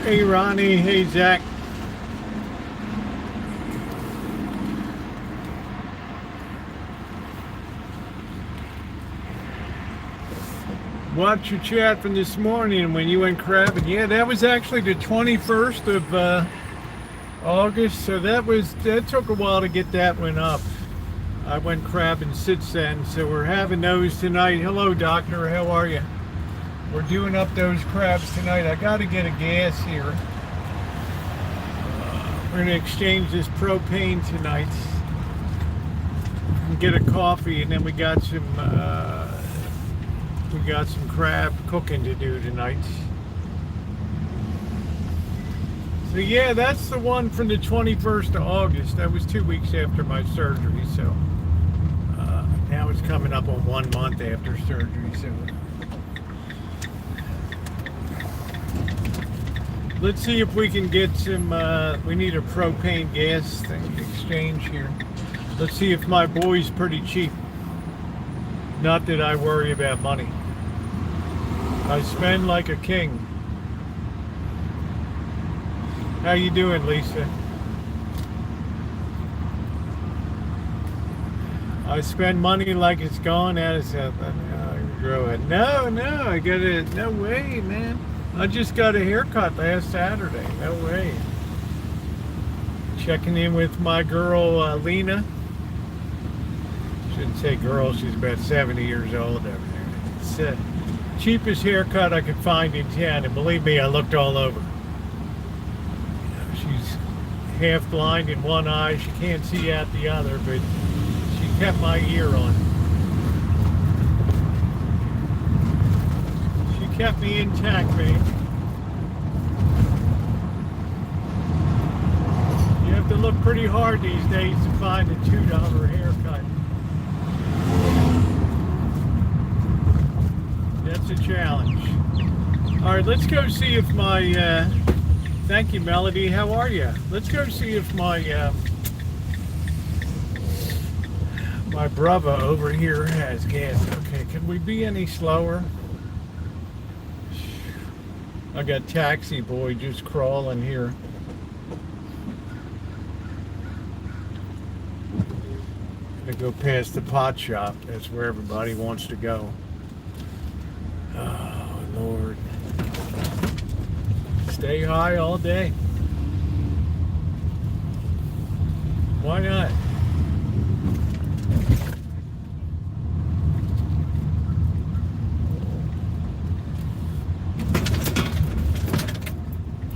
Hey Ronnie, hey Zach. Watch your chat from this morning when you went crabbing. Yeah, that was actually the 21st of August, so that took a while to get that one up. I went crabbing since then, so we're having those tonight. Hello, doctor. How are you? We're doing up those crabs tonight. I got to get a gas here. We're going to exchange this propane tonight and get a coffee, and then we got some crab cooking to do tonight. So yeah, that's the one from the 21st of August. That was 2 weeks after my surgery, so now it's coming up on 1 month after surgery. So let's see if we can get some, we need a propane gas thing exchange here. Let's see if my boy's pretty cheap. Not that I worry about money. I spend like a king. How you doing, Lisa? I spend money like it's gone out of something. No, I got it. No way, man. I just got a haircut last Saturday. No way. Checking in with my girl, Lena. Shouldn't say girl, she's about 70 years old over there. It's the cheapest haircut I could find in town, and believe me, I looked all over. She's half blind in one eye, she can't see out the other, but she kept my ear on. She kept me intact, babe. You have to look pretty hard these days to find a $2 haircut. That's a challenge. All right, let's go see if my, thank you, Melody, how are you? Let's go see if my, my brother over here has gas. Okay, can we be any slower? I got Taxi Boy just crawling here. Gonna go past the pot shop. That's where everybody wants to go. Oh, Lord. Stay high all day. Why not?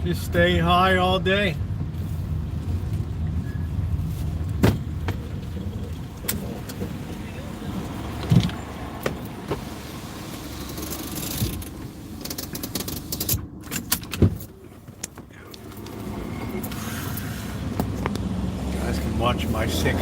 Just stay high all day. Watch my 6.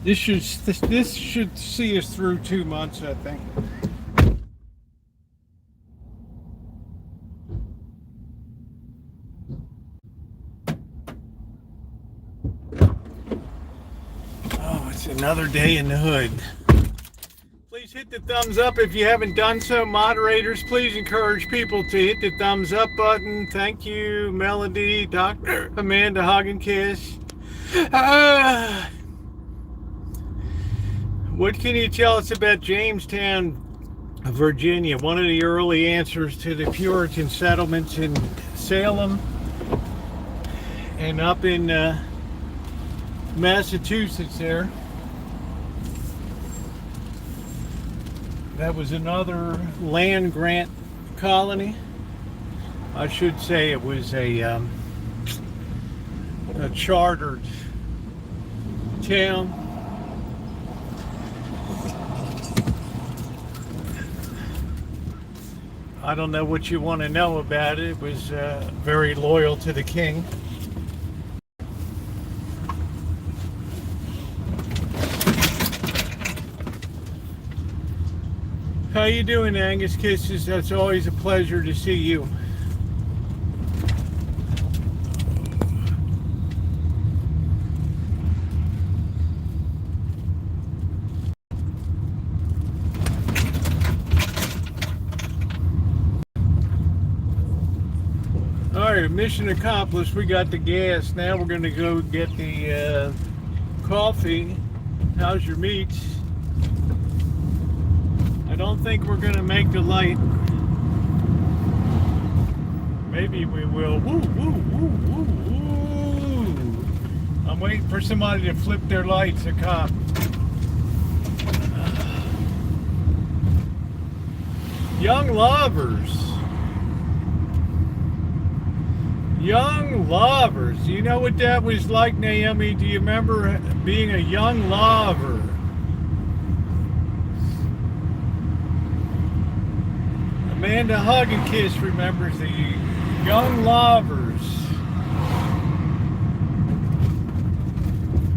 This should see us through 2 months, I think. Oh, it's another day in the hood. Please hit the thumbs up if you haven't done so. Moderators, please encourage people to hit the thumbs up button. Thank you, Melody, Dr. Amanda Hoggenkiss. What can you tell us about Jamestown, Virginia? One of the early answers to the Puritan settlements in Salem and up in Massachusetts there. That was another land grant colony. I should say it was a chartered town. I don't know what you want to know about it. It was very loyal to the king. How you doing, Angus Kisses? That's always a pleasure to see you. All right, mission accomplished. We got the gas. Now we're going to go get the coffee. How's your meats? I don't think we're going to make the light. Maybe we will. Woo, woo, woo, woo, woo. I'm waiting for somebody to flip their lights, a cop. Young lovers. Young lovers. Do you know what that was like, Naomi? Do you remember being a young lover? Amanda Hoggenkiss remembers the young lovers.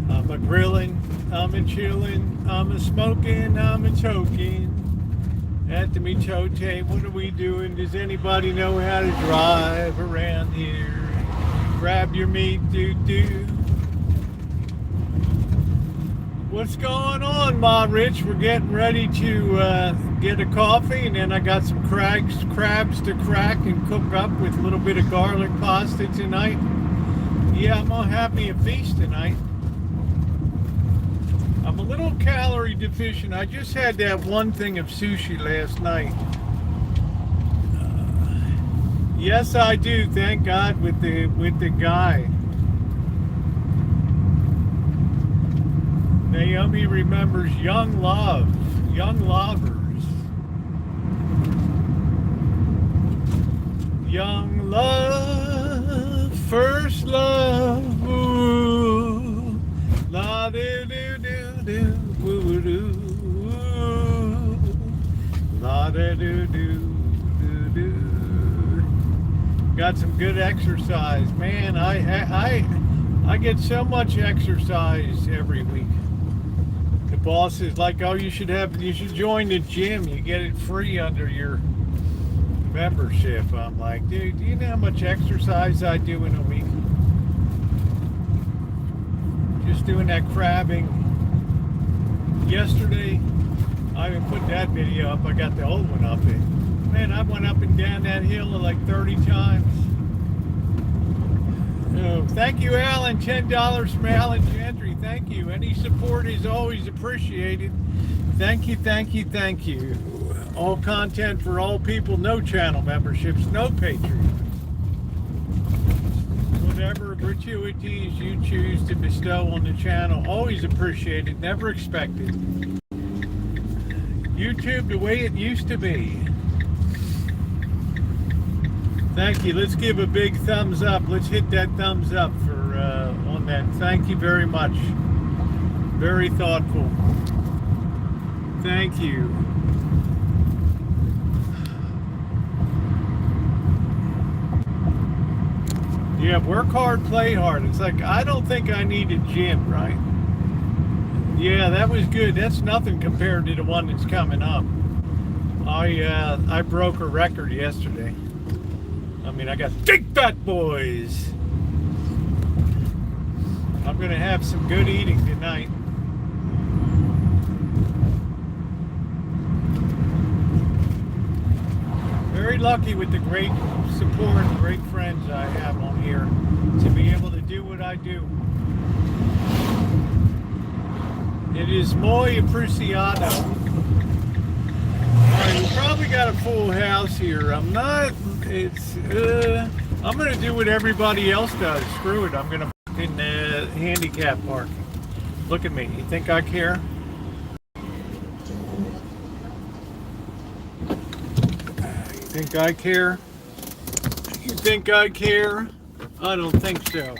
I'm a grilling, I'm a chilling, I'm a smoking, I'm a choking. At the Michote, what are we doing? Does anybody know how to drive around here? Grab your meat, do. What's going on, Ma Rich? We're getting ready to get a coffee, and then I got some crabs to crack and cook up with a little bit of garlic pasta tonight. Yeah, I'm gonna have me a feast tonight. I'm a little calorie deficient. I just had that one thing of sushi last night. Yes, I do. Thank God with the guy. Naomi remembers young love, young lovers, young love, first love. Ooh, la do do do do, woo do, la do do do do. Got some good exercise, man. I get so much exercise every week. The boss is like, oh, you should join the gym. You get it free under your membership. I'm like, dude, do you know how much exercise I do in a week? Just doing that crabbing. Yesterday, I even put that video up. I got the old one up. Man, I went up and down that hill like 30 times. Thank you, Alan. $10 from Alan Gentry. Thank you. Any support is always appreciated. Thank you, thank you, thank you. All content for all people, no channel memberships, no Patreon. Whatever gratuities you choose to bestow on the channel, always appreciated, never expected. YouTube the way it used to be. Thank you. Let's give a big thumbs up. Let's hit that thumbs up for on that. Thank you very much. Very thoughtful. Thank you. Yeah, work hard, play hard. It's like, I don't think I need a gym, right? Yeah, that was good. That's nothing compared to the one that's coming up. I broke a record yesterday. I mean, I got big fat boys. I'm gonna have some good eating tonight. Very lucky with the great support and great friends I have on here to be able to do what I do. It is muy apreciado. Alright, we probably got a full house here. I'm gonna do what everybody else does. Screw it, I'm gonna in the handicap park. Look at me, you think I care? You think I care? You think I care? I don't think so.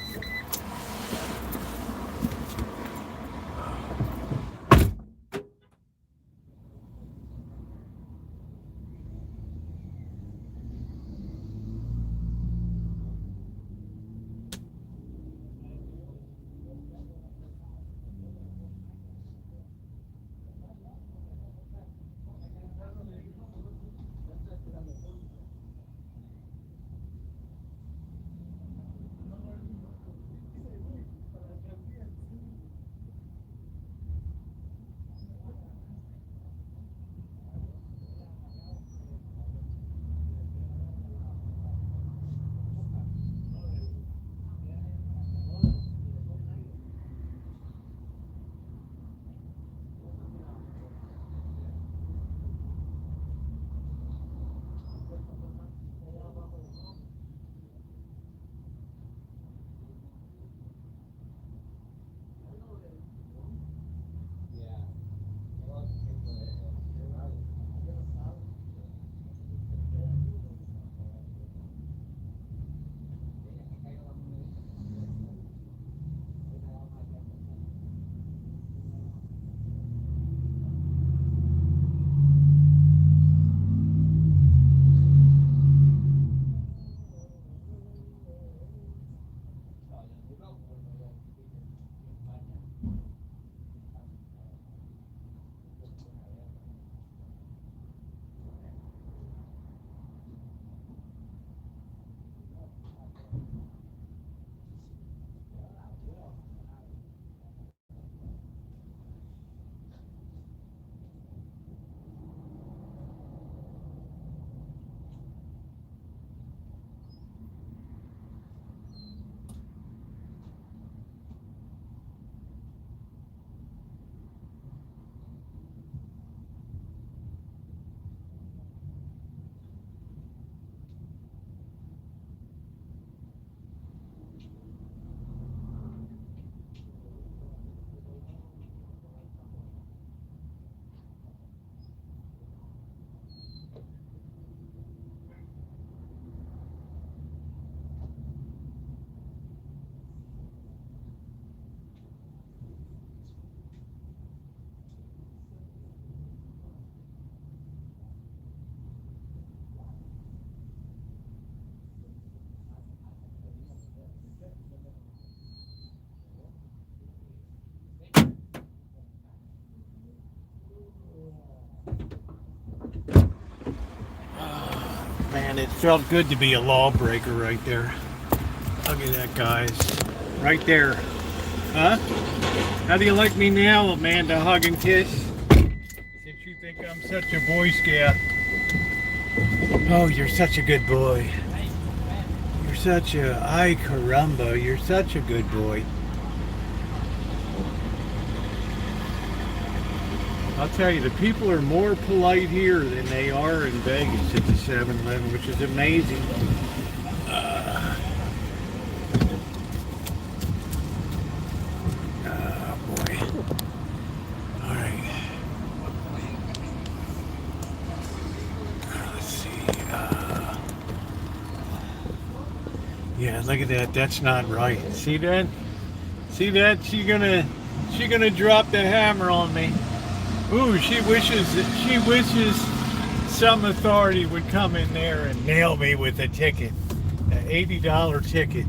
Man, it felt good to be a lawbreaker right there. Look at that, guys. Right there. Huh? How do you like me now, Amanda? Hug and kiss? Since you think I'm such a Boy Scout. Oh, you're such a good boy. You're such a... Ay, caramba. You're such a good boy. I'll tell you, the people are more polite here than they are in Vegas at the 7-Eleven, which is amazing. Oh, boy. All right. Let's see. Yeah, look at that. That's not right. See that? See that? She gonna drop the hammer on me. Ooh, she wishes some authority would come in there and nail me with a ticket, an $80 ticket.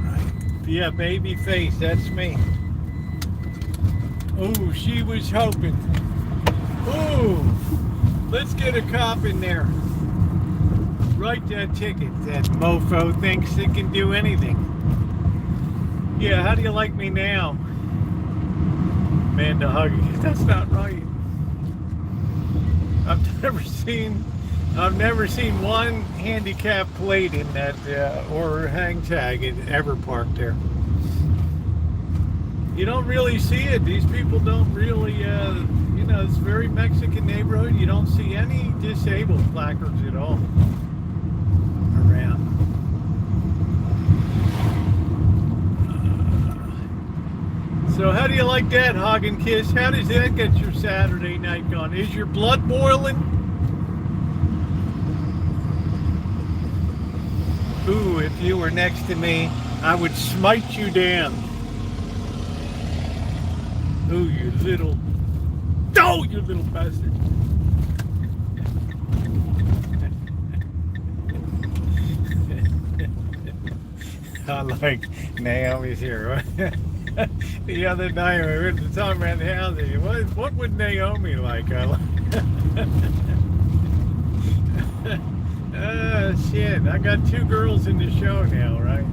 Right. Yeah, baby face, that's me. Oh, she was hoping. Ooh, let's get a cop in there. Write that ticket. That mofo thinks it can do anything. Yeah, how do you like me now? Amanda hugging. That's not right. I've never seen one handicap plate in that or hang tag ever parked there. You don't really see it. These people don't really, it's a very Mexican neighborhood. You don't see any disabled placards at all around. So how do you like that, Hog and Kiss? How does that get your Saturday night gone? Is your blood boiling? Ooh, if you were next to me, I would smite you down. Ooh, you little bastard. I like Naomi's here. The other night we were talking about the house. What would Naomi like? I like. Shit. I got two girls in the show now, right?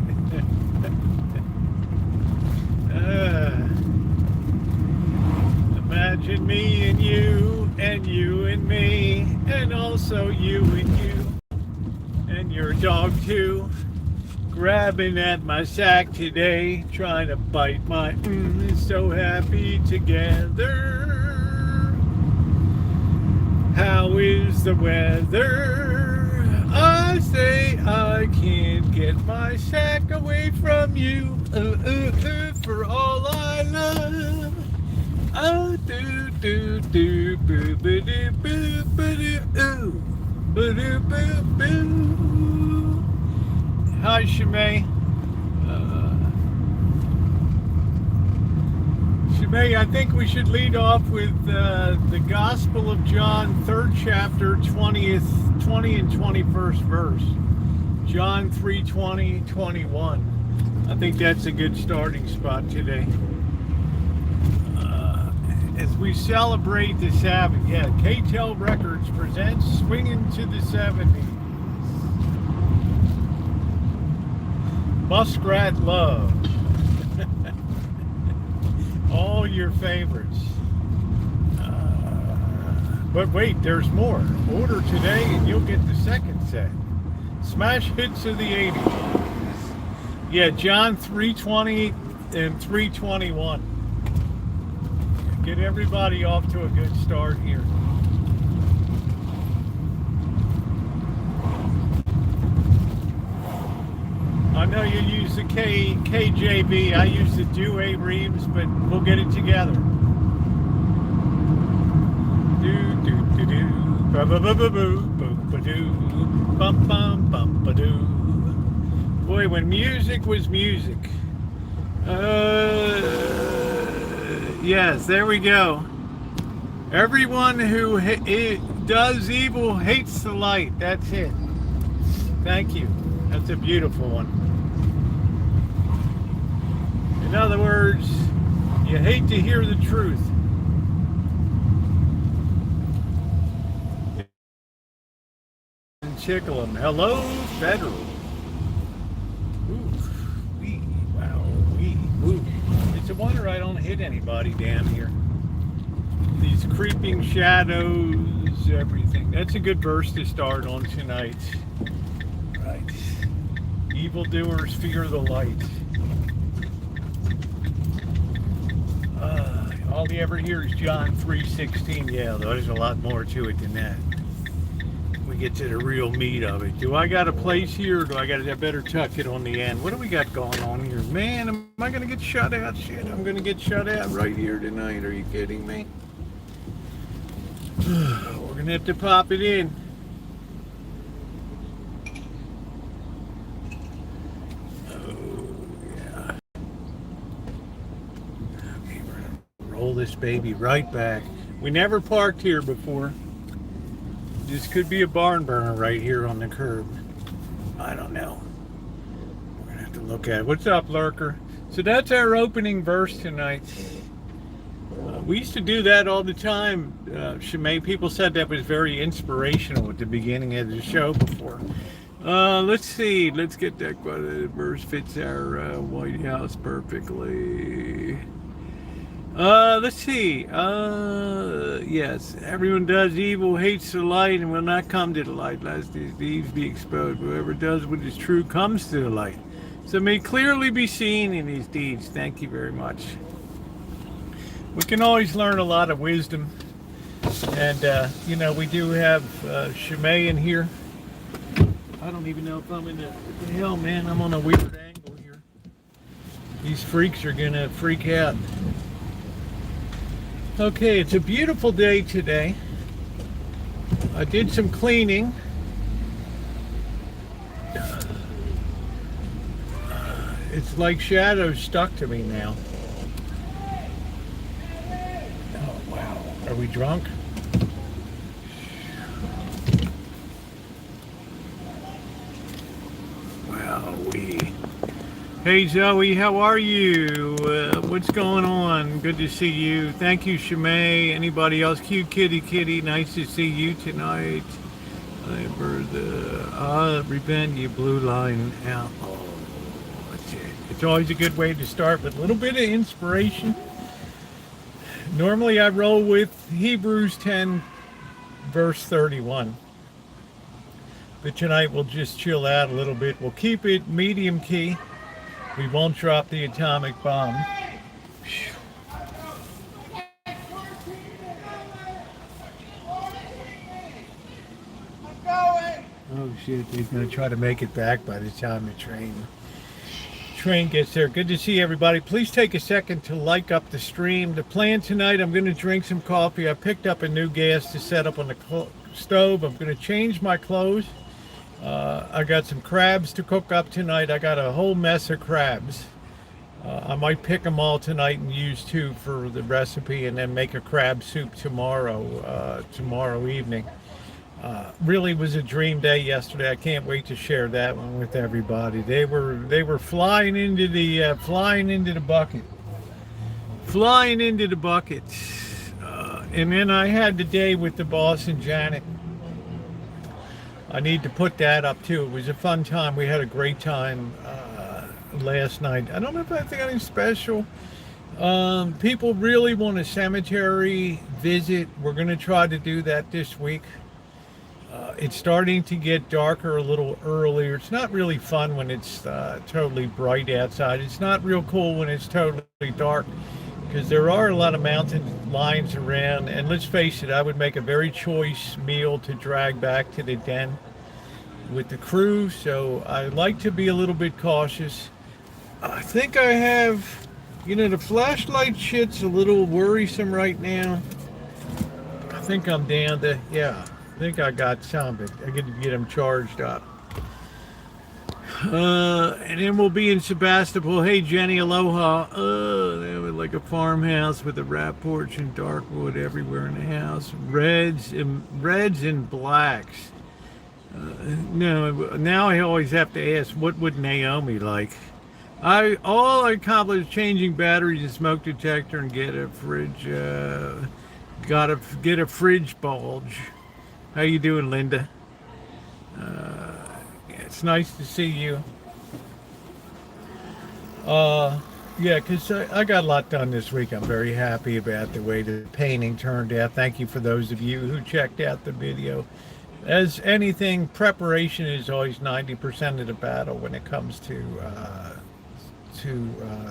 Imagine me and you and me, and also you and you, and your dog too. Grabbing at my sack today, trying to bite my so happy together. How is the weather? I say I can't get my sack away from you. For all I love. Oh, do do do boo boo do boo boo do ooh boo do boo boo. Hi, Shimei. Shimei, I think we should lead off with the Gospel of John, 3rd chapter, 20 and 21st verse. John 3:20, 21. I think that's a good starting spot today. As we celebrate the Sabbath, K-Tel Records presents Swinging to the 70s. Muskrat Love. All your favorites. But wait, there's more. Order today and you'll get the second set. Smash hits of the 80s. Yeah, John 3:20 and 3:21. Get everybody off to a good start here. I know you use the KJV. I use the Douay Reeves, but we'll get it together. Do do do do, ba ba ba ba boo, ba do, bum bum bum ba do. Boy, when music was music. Yes, there we go. Everyone who does evil hates the light. That's it. Thank you. That's a beautiful one. In other words, you hate to hear the truth. And tickle them. Hello, Federal. Ooh, woo. It's a wonder I don't hit anybody down here. These creeping shadows, everything. That's a good verse to start on tonight. Right. Evildoers fear the light. All you ever hear is John 3:16. Yeah, there's a lot more to it than that. We get to the real meat of it. Do I got a place here, or do I better tuck it on the end? What do we got going on here? Man, am I going to get shut out? Shit, I'm going to get shut out right here tonight. Are you kidding me? We're going to have to pop it in. Roll this baby right back. We never parked here before. This could be a barn burner right here on the curb. I don't know. We're gonna have to look at it. What's up, Lurker? So that's our opening verse tonight. We used to do that all the time. Shemay, people said that was very inspirational at the beginning of the show before. Let's see. Let's get that verse fits our White House perfectly. Let's see. Yes, everyone does evil, hates the light, and will not come to the light, lest his deeds be exposed. Whoever does what is true comes to the light, so may clearly be seen in his deeds. Thank you very much. We can always learn a lot of wisdom, and you know, we do have Shemay in here. I don't even know if I'm in what the hell, man. I'm on a weird angle here. These freaks are gonna freak out. Okay, it's a beautiful day today. I did some cleaning. It's like shadows stuck to me now. Oh, wow. Are we drunk? Wowee. Hey Zoe, how are you? What's going on? Good to see you. Thank you, Shemay. Anybody else? Cute kitty, nice to see you tonight. Repent, you blue line out. Oh, that's it. It's always a good way to start with a little bit of inspiration. Normally I roll with Hebrews 10, verse 31. But tonight we'll just chill out a little bit. We'll keep it medium key. We won't drop the atomic bomb. Oh shit, he's gonna try to make it back by the time the train gets there. Good to see everybody. Please take a second to like up the stream. The plan tonight, I'm gonna drink some coffee. I picked up a new gas to set up on the stove. I'm gonna change my clothes. I got some crabs to cook up tonight. I got a whole mess of crabs. I might pick them all tonight and use two for the recipe, and then make a crab soup tomorrow evening. Really was a dream day yesterday. I can't wait to share that one with everybody. They were flying into the bucket. And then I had the day with the boss and Janet. I need to put that up too. It was a fun time. We had a great time last night. I don't know if I think anything special. People really want a cemetery visit. We're going to try to do that this week. It's starting to get darker a little earlier. It's not really fun when it's totally bright outside. It's not real cool when it's totally dark, because there are a lot of mountain lions around, and let's face it, I would make a very choice meal to drag back to the den with the crew, so I like to be a little bit cautious. I think I have, the flashlight shit's a little worrisome right now. I think I'm down to, I think I got some, but I get to get them charged up. And then we'll be in Sebastopol. Hey Jenny, aloha. They were like a farmhouse with a wrap porch and dark wood everywhere in the house. Reds and blacks. No, now I always have to ask, what would Naomi like? All I accomplished is changing batteries and smoke detector and get a fridge. Gotta get a fridge bulge. How you doing, Linda? It's nice to see you. Because I got a lot done this week. I'm very happy about the way the painting turned out. Thank you for those of you who checked out the video. As anything, preparation is always 90% of the battle when it comes to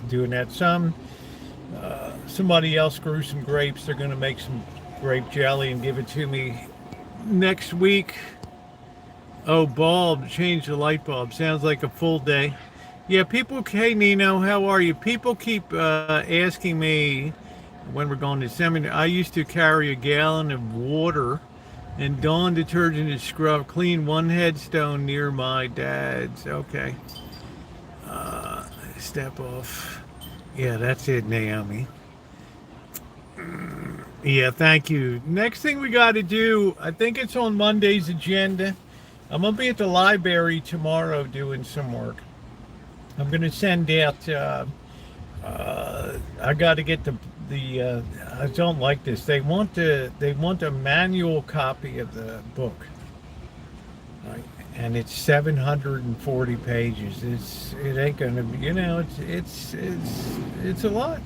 doing that. Somebody else grew some grapes. They're going to make some grape jelly and give it to me next week. Oh, bulb, change the light bulb. Sounds like a full day. Yeah, people, hey Nino, how are you? People keep asking me when we're going to seminary. I used to carry a gallon of water and Dawn detergent to scrub, clean one headstone near my dad's. Okay. Step off. Yeah, that's it, Naomi. Yeah, thank you. Next thing we got to do, I think it's on Monday's agenda. I'm going to be at the library tomorrow doing some work. I'm going to send out, I got to get I don't like this. They want a manual copy of the book, right? And it's 740 pages. It ain't gonna be, it's a lot.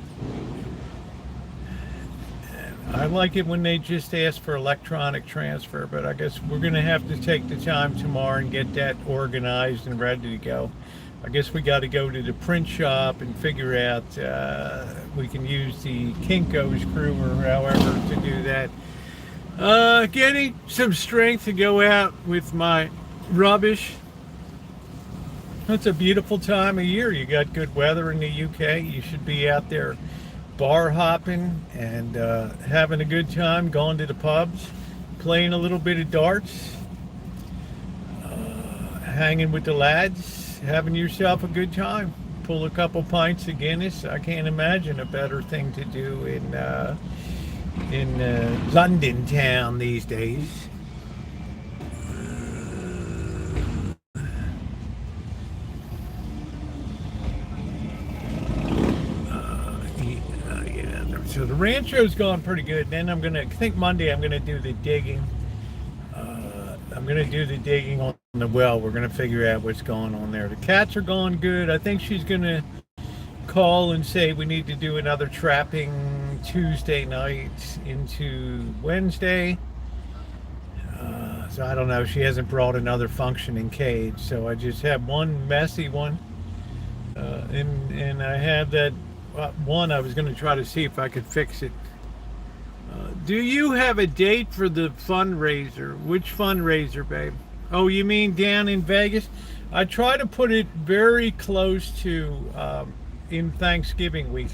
I like it when they just ask for electronic transfer, but I guess we're gonna have to take the time tomorrow and get that organized and ready to go. I guess we got to go to the print shop and figure out we can use the Kinko's crew or however to do that. Getting some strength to go out with my rubbish. It's a beautiful time of year. You got good weather in the UK. You should be out there bar hopping and having a good time, going to the pubs, playing a little bit of darts, hanging with the lads, having yourself a good time. Pull a couple pints of Guinness. I can't imagine a better thing to do in London town these days. So the Rancho's gone pretty good. Then I think Monday I'm gonna do the digging. I'm gonna do the digging on the well. We're gonna figure out what's going on there. The cats are going good. I think she's gonna call and say we need to do another trapping Tuesday night into Wednesday. So I don't know. She hasn't brought another functioning cage, so I just have one messy one, and I have that one. I was going to try to see if I could fix it. Do you have a date for the fundraiser? Which fundraiser, babe? Oh, you mean down in Vegas? I try to put it very close to in Thanksgiving week.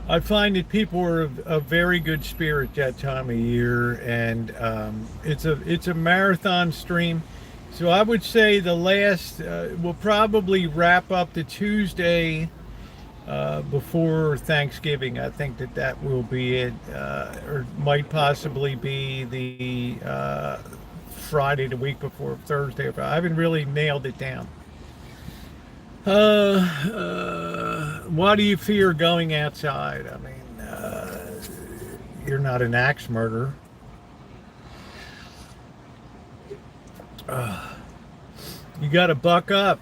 I find that people are of a very good spirit that time of year, and it's a marathon stream. So I would say the last we'll probably wrap up the Tuesday before Thanksgiving. I think that will be it, or might possibly be the Friday the week before Thursday. I haven't really nailed it down. Why do you fear going outside? I mean, you're not an axe murderer. You got to buck up,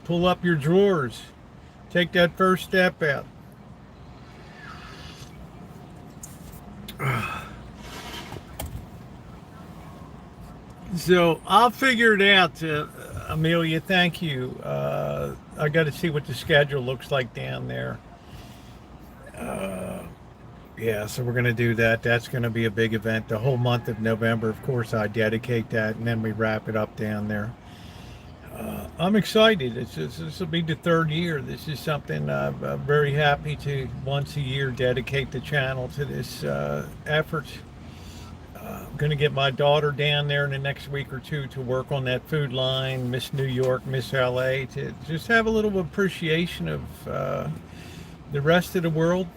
pull up your drawers, take that first step out. So I'll figure it out, Amelia. Thank you. I got to see what the schedule looks like down there. Yeah, so we're going to do that. That's going to be a big event. The whole month of November, of course, I dedicate that, and then we wrap it up down there. I'm excited. This will be the third year. This is something I'm very happy to once a year dedicate the channel to this effort. I'm going to get my daughter down there in the next week or two to work on that food line, Miss New York, Miss LA, to just have a little appreciation of the rest of the world.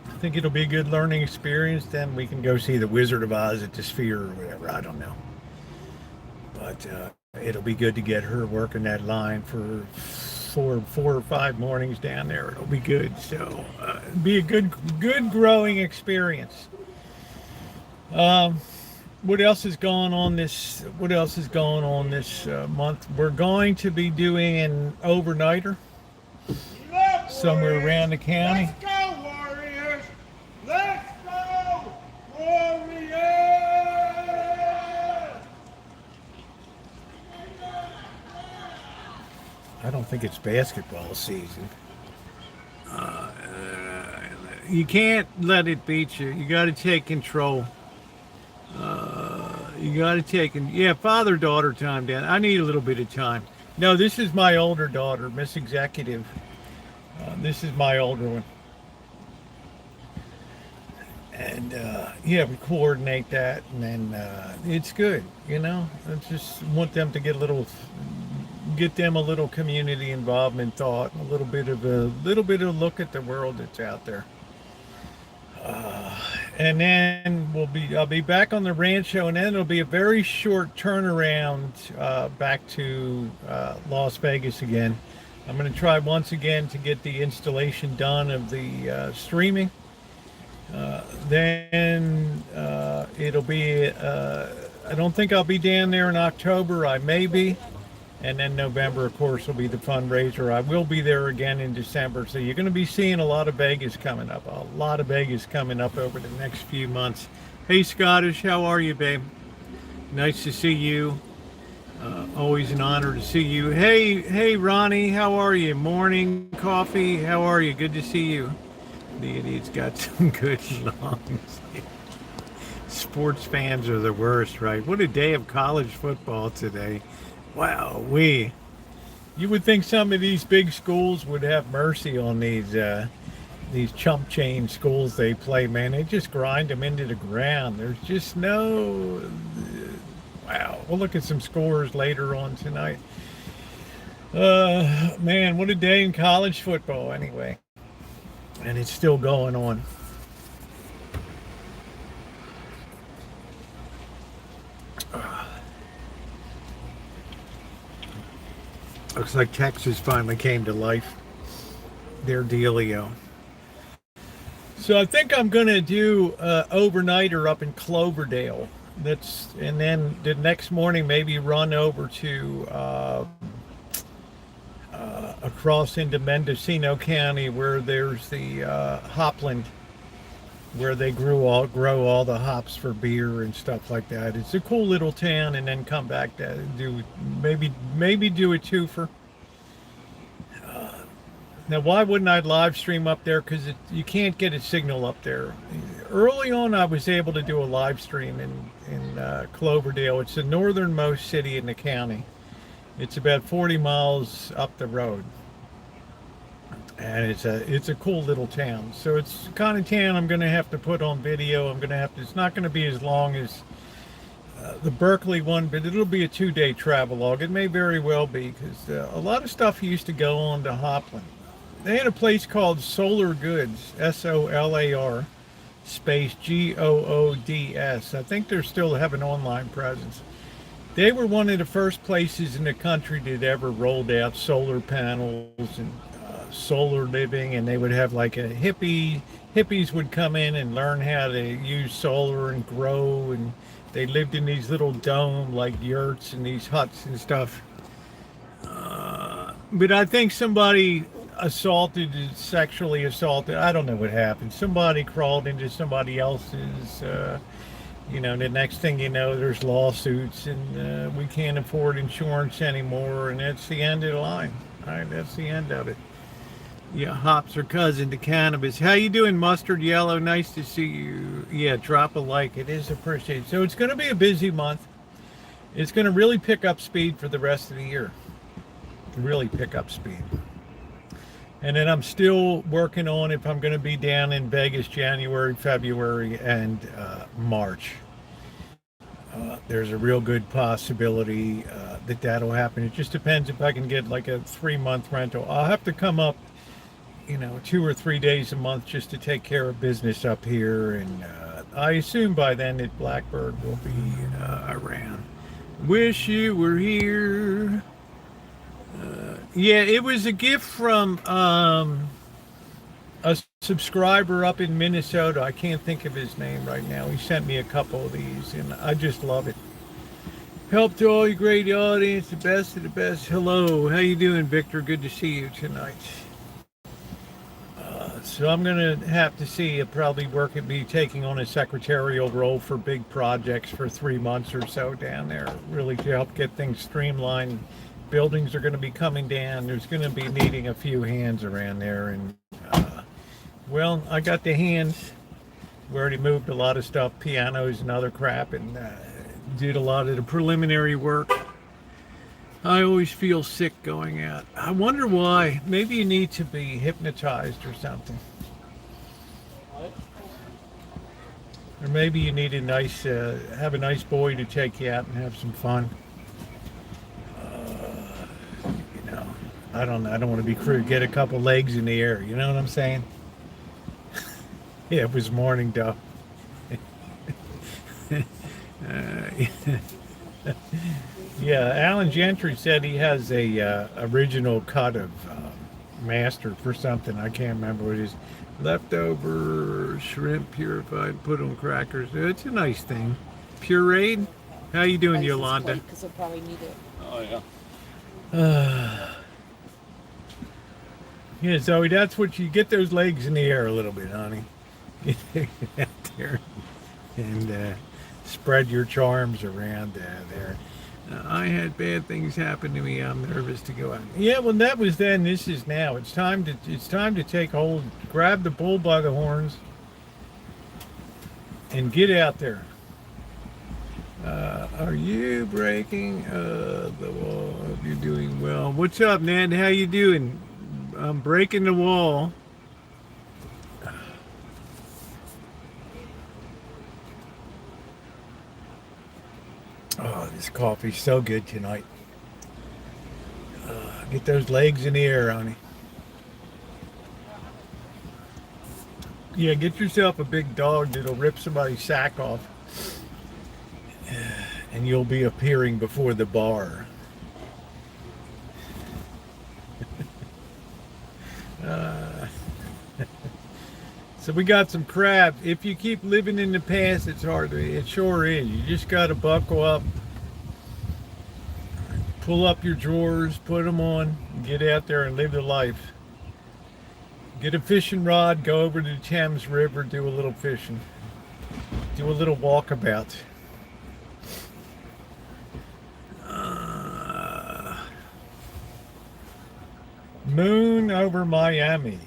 I think it'll be a good learning experience. Then we can go see the Wizard of Oz at the Sphere or whatever. I don't know. But it'll be good to get her working that line for four or five mornings down there. It'll be good. So it'll be a good growing experience. What else is going on this? What else is going on this month? We're going to be doing an overnighter somewhere around the county. Let's go, Warriors! Let's go, Warriors! I don't think it's basketball season. You can't let it beat you. You got to take control. You got to take, father-daughter time down. I need a little bit of time. No, this is my older daughter, Miss Executive. This is my older one. And, we coordinate that, and then it's good, I just want them to get them a little community involvement thought, a little bit of a look at the world that's out there. And then I'll be back on the Rancho, and then it'll be a very short turnaround back to Las Vegas again. I'm going to try once again to get the installation done of the streaming. Then it'll be, I don't think I'll be down there in October. I may be. And then November, of course, will be the fundraiser. I will be there again in December. So you're going to be seeing a lot of Vegas coming up. A lot of Vegas coming up over the next few months. Hey, Scottish, how are you, babe? Nice to see you. Always an honor to see you. Hey, Ronnie, how are you? Morning coffee, how are you? Good to see you. The idiot's got some good lungs. Sports fans are the worst, right? What a day of college football today. Wow, you would think some of these big schools would have mercy on these chump chain schools they play, man. They just grind them into the ground. There's just no, wow. We'll look at some scores later on tonight. Man, what a day in college football anyway. And it's still going on. Looks like Texas finally came to life. Their dealio. So I think I'm going to do overnighter up in Cloverdale. And then the next morning maybe run over to across into Mendocino County where there's the hopland, where they grow all the hops for beer and stuff like that. It's a cool little town, and then come back to do maybe do a twofer. Now, why wouldn't I live stream up there? Because you can't get a signal up there. Early on, I was able to do a live stream in Cloverdale. It's the northernmost city in the county. It's about 40 miles up the road. And it's a cool little town. So it's the kind of town I'm going to have to put on video. It's not going to be as long as the Berkeley one, but it'll be a 2-day travelogue. It may very well be, because a lot of stuff used to go on to Hopland. They had a place called Solar Goods, SOLAR, space GOODS. I think they still have an online presence. They were one of the first places in the country that ever rolled out solar panels and solar living, and they would have like a hippies would come in and learn how to use solar and grow, and they lived in these little dome like yurts and these huts and stuff. But I think somebody sexually assaulted, I don't know what happened. Somebody crawled into somebody else's, the next thing you know, there's lawsuits, and we can't afford insurance anymore, and that's the end of the line. All right, that's the end of it. Yeah, hops are cousin to cannabis. How you doing, Mustard Yellow? Nice to see you. Yeah, drop a like. It is appreciated. So it's going to be a busy month. It's going to really pick up speed for the rest of the year. Really pick up speed. And then I'm still working on if I'm going to be down in Vegas January, February, and March. There's a real good possibility that'll happen. It just depends if I can get like a 3-month rental. I'll have to come up 2 or 3 days a month just to take care of business up here, and I assume by then that Blackbird will be around. Wish you were here. Yeah, it was a gift from a subscriber up in Minnesota. I can't think of his name right now. He sent me a couple of these, and I just love it. Help to all you great audience, the best of the best. Hello, how you doing, Victor? Good to see you tonight. So I'm going to have to see, probably be taking on a secretarial role for big projects for 3 months or so down there, really to help get things streamlined. Buildings are going to be coming down. There's going to be needing a few hands around there. And, well, I got the hands. We already moved a lot of stuff, pianos and other crap, and did a lot of the preliminary work. I always feel sick going out. I wonder why. Maybe you need to be hypnotized or something. Or maybe you need have a nice boy to take you out and have some fun. I don't want to be crude. Get a couple legs in the air. You know what I'm saying? Yeah, it was morning, though. Yeah, Alan Gentry said he has a original cut of Master for something. I can't remember what it is. Leftover shrimp purified, put on crackers. It's a nice thing. Pureed. How you doing, Yolanda? Because he'll probably need it. Oh, yeah. Yeah, Zoe, that's what you get, those legs in the air a little bit, honey. Get out there and spread your charms around there. I had bad things happen to me. I'm nervous to go out. Yeah, well, that was then. This is now. It's time to take hold, grab the bull by the horns, and get out there. Are you breaking the wall? Hope you're doing well. What's up, Ned? How you doing? I'm breaking the wall. Oh, this coffee's so good tonight. Get those legs in the air, honey. Yeah, get yourself a big dog that'll rip somebody's sack off. And you'll be appearing before the bar. So we got some crabs. If you keep living in the past, it's hard to, it sure is. You just got to buckle up, pull up your drawers, put them on, get out there and live the life. Get a fishing rod, go over to the Thames River, do a little fishing, do a little walkabout. Moon over Miami.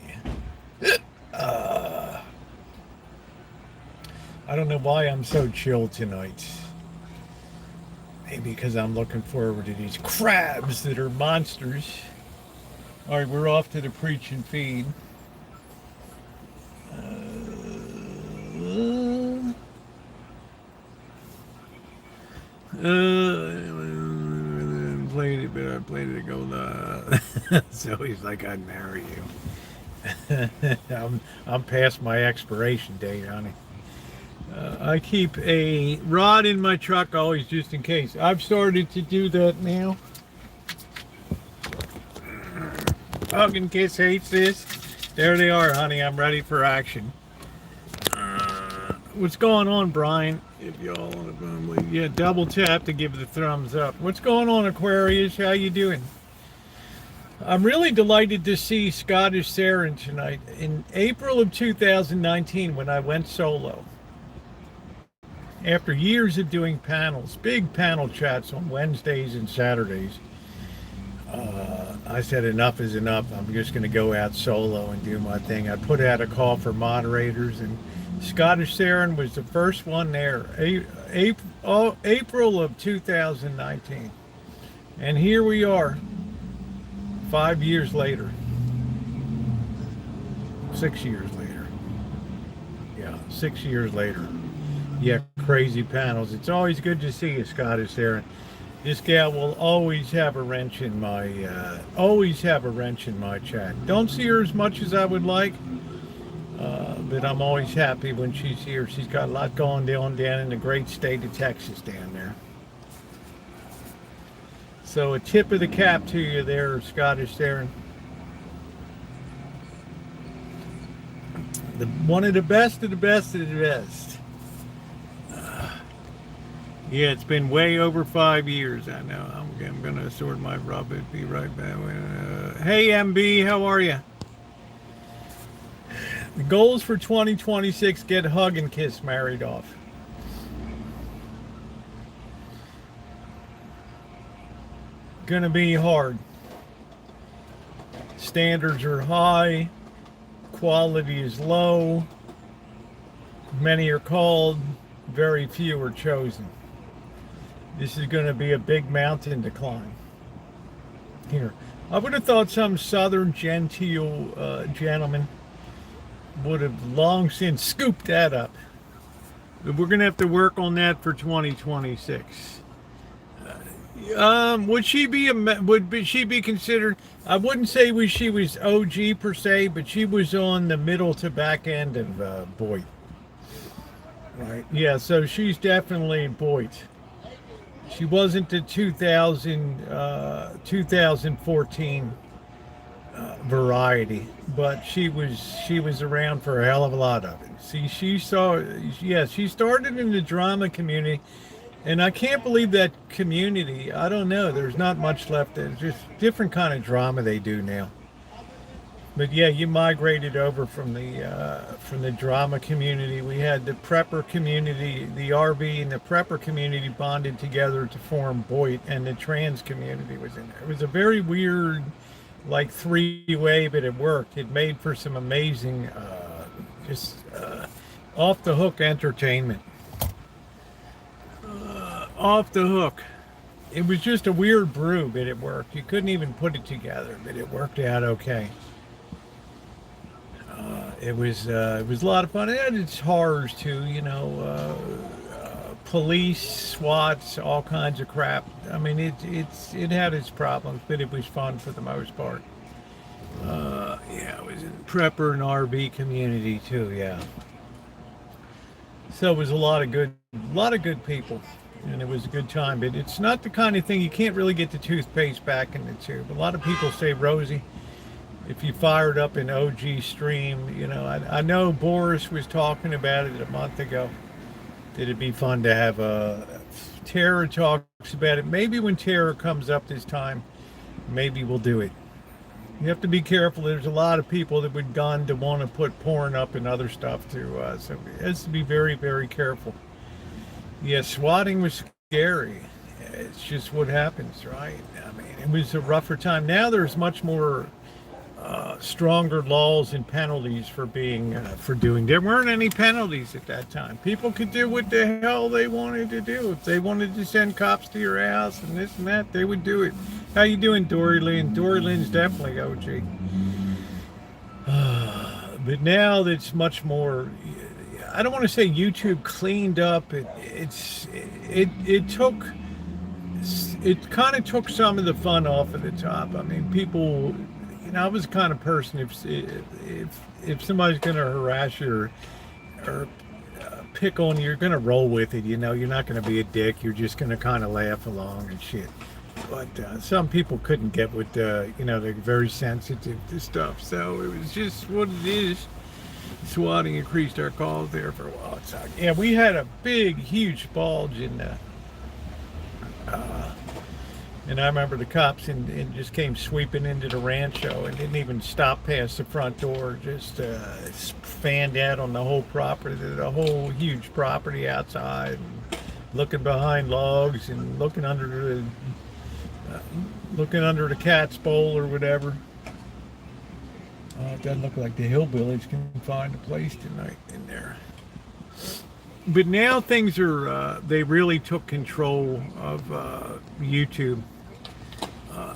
I don't know why I'm so chill tonight. Maybe because I'm looking forward to these crabs that are monsters. All right, we're off to the preach and feed. Played it, but I played it to go. So he's like, I'd marry you. I'm past my expiration date, honey. I keep a rod in my truck always just in case. I've started to do that now. Hug and Kiss hates this. There they are, honey. I'm ready for action. What's going on, Brian? If y'all want to, yeah, double tap to give the thumbs up. What's going on, Aquarius? How you doing? I'm really delighted to see Scottish Saren tonight. In April of 2019, when I went solo, after years of doing panels, big panel chats on Wednesdays and Saturdays, I said enough is enough. I'm just going to go out solo and do my thing. I put out a call for moderators, and Scottish Saren was the first one there, April of 2019. And here we are, 5 years later, 6 years later. Yeah, 6 years later. Yeah, crazy panels. It's always good to see you, Scottish Saren. This gal will always have a wrench in my chat. Don't see her as much as I would like, but I'm always happy when she's here. She's got a lot going on down in the great state of Texas down there. So a tip of the cap to you there, Scottish Saren. One of the best of the best of the best. Yeah, it's been way over 5 years. I know. I'm going to sort my rubbish. Be right back. Hey, MB, how are you? The goals for 2026, get Hug and Kiss married off. Gonna be hard. Standards are high. Quality is low. Many are called. Very few are chosen. This is going to be a big mountain to climb. Here, I would have thought some southern genteel gentleman would have long since scooped that up. But we're going to have to work on that for 2026. Would she be considered? I wouldn't say she was OG per se, but she was on the middle to back end of Boyd. Right. Yeah. So she's definitely Boyd. She wasn't the 2014 variety, but she was around for a hell of a lot of it. See, she started in the drama community, and I can't believe that community. I don't know. There's not much left. There's just different kind of drama they do now. But yeah, you migrated over from the drama community. We had the prepper community, the RV and the prepper community bonded together to form Boyd, and the trans community was in there. It was a very weird, like three-way, but it worked. It made for some amazing, just off the hook entertainment. Off the hook. It was just a weird brew, but it worked. You couldn't even put it together, but it worked out okay. It was a lot of fun. It had its horrors too, police, SWATs, all kinds of crap. I mean, it had its problems, but it was fun for the most part. Yeah, it was in prepper and RV community too. Yeah. So it was a lot of good people, and it was a good time. But it's not the kind of thing you can't really get the toothpaste back in the tube. A lot of people say, Rosie, if you fired up an OG stream, I know Boris was talking about it a month ago. That it'd be fun to have Tara talks about it. Maybe when Tara comes up this time, maybe we'll do it. You have to be careful. There's a lot of people that would gun to want to put porn up and other stuff too. So it has to be very, very careful. Yeah, swatting was scary. It's just what happens, right? I mean, it was a rougher time. Now there's much more stronger laws and penalties for doing. There weren't any penalties at that time. People could do what the hell they wanted to do. If they wanted to send cops to your house and this and that, they would do it. How you doing, Dory Lynn? Dory Lynn's definitely OG. But now it's much more. I don't want to say YouTube cleaned up. It kind of took some of the fun off of the top. I mean, people. I was the kind of person, if somebody's going to harass you or pick on you, you're going to roll with it. You're not going to be a dick. You're just going to kind of laugh along and shit. But some people couldn't get with, they're very sensitive to stuff. So it was just what it is. Swatting increased our calls there for a while. Yeah, we had a big, huge bulge in the. And I remember the cops and just came sweeping into the Rancho and didn't even stop past the front door. Just fanned out on the whole property, the whole huge property outside, and looking behind logs and looking under the cat's bowl or whatever. It doesn't look like the hillbillies can find a place tonight in there. But now things are, they really took control of YouTube.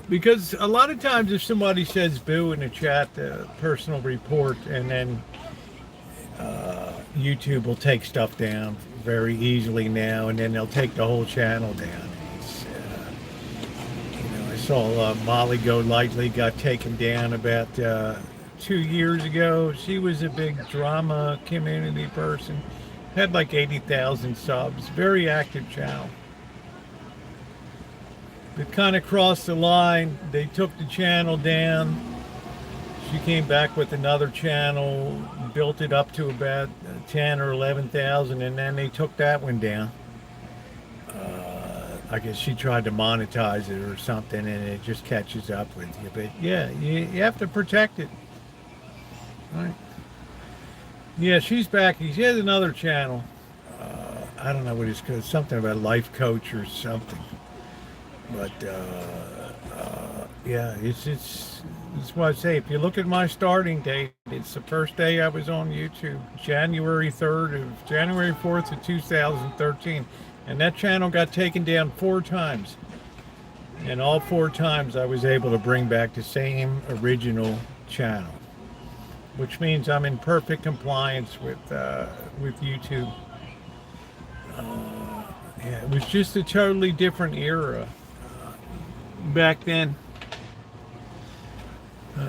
Because a lot of times if somebody says boo in the chat, personal report, and then YouTube will take stuff down very easily now, and then they'll take the whole channel down. I saw Molly Go Lightly got taken down about 2 years ago. She was a big drama community person. Had like 80,000 subs. Very active channel. It kind of crossed the line. They took the channel down. She came back with another channel, built it up to about 10 or 11,000, and then they took that one down. I guess she tried to monetize it or something, and it just catches up with you. But yeah, you have to protect it. Right. Yeah, she's back. She has another channel. I don't know what it's called. Something about life coach or something. But yeah, it's what I say. If you look at my starting date, it's the first day I was on YouTube, January 4th of 2013, and that channel got taken down 4 times. And all 4 times I was able to bring back the same original channel, which means I'm in perfect compliance with YouTube. Yeah, it was just a totally different era back then.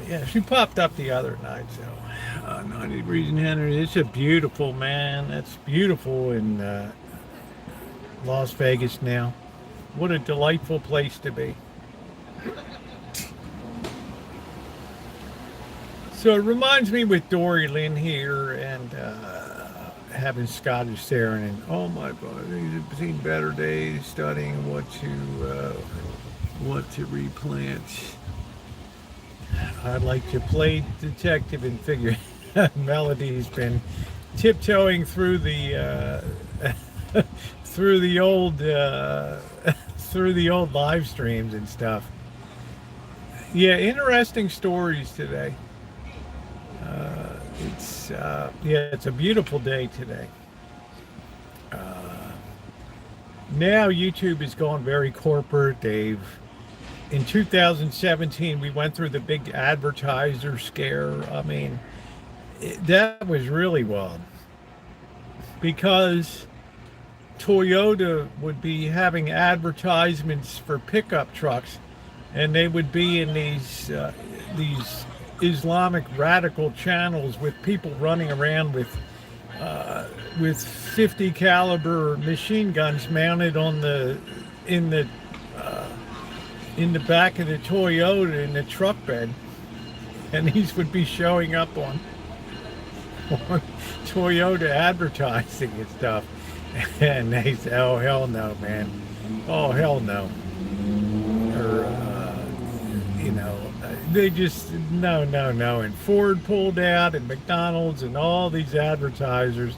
Yeah, she popped up the other night, so 90 degrees in Henry. It's a beautiful, man. That's beautiful in Las Vegas now. What a delightful place to be. So it reminds me with Dory Lynn here and having Scottish Theron, and oh my God, he's seen better days studying what to replant. I'd like to play detective and figure. Melody's been tiptoeing through the through the old through the old live streams and stuff. Yeah, interesting stories today. It's a beautiful day today. Now YouTube is going very corporate. In 2017 we went through the big advertiser scare. I mean, that was really wild because Toyota would be having advertisements for pickup trucks, and they would be in these Islamic radical channels with people running around with 50 caliber machine guns mounted on in the back of the Toyota in the truck bed, and these would be showing up on Toyota advertising and stuff. And they say, "Oh hell no, man! Oh hell no!" Or they just no. And Ford pulled out, and McDonald's, and all these advertisers,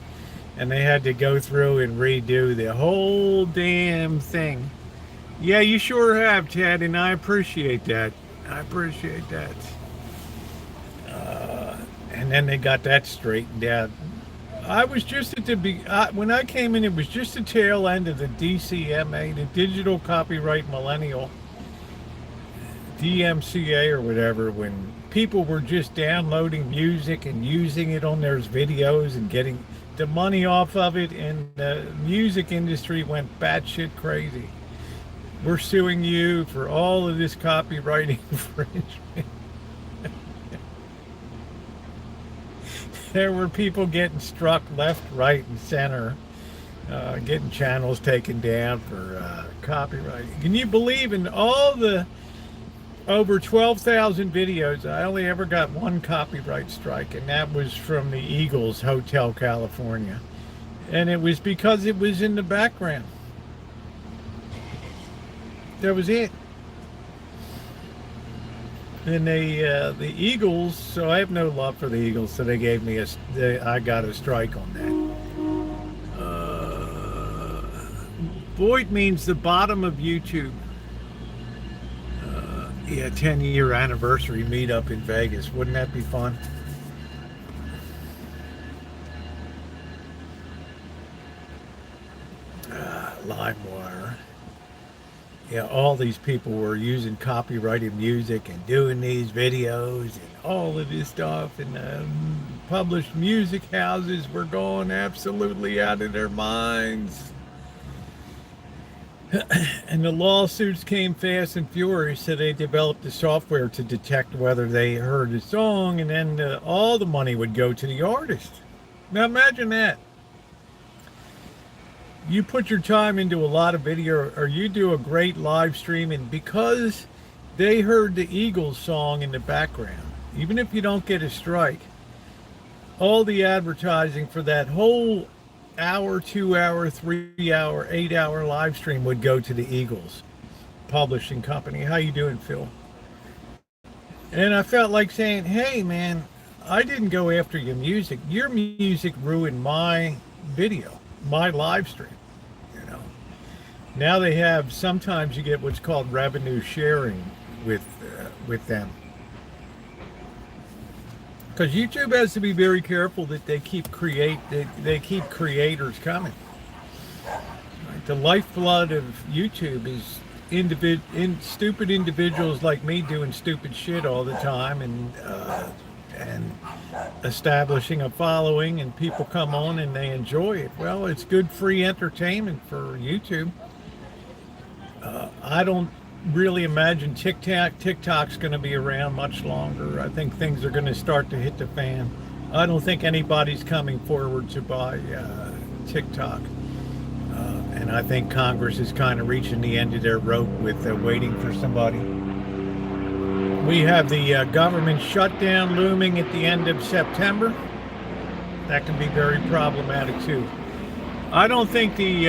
and they had to go through and redo the whole damn thing. Yeah, you sure have, Ted, and I appreciate that. And then they got that straightened out. I was just at when I came in, it was just the tail end of the DCMA, the Digital Copyright Millennial, DMCA or whatever, when people were just downloading music and using it on their videos and getting the money off of it, and the music industry went batshit crazy. We're suing you for all of this copyright infringement. There were people getting struck left, right, and center, getting channels taken down for copyright. Can you believe in all the over 12,000 videos, I only ever got one copyright strike, and that was from the Eagles Hotel California. And it was because it was in the background. That was it. And the Eagles, so I have no love for the Eagles, so they gave me I got a strike on that. Void means the bottom of YouTube. 10-year anniversary meetup in Vegas. Wouldn't that be fun? LimeWire. Yeah, all these people were using copyrighted music and doing these videos and all of this stuff, and published music houses were going absolutely out of their minds. And the lawsuits came fast and furious, so they developed the software to detect whether they heard a song, and then all the money would go to the artist. Now imagine that. You put your time into a lot of video, or you do a great live stream, and because they heard the Eagles song in the background, even if you don't get a strike, all the advertising for that whole hour, 2 hour, 3 hour, 8 hour live stream would go to the Eagles publishing company. How you doing, Phil? And I felt like saying, hey man, I didn't go after your music. Your music ruined my video, my live stream. Now they have, sometimes you get what's called revenue sharing with them, because YouTube has to be very careful that they keep creators coming. Right? The lifeblood of YouTube is stupid individuals like me doing stupid shit all the time, and establishing a following, and people come on and they enjoy it. Well, it's good free entertainment for YouTube. I don't really imagine TikTok's going to be around much longer. I think things are going to start to hit the fan. I don't think anybody's coming forward to buy TikTok. And I think Congress is kind of reaching the end of their rope with waiting for somebody. We have the government shutdown looming at the end of September. That can be very problematic too. I don't think the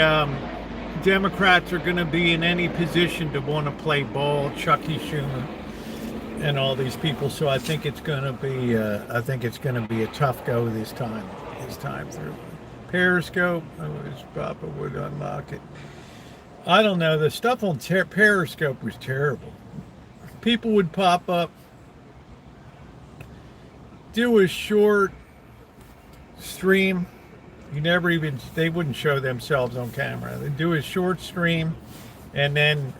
Democrats are going to be in any position to want to play ball, Chucky Schumer and all these people. So I think it's going to be a tough go this time through. Periscope, I wish Papa would unlock it. I don't know. The stuff on Periscope was terrible. People would pop up, do a short stream. They wouldn't show themselves on camera. They'd do a short stream and then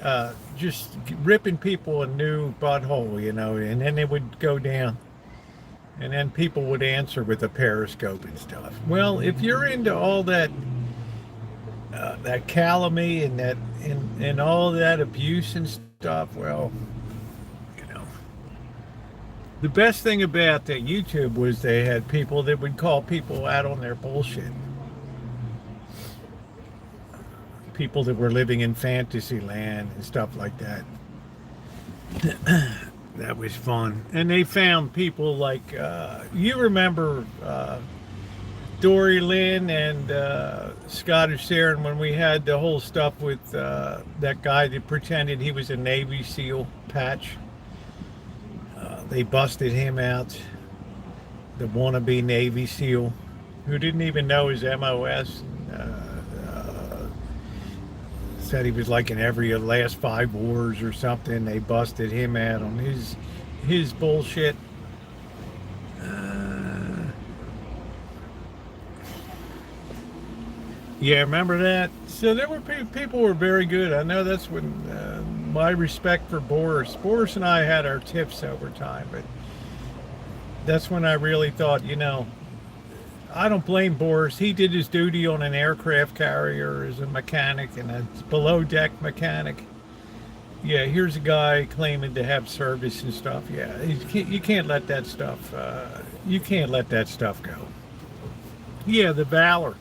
just ripping people a new butthole, and then they would go down. And then people would answer with a Periscope and stuff. Well, if you're into all that calumny and all that abuse and stuff, well, the best thing about that YouTube was they had people that would call people out on their bullshit. People that were living in fantasy land and stuff like that. That was fun. And they found people like, you remember Dory Lynn and Scottish Saren when we had the whole stuff with that guy that pretended he was a Navy SEAL, Patch. They busted him out, the wannabe Navy SEAL, who didn't even know his MOS. Said he was like in every last 5 wars or something. They busted him out on his bullshit. Yeah, remember that? So there were people were very good. I know that's when my respect for Boris and I had our tiffs over time, but that's when I really thought, I don't blame Boris. He did his duty on an aircraft carrier as a mechanic and a below deck mechanic. Yeah, here's a guy claiming to have service and stuff. Yeah, you can't let that stuff. You can't let that stuff go. Yeah, the valor.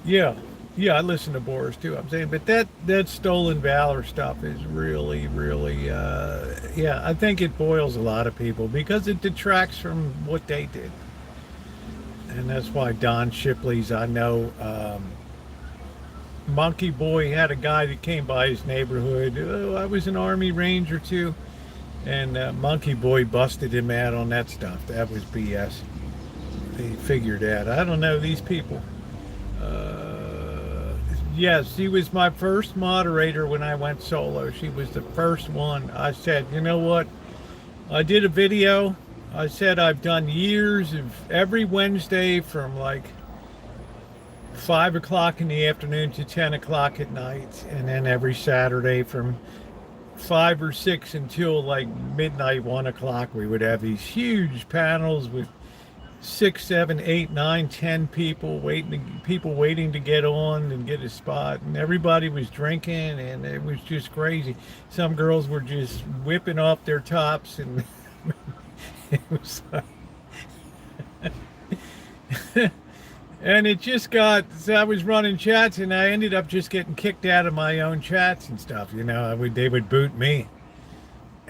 Yeah, I listen to Boris too. I'm saying, but that stolen valor stuff is really, really. Yeah, I think it boils a lot of people because it detracts from what they did. And that's why Don Shipley's, I know, Monkey Boy had a guy that came by his neighborhood. Oh, I was an Army Ranger too. And Monkey Boy busted him out on that stuff. That was BS. He figured out. I don't know these people. Yes, she was my first moderator when I went solo. She was the first one. I said, you know what? I did a video. I said I've done years of every Wednesday from like 5 o'clock in the afternoon to 10 o'clock at night. And then every Saturday from 5 or 6 until like midnight, 1 o'clock, we would have these huge panels with 6, 7, 8, 9, 10 people waiting to get on and get a spot, and everybody was drinking, and it was just crazy. Some girls were just whipping off their tops, and it was and it just got, so I was running chats, and I ended up just getting kicked out of my own chats and stuff. They would boot me.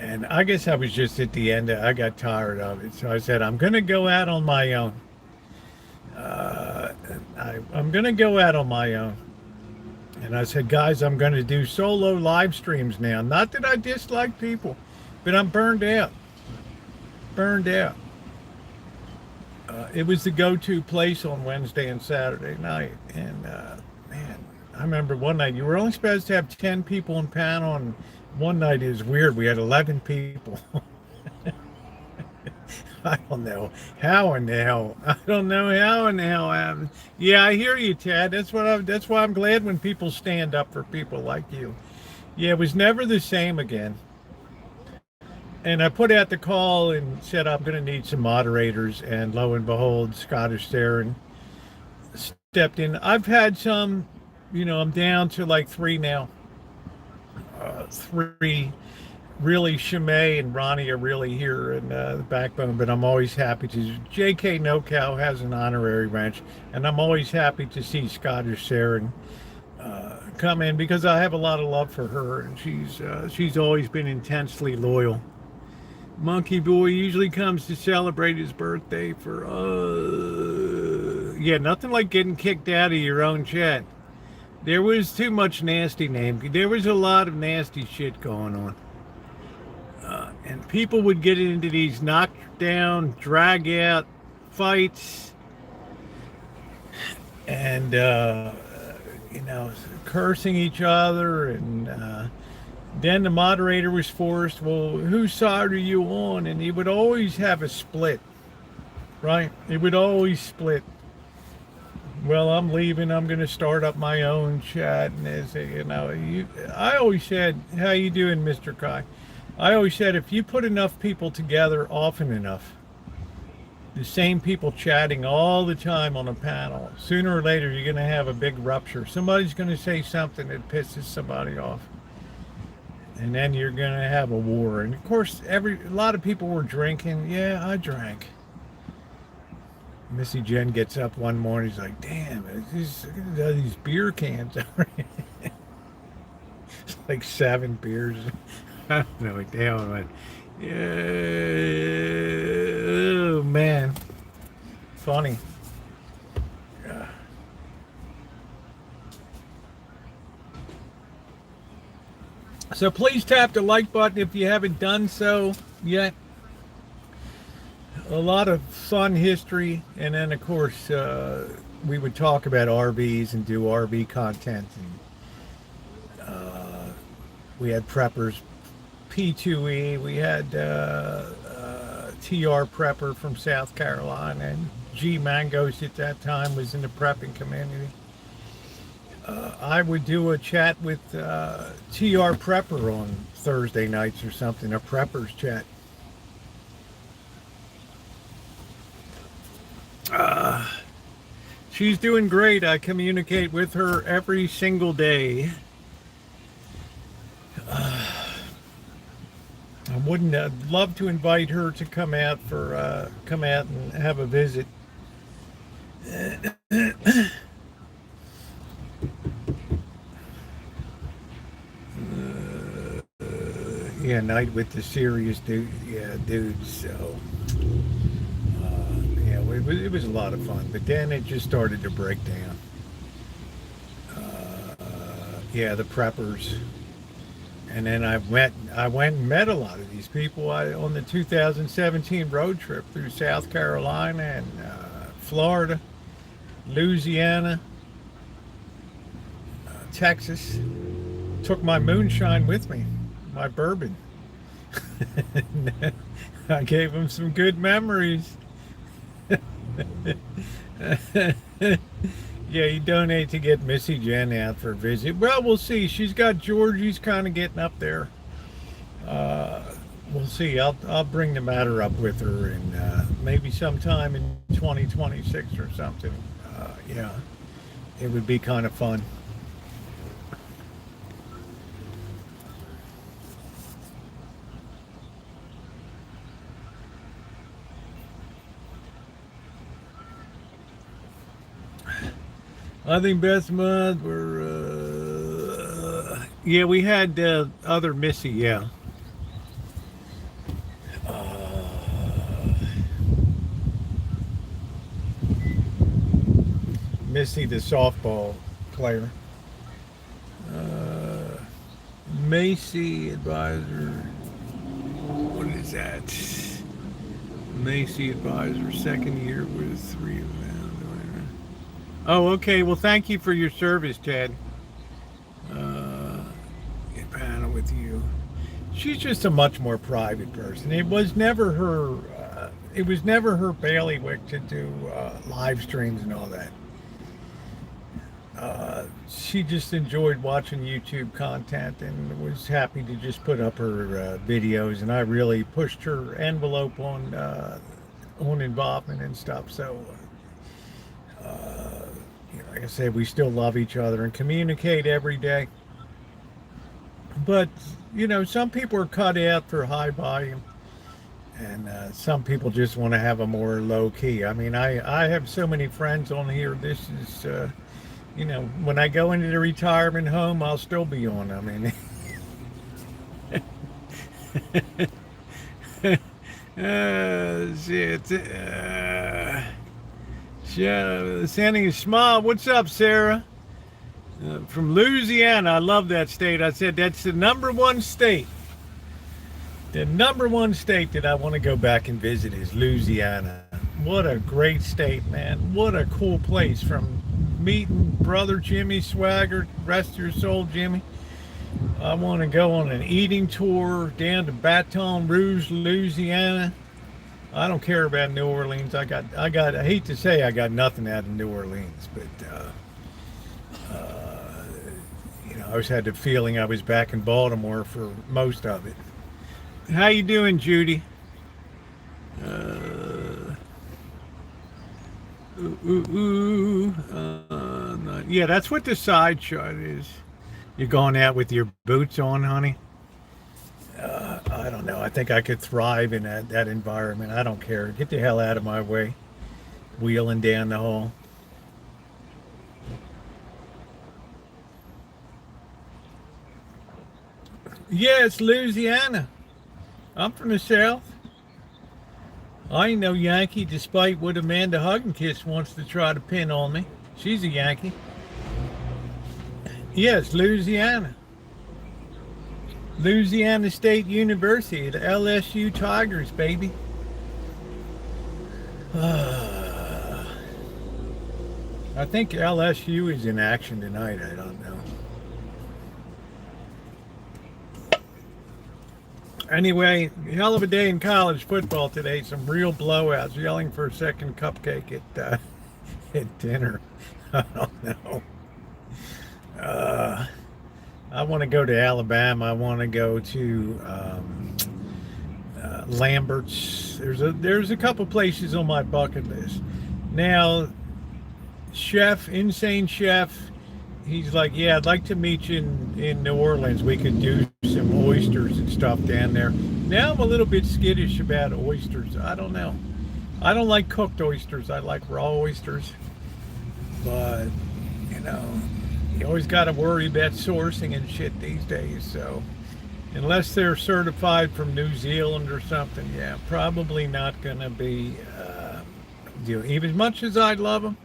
And I guess I was just at the end. I got tired of it. So I said, I'm going to go out on my own. I'm going to go out on my own. And I said, guys, I'm going to do solo live streams now. Not that I dislike people, but I'm burned out. It was the go-to place on Wednesday and Saturday night. And, man, I remember one night, you were only supposed to have 10 people in panel, and one night is weird. We had 11 people. I don't know how in the hell. Yeah, I hear you, Tad. That's why I'm glad when people stand up for people like you. Yeah, it was never the same again. And I put out the call and said I'm going to need some moderators, and lo and behold, Scottish Saren stepped in. I've had some, I'm down to like 3 now. 3 really Shimei and Ronnie are really here in the backbone, but I'm always happy to. JK NoCal has an honorary ranch, and I'm always happy to see Scottish Sharon come in because I have a lot of love for her, and she's always been intensely loyal. Monkey Boy usually comes to celebrate his birthday for yeah, nothing like getting kicked out of your own chat. There was too much nasty name. There was a lot of nasty shit going on. And people would get into these knockdown, drag out fights and, you know, cursing each other. And then the moderator was forced, well, whose side are you on? And he would always have a split, right? It would always split. Well, I'm leaving. I'm going to start up my own chat. And as you know, I always said, how you doing, Mr. Kai? I always said, if you put enough people together often enough, the same people chatting all the time on a panel, sooner or later, you're going to have a big rupture. Somebody's going to say something that pisses somebody off. And then you're going to have a war. And of course, a lot of people were drinking. Yeah, I drank. Missy Jen gets up one morning, she's like, damn, these beer cans. It's like 7 beers. I don't know, damn, I went, yeah, oh, man. Funny. Yeah. So please tap the like button if you haven't done so yet. A lot of fun history, and then of course we would talk about RVs and do RV content, and we had preppers, P2E, we had TR Prepper from South Carolina, and G Mangos at that time was in the prepping community. I would do a chat with TR Prepper on Thursday nights or something, a preppers chat. She's doing great. I communicate with her every single day. I'd love to invite her to come out and have a visit. Yeah, night with the serious dude. Yeah, dudes. So. It was a lot of fun, but then it just started to break down. Yeah, the preppers, and then I went and met a lot of these people on the 2017 road trip through South Carolina and Florida, Louisiana, Texas. Took my moonshine with me, my bourbon. I gave them some good memories. Yeah, you donate to get Missy Jen out for a visit. Well, we'll see. She's got Georgie's kind of getting up there. We'll see. I'll bring the matter up with her, and maybe sometime in 2026 or something. Yeah, it would be kind of fun. I think best month were, yeah, we had other Missy, yeah. Missy, the softball player. Macy Advisor, what is that? Macy Advisor, second year with 3 of them. Oh, okay. Well, thank you for your service, Ted. Get panel with you. She's just a much more private person. It was never her. It was never her bailiwick to do live streams and all that. She just enjoyed watching YouTube content and was happy to just put up her videos. And I really pushed her envelope on involvement and stuff. So. Like I said, we still love each other and communicate every day. But, some people are cut out for high volume. And some people just want to have a more low key. I mean, I have so many friends on here. This is, when I go into the retirement home, I'll still be on. I mean, shit. Sending a smile. What's up, Sarah? From Louisiana. I love that state. I said that's the #1 state. The #1 state that I want to go back and visit is Louisiana. What a great state, man. What a cool place. From meeting brother Jimmy Swaggart, rest your soul, Jimmy. I want to go on an eating tour down to Baton Rouge, Louisiana. I don't care about New Orleans. I hate to say I got nothing out of New Orleans, but I always had the feeling I was back in Baltimore for most of it. How you doing, Judy? Yeah, that's what the side shot is. You're going out with your boots on, honey? I don't know. I think I could thrive in that environment. I don't care. Get the hell out of my way. Wheeling down the hall. Yeah, it's Louisiana. I'm from the South. I ain't no Yankee, despite what Amanda Hugginkiss wants to try to pin on me. She's a Yankee. Yes, Louisiana. Louisiana State University, the LSU Tigers, baby. I think LSU is in action tonight. I don't know. Anyway, hell of a day in college football today. Some real blowouts. Yelling for a second cupcake at dinner. I don't know. I want to go to Alabama. I want to go to Lambert's. There's a couple places on my bucket list. Now, Insane Chef, he's like, yeah, I'd like to meet you in New Orleans. We could do some oysters and stuff down there. Now I'm a little bit skittish about oysters. I don't know. I don't like cooked oysters. I like raw oysters. But, you always got to worry about sourcing and shit these days. So, unless they're certified from New Zealand or something, yeah, probably not going to be, even as much as I love them.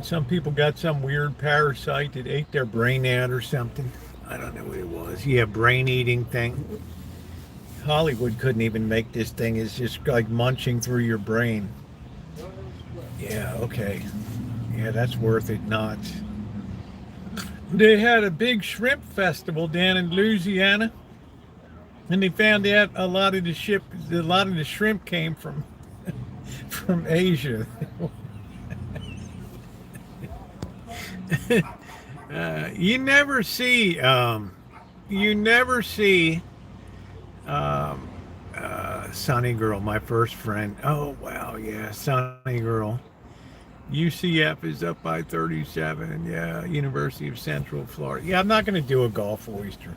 Some people got some weird parasite that ate their brain out or something. I don't know what it was. Yeah, brain eating thing. Hollywood couldn't even make this thing. It's just like munching through your brain. Yeah, okay. Yeah, that's worth it not. They had a big shrimp festival down in Louisiana, and they found out a lot of the shrimp came from Asia. You never see Sunny Girl, my first friend. Oh wow, yeah, Sunny Girl. UCF is up by 37. Yeah, University of Central Florida. Yeah, I'm not going to do a Gulf oyster.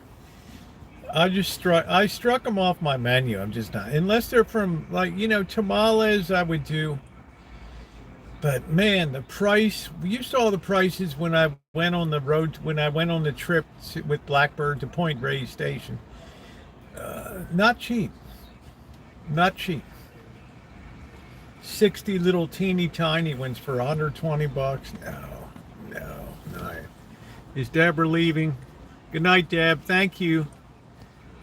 I struck them off my menu. I'm just not, unless they're from tamales. I would do. But man, the price, you saw the prices when I went on the trip with Blackbird to Point Reyes Station. Not cheap. Not cheap. 60 little teeny tiny ones for $120. No. Is Deborah leaving? Good night, Deb. Thank you.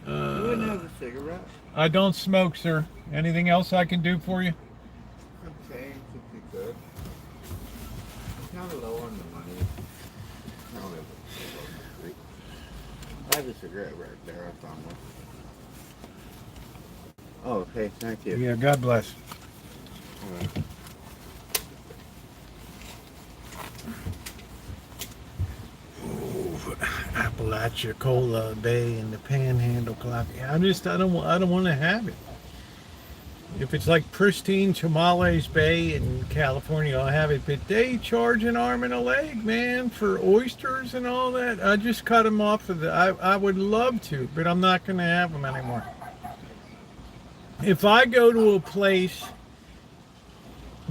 You wouldn't have a cigarette? I don't smoke, sir. Anything else I can do for you? Okay, should be good. Kind of low on the money. I have a cigarette right there. I found one. Oh, okay. Thank you. Yeah, God bless. All right. Appalachia, Cola Bay, and the Panhandle Coffee. I don't want to have it. If it's like pristine Tamales Bay in California, I'll have it. But they charge an arm and a leg, man, for oysters and all that. I just cut them off of the. I would love to, but I'm not going to have them anymore. If I go to a place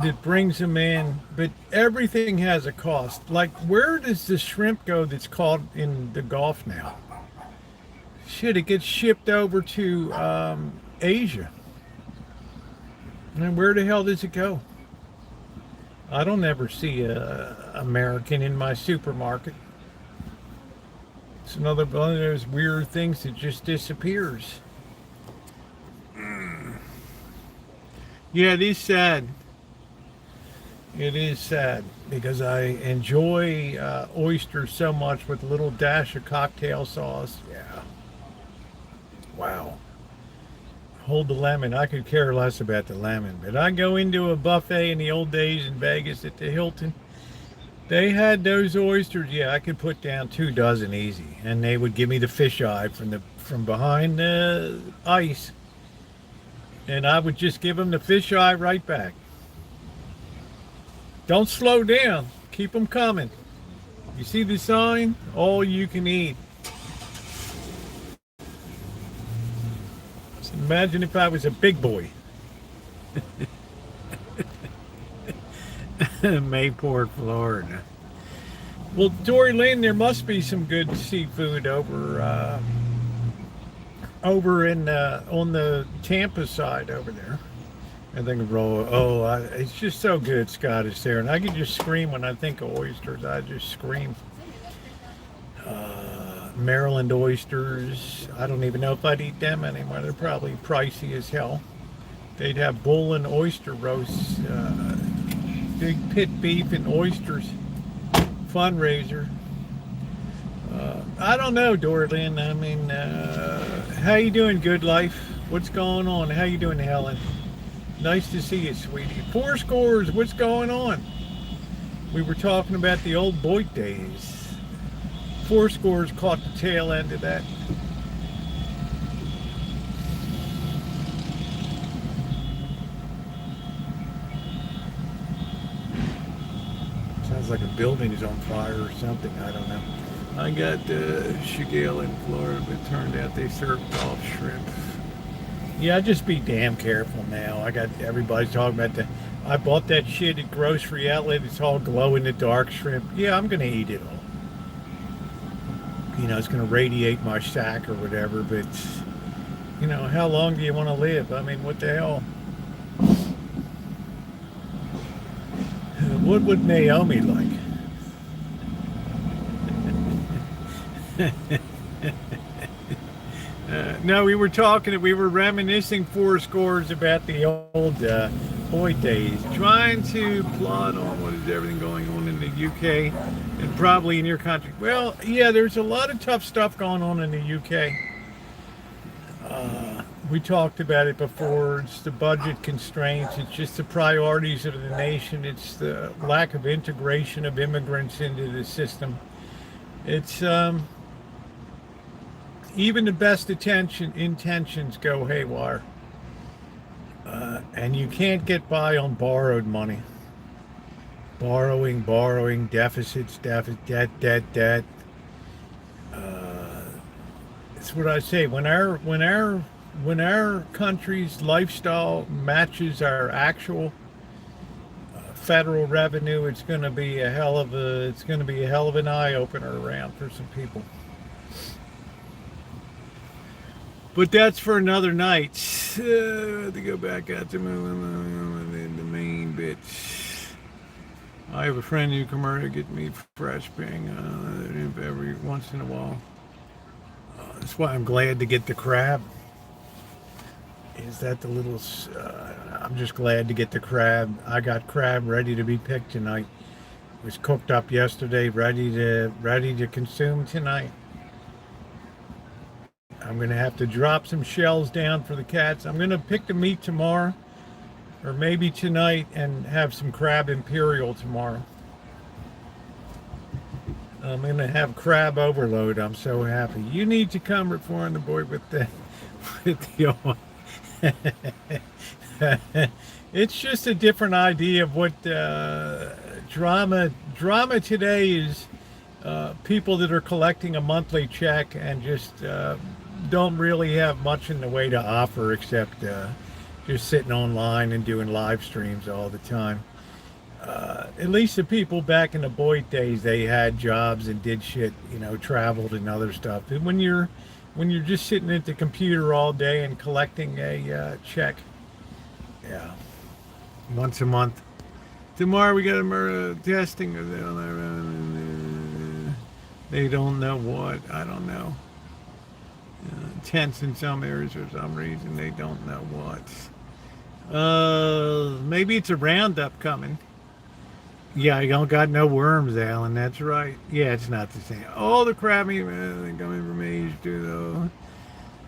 that brings them in, but everything has a cost. Like, where does the shrimp go that's caught in the Gulf now? Shit, it gets shipped over to Asia. And where the hell does it go? I don't ever see a American in my supermarket. It's another one of those weird things that just disappears. Yeah, it is sad. It is sad because I enjoy oysters so much with a little dash of cocktail sauce. Yeah. Wow. Hold the lemon. I could care less about the lemon, but I go into a buffet in the old days in Vegas at the Hilton. They had those oysters. Yeah, I could put down 2 dozen easy, and they would give me the fisheye from behind the ice, and I would just give them the fisheye right back. Don't slow down. Keep them coming. You see the sign? All you can eat. So imagine if I was a big boy. Mayport, Florida. Well, Dory Lynn, there must be some good seafood over in on the Tampa side over there. I think of it's just so good, Scottish there, and I can just scream when I think of oysters. I just scream. Maryland oysters. I don't even know if I'd eat them anymore. They're probably pricey as hell. They'd have bull and oyster roasts, big pit beef and oysters. Fundraiser. I don't know, Dorlin. I mean, how you doing, good life? What's going on? How you doing, Helen? Nice to see you, sweetie. 4 scores, what's going on? We were talking about the old Boyd days. 4 scores caught the tail end of that. Sounds like a building is on fire or something, I don't know. I got Shigale in Florida, but it turned out they served Gulf shrimp. Yeah, just be damn careful now. I got everybody's talking about I bought that shit at grocery outlet. It's all glow in the dark shrimp. Yeah, I'm gonna eat it all. You know, it's gonna radiate my sack or whatever. But you know, how long do you want to live? I mean, what the hell? What would Naomi like? No, we were reminiscing 4 scores about the old Boyd days, trying to plot on what is everything going on in the UK and probably in your country. Well, yeah, there's a lot of tough stuff going on in the UK. We talked about it before. It's the budget constraints. It's just the priorities of the nation. It's the lack of integration of immigrants into the system. It's even the best intentions go haywire. And you can't get by on borrowed money. Borrowing, deficits, debt. It's what I say. When our country's lifestyle matches our actual federal revenue, it's going to be a hell of an eye opener around for some people. But that's for another night. To go back out to the main bit. I have a friend who come over to get me fresh ping every once in a while. That's why I'm glad to get the crab. Is that the little? I'm just glad to get the crab. I got crab ready to be picked tonight. It was cooked up yesterday, ready to consume tonight. I'm gonna have to drop some shells down for the cats. I'm gonna pick the meat tomorrow, or maybe tonight, and have some crab imperial tomorrow. I'm gonna have crab overload. I'm so happy. You need to come reform the boy with the It's just a different idea of what drama today is. People that are collecting a monthly check and just don't really have much in the way to offer except just sitting online and doing live streams all the time. At least the people back in the Boyd days, they had jobs and did shit, traveled and other stuff. And when you're just sitting at the computer all day and collecting a check, yeah, once a month. Tomorrow we got a murder testing. They don't know what. I don't know. Tense in some areas for some reason. They don't know what. Maybe it's a roundup coming. Yeah, I don't got no worms, Alan. That's right. Yeah, it's not the same. All the crabby coming from Asia too,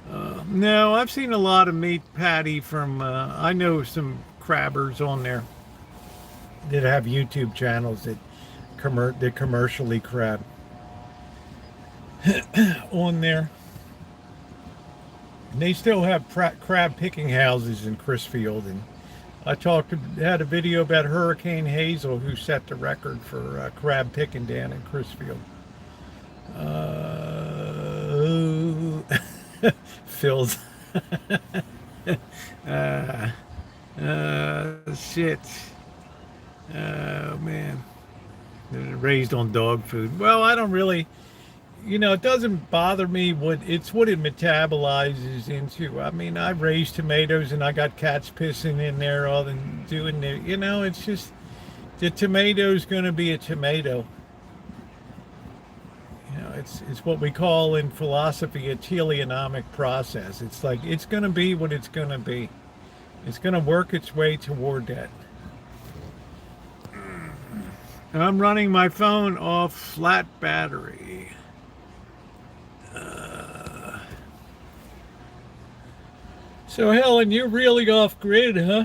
though. No, I've seen a lot of meat patty from. I know some crabbers on there that have YouTube channels that commercially crab on there. And they still have crab picking houses in Chrisfield, and I had a video about Hurricane Hazel, who set the record for crab picking down in Chrisfield. Phil's shit. Oh man, they're raised on dog food. Well, I don't really, it doesn't bother me what it metabolizes into. I mean, I raised tomatoes and I got cats pissing in there all and doing the, it's just the tomato's going to be a tomato. It's what we call in philosophy a teleonomic process. It's like it's going to be what it's going to be. It's going to work its way toward that. I'm running my phone off flat battery. So Helen, you're really off grid, huh?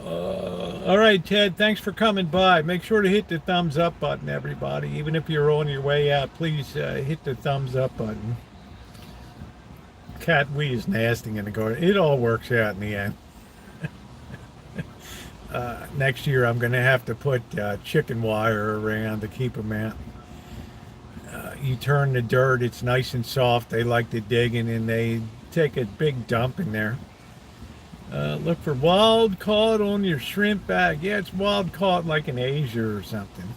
All right, Ted, thanks for coming by. Make sure to hit the thumbs up button, everybody. Even if you're on your way out, please hit the thumbs up button. Cat wee is nasty in the garden. It all works out in the end. Next year, I'm going to have to put chicken wire around to keep them out. You turn the dirt, it's nice and soft. They like to dig in and they take a big dump in there. Look for wild caught on your shrimp bag. Yeah, it's wild caught like in Asia or something.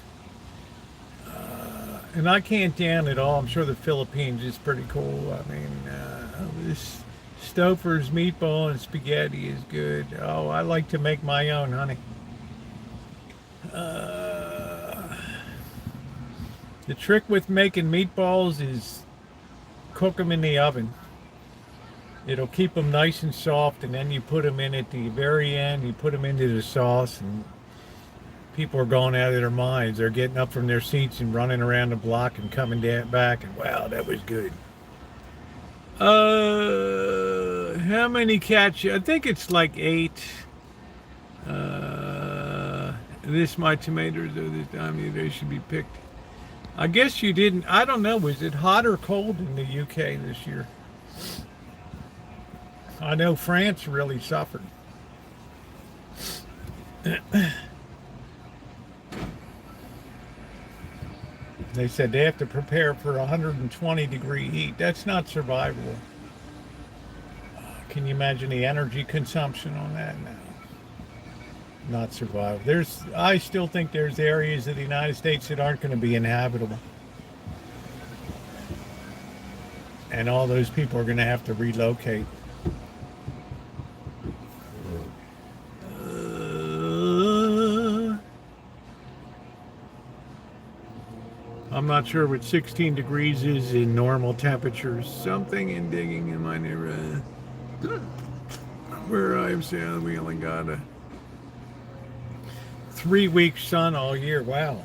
And I can't down it all. I'm sure the Philippines is pretty cool. I mean, this Stouffer's meatball and spaghetti is good. Oh, I like to make my own, honey. The trick with making meatballs is cook them in the oven. It'll keep them nice and soft, and then you put them in at the very end. You put them into the sauce, and people are going out of their minds. They're getting up from their seats and running around the block and coming back, and wow, that was good. How many cats? I think it's like 8. My tomatoes are this time they should be picked. I guess you didn't. I don't know. Was it hot or cold in the UK this year? I know France really suffered. They said they have to prepare for 120-degree heat. That's not survivable. Can you imagine the energy consumption on that? No. Not survivable. I still think there's areas of the United States that aren't going to be inhabitable. And all those people are going to have to relocate. I'm not sure what 16 degrees is in normal temperatures. Something in digging in my neighborhood. Where I'm saying we only got a 3-week sun all year. Wow.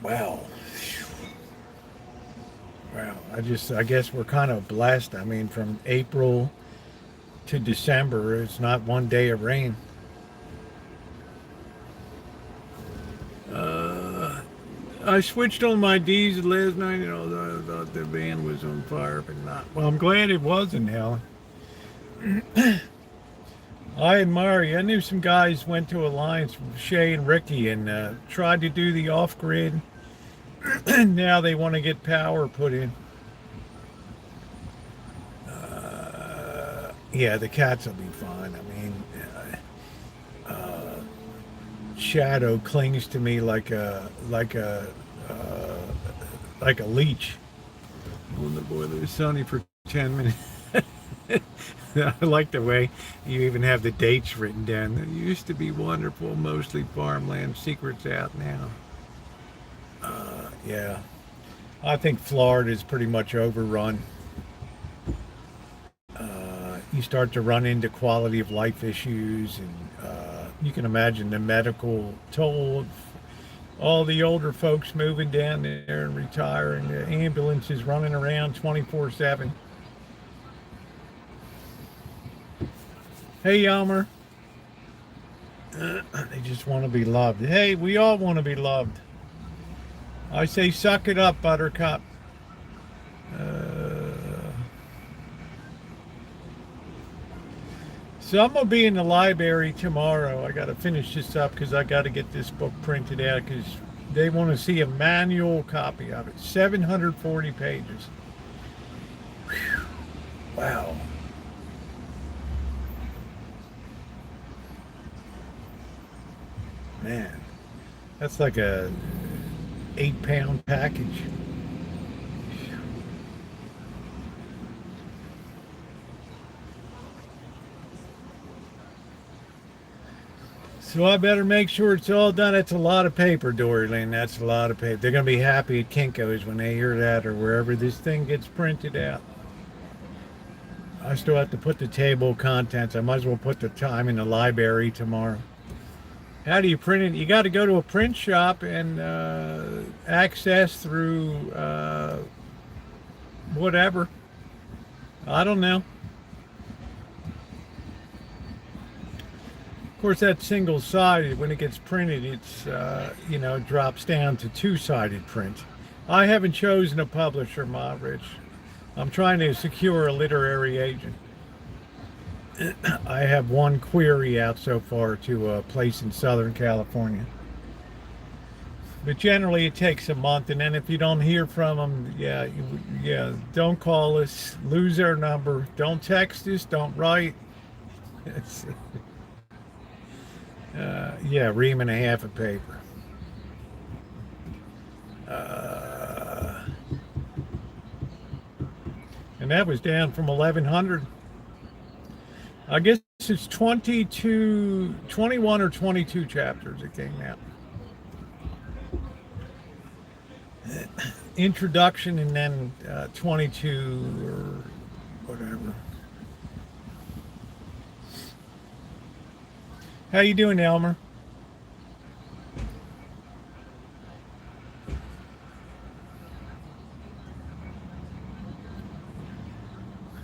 Wow. Wow. I guess we're kind of blessed. I mean, from April to December, it's not one day of rain. I switched on my diesel last night. You know, I thought the van was on fire, but not. Well, I'm glad it wasn't, Helen. I admire you. I knew some guys went to Alliance, Shay and Ricky, and tried to do the off-grid. Now they want to get power put in. Yeah, the cats will be fine. I mean, Shadow clings to me like a leech. On the boiler is sunny for 10 minutes. I like the way you even have the dates written down. It used to be wonderful, mostly farmland. Secrets out now. Yeah, I think Florida is pretty much overrun. You start to run into quality of life issues, and you can imagine the medical toll of all the older folks moving down there and retiring. The ambulances running around 24/7. Hey, Yelmer. They just want to be loved. Hey, we all want to be loved. I say suck it up, Buttercup. So I'm going to be in the library tomorrow. I got to finish this up because I got to get this book printed out because they want to see a manual copy of it. 740 pages. Whew. Wow. Man, that's like a 8-pound package. So I better make sure it's all done. That's a lot of paper, Dory Lynn. That's a lot of paper. They're going to be happy at Kinko's when they hear that, or wherever this thing gets printed out. I still have to put the table of contents. I might as well put the time in the library tomorrow. How do you print it? You got to go to a print shop and access through whatever. I don't know. Of course, that's single-sided. When it gets printed, it's drops down to two-sided print. I haven't chosen a publisher, Ma Rich. I'm trying to secure a literary agent. I have one query out so far to a place in Southern California. But generally it takes a month, and then if you don't hear from them, don't call us, lose our number, don't text us, don't write. Ream and a half of paper. And that was down from 1,100. I guess it's 21 or 22 chapters that came out. Introduction and then 22 or whatever. How you doing, Elmer?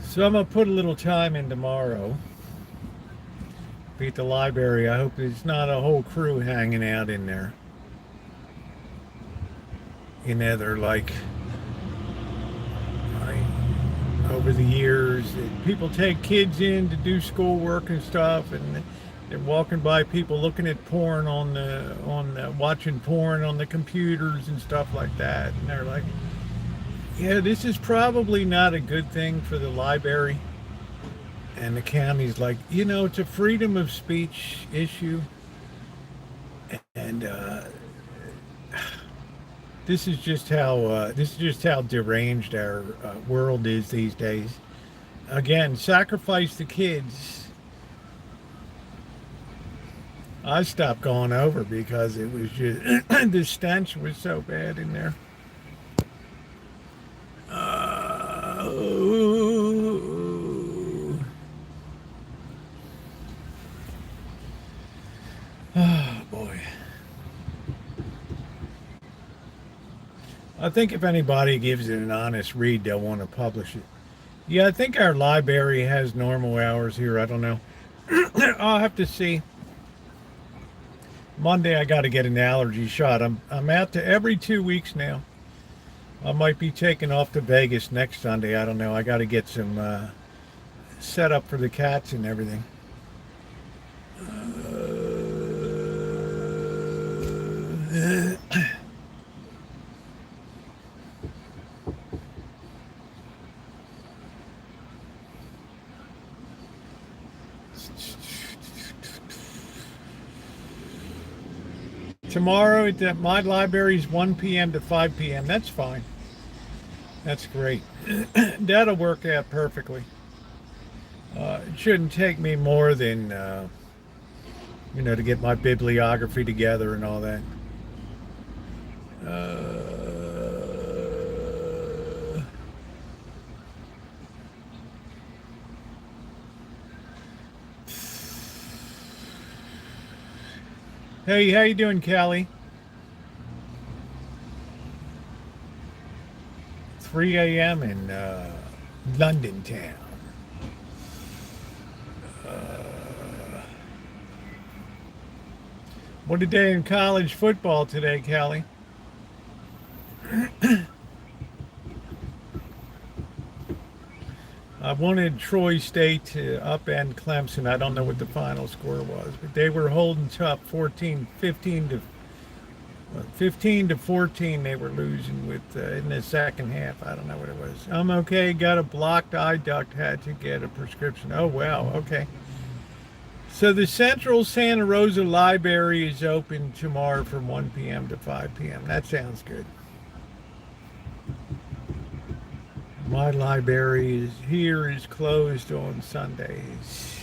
So I'm going to put a little time in tomorrow. Be at the library. I hope there's not a whole crew hanging out in there. They're like, over the years, people take kids in to do schoolwork and stuff, and they're walking by people looking at porn watching porn on the computers and stuff like that, and they're like, yeah, this is probably not a good thing for the library. And the county's like, it's a freedom of speech issue, and this is just how deranged our world is these days. Again, sacrifice the kids. I stopped going over because it was just the stench was so bad in there. Oh boy. I think if anybody gives it an honest read, they'll want to publish it. Yeah, I think our library has normal hours here. I don't know. I'll have to see. Monday I got to get an allergy shot. I'm out to every 2 weeks now. I might be taking off to Vegas next Sunday. I don't know. I got to get some set up for the cats and everything. Tomorrow at my library is 1 p.m. to 5 p.m. That's fine. That's great. That'll work out perfectly. It shouldn't take me more than, to get my bibliography together and all that. Hey, how you doing, Callie? 3 a.m. in London town. What a day in college football today, Callie. I wanted Troy State to upend Clemson. I don't know what the final score was, but they were holding tough. 15 to 14 they were losing with in the second half. I don't know what it was. I'm okay. Got a blocked eye duct. Had to get a prescription. Oh, wow. Okay. So the Central Santa Rosa Library is open tomorrow from 1 p.m. to 5 p.m. That sounds good. My library is closed on Sundays.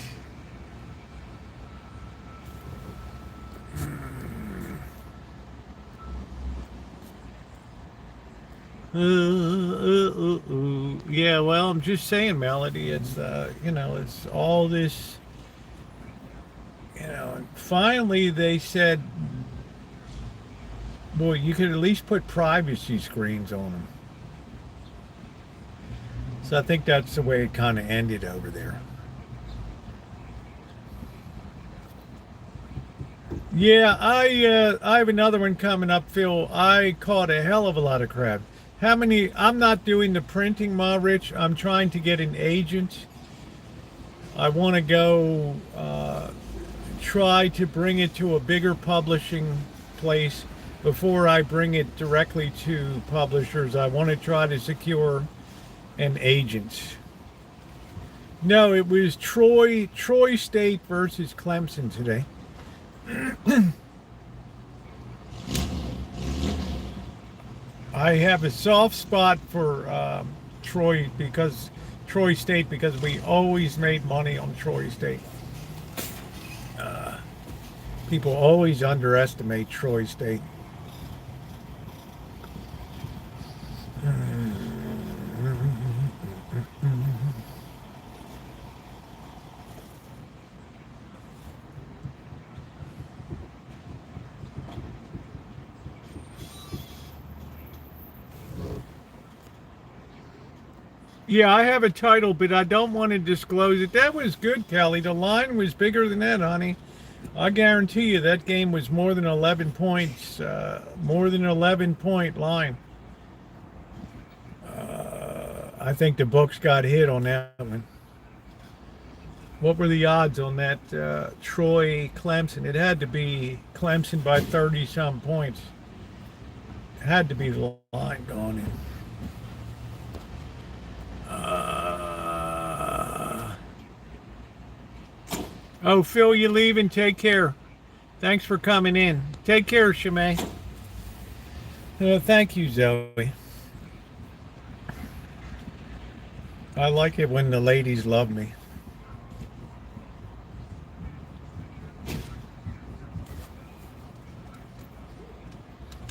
Yeah, well, I'm just saying, Melody, it's, it's all this, finally they said, boy, you could at least put privacy screens on them. So I think that's the way it kind of ended over there. Yeah, I have another one coming up, Phil. I caught a hell of a lot of crap. I'm not doing the printing, Ma Rich. I'm trying to get an agent. I want to go try to bring it to a bigger publishing place before I bring it directly to publishers. I want to try to secure an agent. No, it was Troy State versus Clemson today. I have a soft spot for Troy State because we always made money on Troy State. People always underestimate Troy State. Yeah, I have a title, but I don't want to disclose it. That was good, Kelly. The line was bigger than that, honey. I guarantee you that game was more than 11 points, more than an 11-point line. I think the books got hit on that one. What were the odds on that Troy Clemson? It had to be Clemson by 30-some points. It had to be the line gone in. Oh, Phil, you leaving? Take care. Thanks for coming in. Take care, Shimei. Thank you, Zoe. I like it when the ladies love me.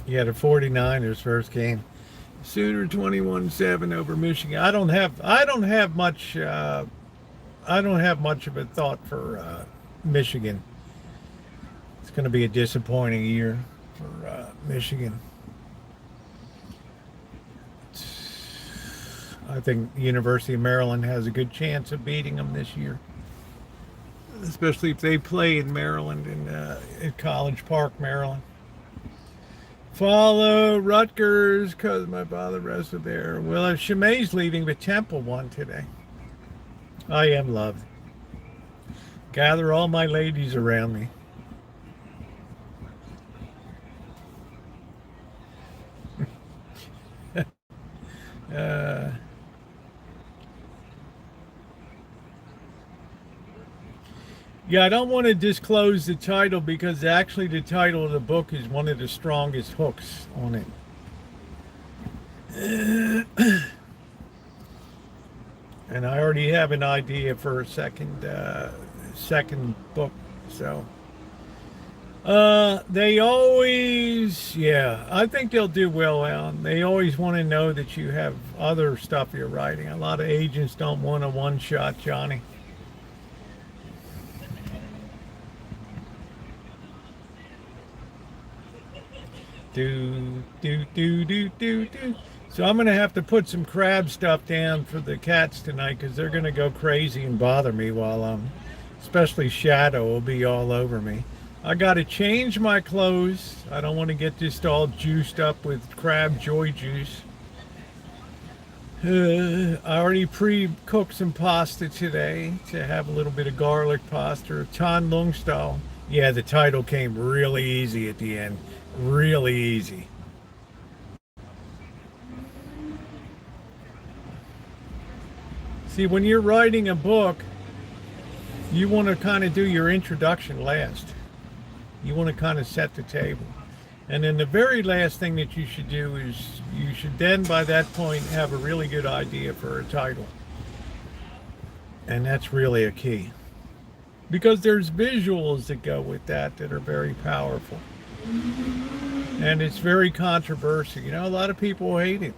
Yeah, the 49ers first game. Sooner 21-7 over Michigan. I don't have much of a thought for Michigan. It's going to be a disappointing year for Michigan. I think the University of Maryland has a good chance of beating them this year. especially if they play in Maryland and at College Park, Maryland. Follow Rutgers because my father rested there. Well, if Shemai's leaving, but Temple won today. I am loved. Gather all my ladies around me. Yeah, I don't want to disclose the title because actually the title of the book is one of the strongest hooks on it. And I already have an idea for a second book. So they always, yeah, I think they'll do well, Alan. They always want to know that you have other stuff you're writing. A lot of agents don't want a one-shot Johnny. Do. So I'm going to have to put some crab stuff down for the cats tonight because they're going to go crazy and bother me while I'm, especially Shadow will be all over me. I got to change my clothes. I don't want to get just all juiced up with crab joy juice. I already pre-cooked some pasta today to have a little bit of garlic pasta, Tan Lung style. Yeah, the title came really easy at the end. Really easy. See, when you're writing a book, you want to kind of do your introduction last. You want to kind of set the table. And then the very last thing that you should do is you should then by that point have a really good idea for a title. And that's really a key. Because there's visuals that go with that are very powerful. And it's very controversial. You know, a lot of people hate it.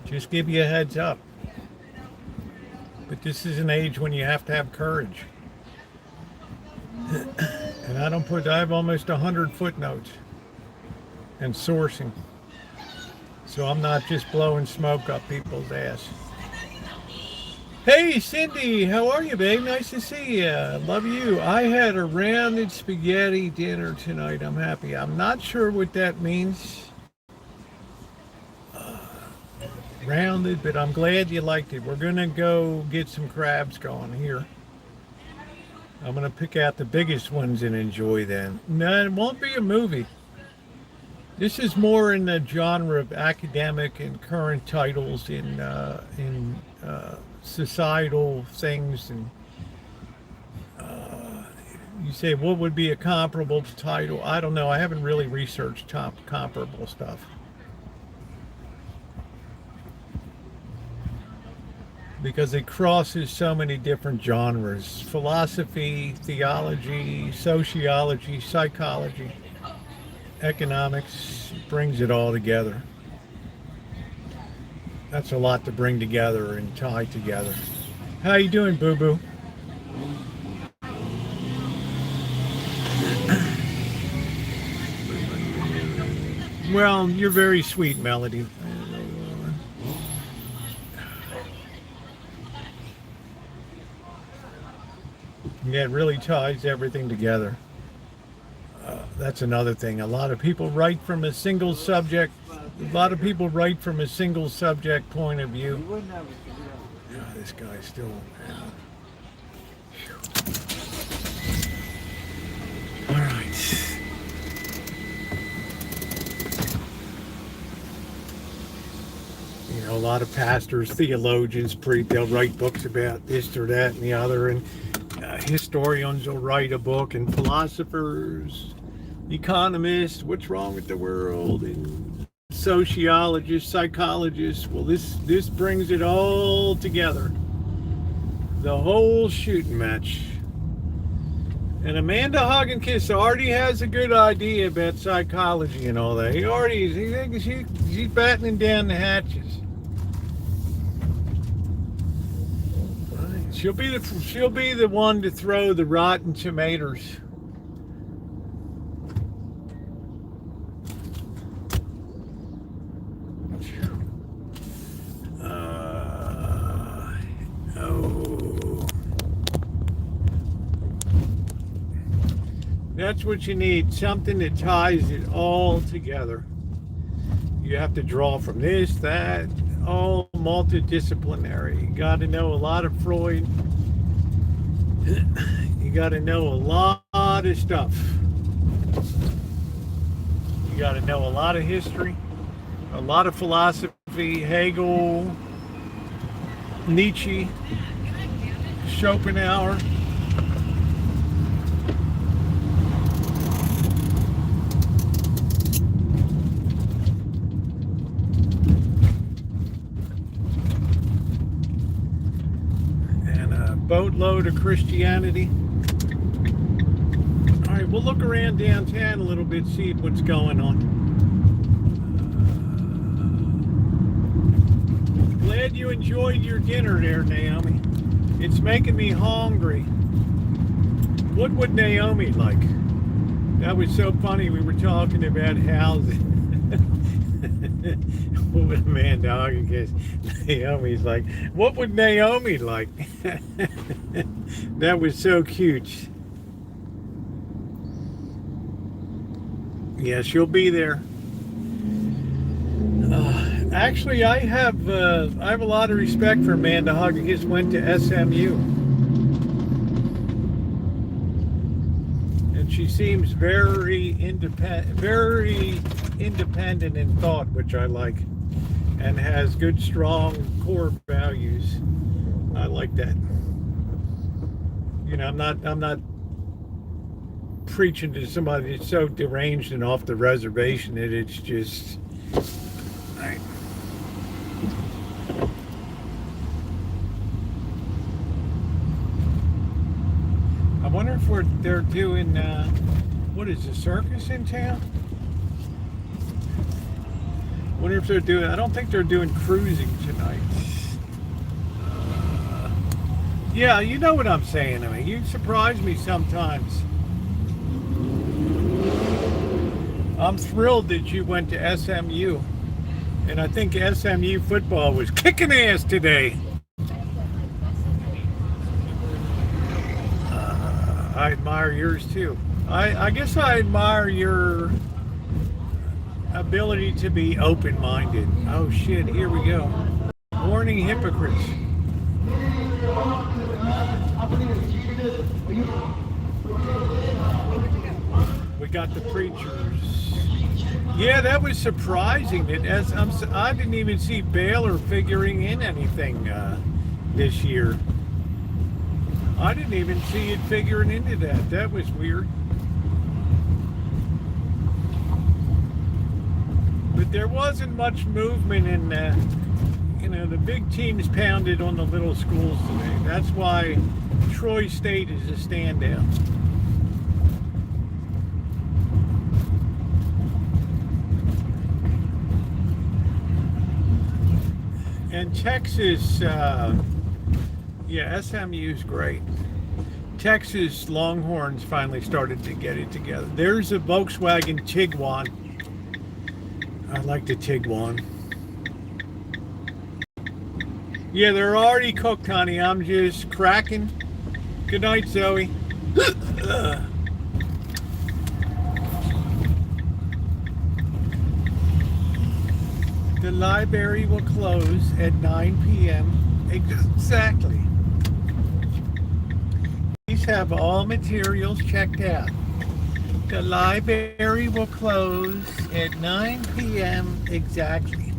Just give you a heads up. But this is an age when you have to have courage. And I have almost 100 footnotes and sourcing. So I'm not just blowing smoke up people's ass. Hey Cindy, how are you, babe? Nice to see you. Love you. I had a rounded spaghetti dinner tonight. I'm happy. I'm not sure what that means. Rounded, but I'm glad you liked it. We're gonna go get some crabs going here. I'm gonna pick out the biggest ones and enjoy them. No, it won't be a movie. This is more in the genre of academic and current titles in societal things. And you say, what would be a comparable title? I don't know. I haven't really researched comparable stuff. Because it crosses so many different genres: philosophy, theology, sociology, psychology, economics. It brings it all together. That's a lot to bring together and tie together. How you doing, boo-boo? Well, you're very sweet, Melody. Yeah, it really ties everything together. That's another thing. A lot of people write from a single subject. A lot of people write from a single subject point of view. Yeah, this guy's still. All right. You know, a lot of pastors, theologians, they'll write books about this or that and the other, and historians will write a book, and philosophers, economists, what's wrong with the world, and sociologists, psychologists. Well, this brings it all together, the whole shooting match. And Amanda Hogginkiss already has a good idea about psychology and all that. She's battening down the hatches. She'll be the one to throw the rotten tomatoes. That's what you need, something that ties it all together. You have to draw from this, that, all multidisciplinary. You got to know a lot of Freud. You got to know a lot of stuff. You got to know a lot of history, a lot of philosophy, Hegel, Nietzsche, Schopenhauer. And a boatload of Christianity. All right, we'll look around downtown a little bit, see what's going on. Glad you enjoyed your dinner there, Naomi. It's making me hungry. What would Naomi like? That was so funny. We were talking about housing. What would Amanda Hoggan guess? Naomi's like, what would Naomi like? That was so cute. Yeah, she'll be there. Actually, I have a lot of respect for Amanda Hogg. He just went to SMU, and she seems very independent in thought, which I like, and has good, strong core values. I like that. You know, I'm not preaching to somebody that's so deranged and off the reservation that it's just. I wonder if they're doing, what is the circus in town? I wonder if they're doing, I don't think they're doing cruising tonight. Yeah, you know what I'm saying. I mean, you surprise me sometimes. I'm thrilled that you went to SMU. And I think SMU football was kicking ass today. I admire yours too. I guess I admire your ability to be open-minded. Oh shit, here we go. Warning hypocrites. We got the preachers. Yeah, that was surprising. That I didn't even see Baylor figuring in anything this year. I didn't even see it figuring into that. That was weird. But there wasn't much movement in that. You know, the big teams pounded on the little schools today. That's why Troy State is a standout. And Texas, yeah, SMU's great. Texas Longhorns finally started to get it together. There's a Volkswagen Tiguan. I like the Tiguan. Yeah, they're already cooked, honey. I'm just cracking. Good night, Zoe. The library will close at 9 p.m. Exactly. Please have all materials checked out. The library will close at 9 p.m. exactly.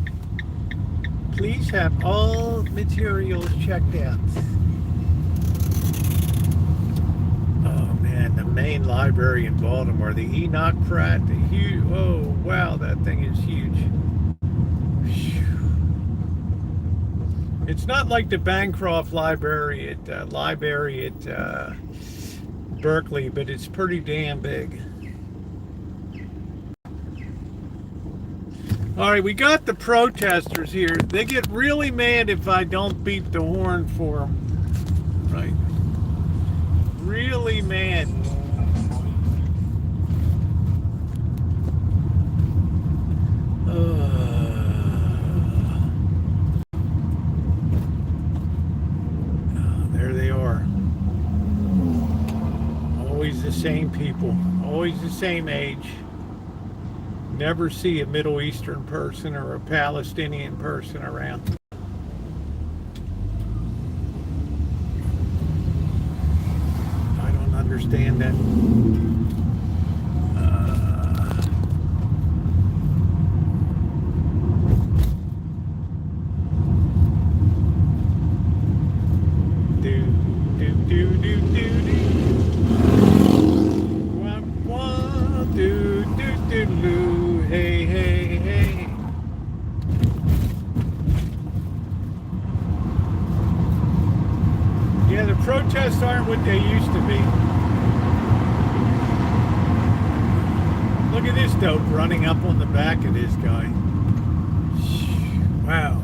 Please have all materials checked out. Oh man, the main library in Baltimore, the Enoch Pratt, the huge, oh wow, that thing is huge. It's not like the Bancroft Library at Berkeley, but it's pretty damn big. All right, we got the protesters here. They get really mad if I don't beat the horn for them. Right? Really mad. There they are. Always the same people. Always always the same age. Never see a Middle Eastern person or a Palestinian person around. I don't understand that. Hey, hey, hey. Yeah, the protests aren't what they used to be. Look at this dope running up on the back of this guy. Wow.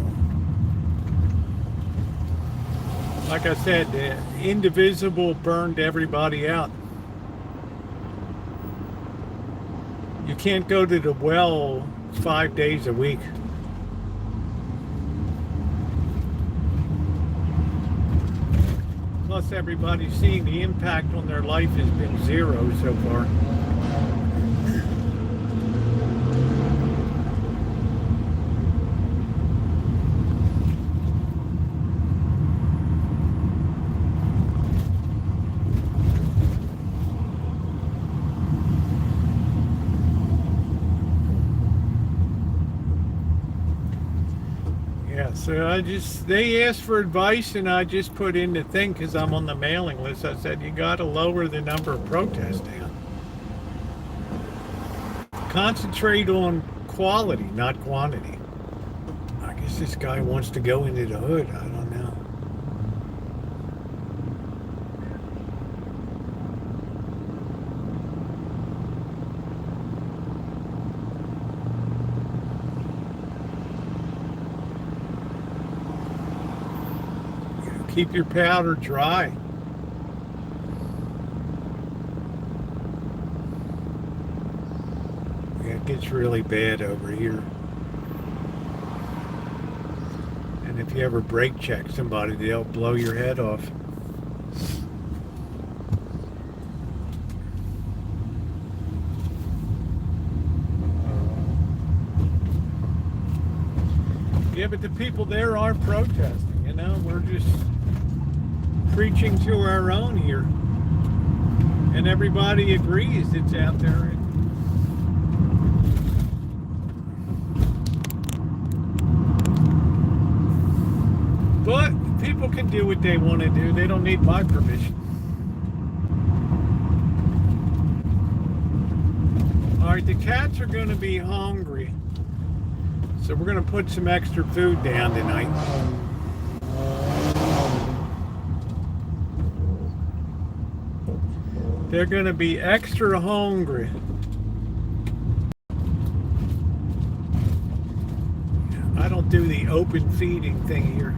Like I said, the indivisible burned everybody out. You can't go to the well 5 days a week. Plus, everybody's seeing the impact on their life has been zero so far. So they asked for advice, and I just put in the thing because I'm on the mailing list. I said, you got to lower the number of protests down. Concentrate on quality, not quantity. I guess this guy wants to go into the hood. I don't know. Keep your powder dry. Yeah, it gets really bad over here. And if you ever brake check somebody, they'll blow your head off. Yeah, but the people there are protesting, you know, we're just preaching to our own here, and everybody agrees it's out there. But people can do what they want to do. They don't need my permission. All right, the cats are going to be hungry, so we're going to put some extra food down tonight. They're going to be extra hungry. I don't do the open feeding thing here.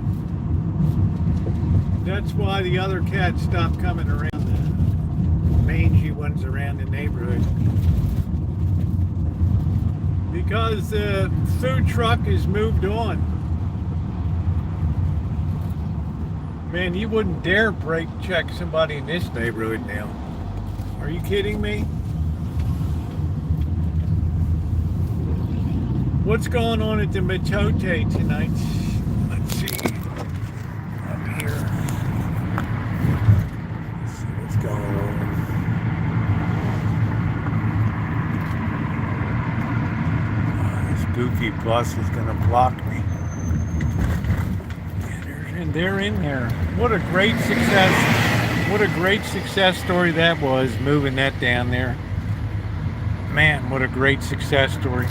That's why the other cats stopped coming around, the mangy ones around the neighborhood. Because the food truck has moved on. Man, you wouldn't dare brake check somebody in this neighborhood now. Are you kidding me? What's going on at the Matote tonight? Let's see. Up here. Let's see what's going on. This goofy bus is going to block me. And they're in there. What a great success. What a great success story that was, moving that down there. Man, what a great success story.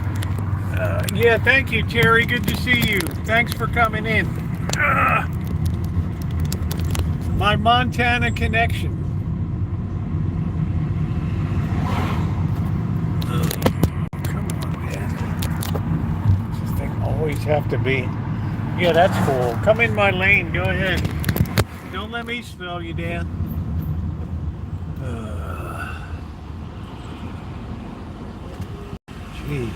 Yeah, thank you, Terry. Good to see you. Thanks for coming in. My Montana connection. Come on, man. Does this thing always have to be? Yeah, that's cool. Come in my lane. Go ahead. Don't let me slow you down. Jeez.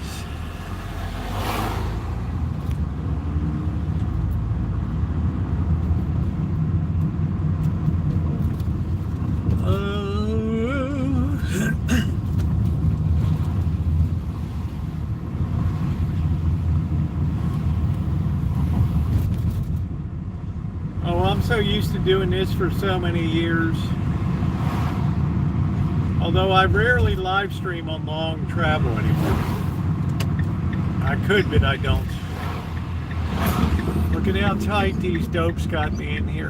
so used to doing this for so many years. Although I rarely live stream on long travel anymore. I could, but I don't. Look at how tight these dopes got me in here.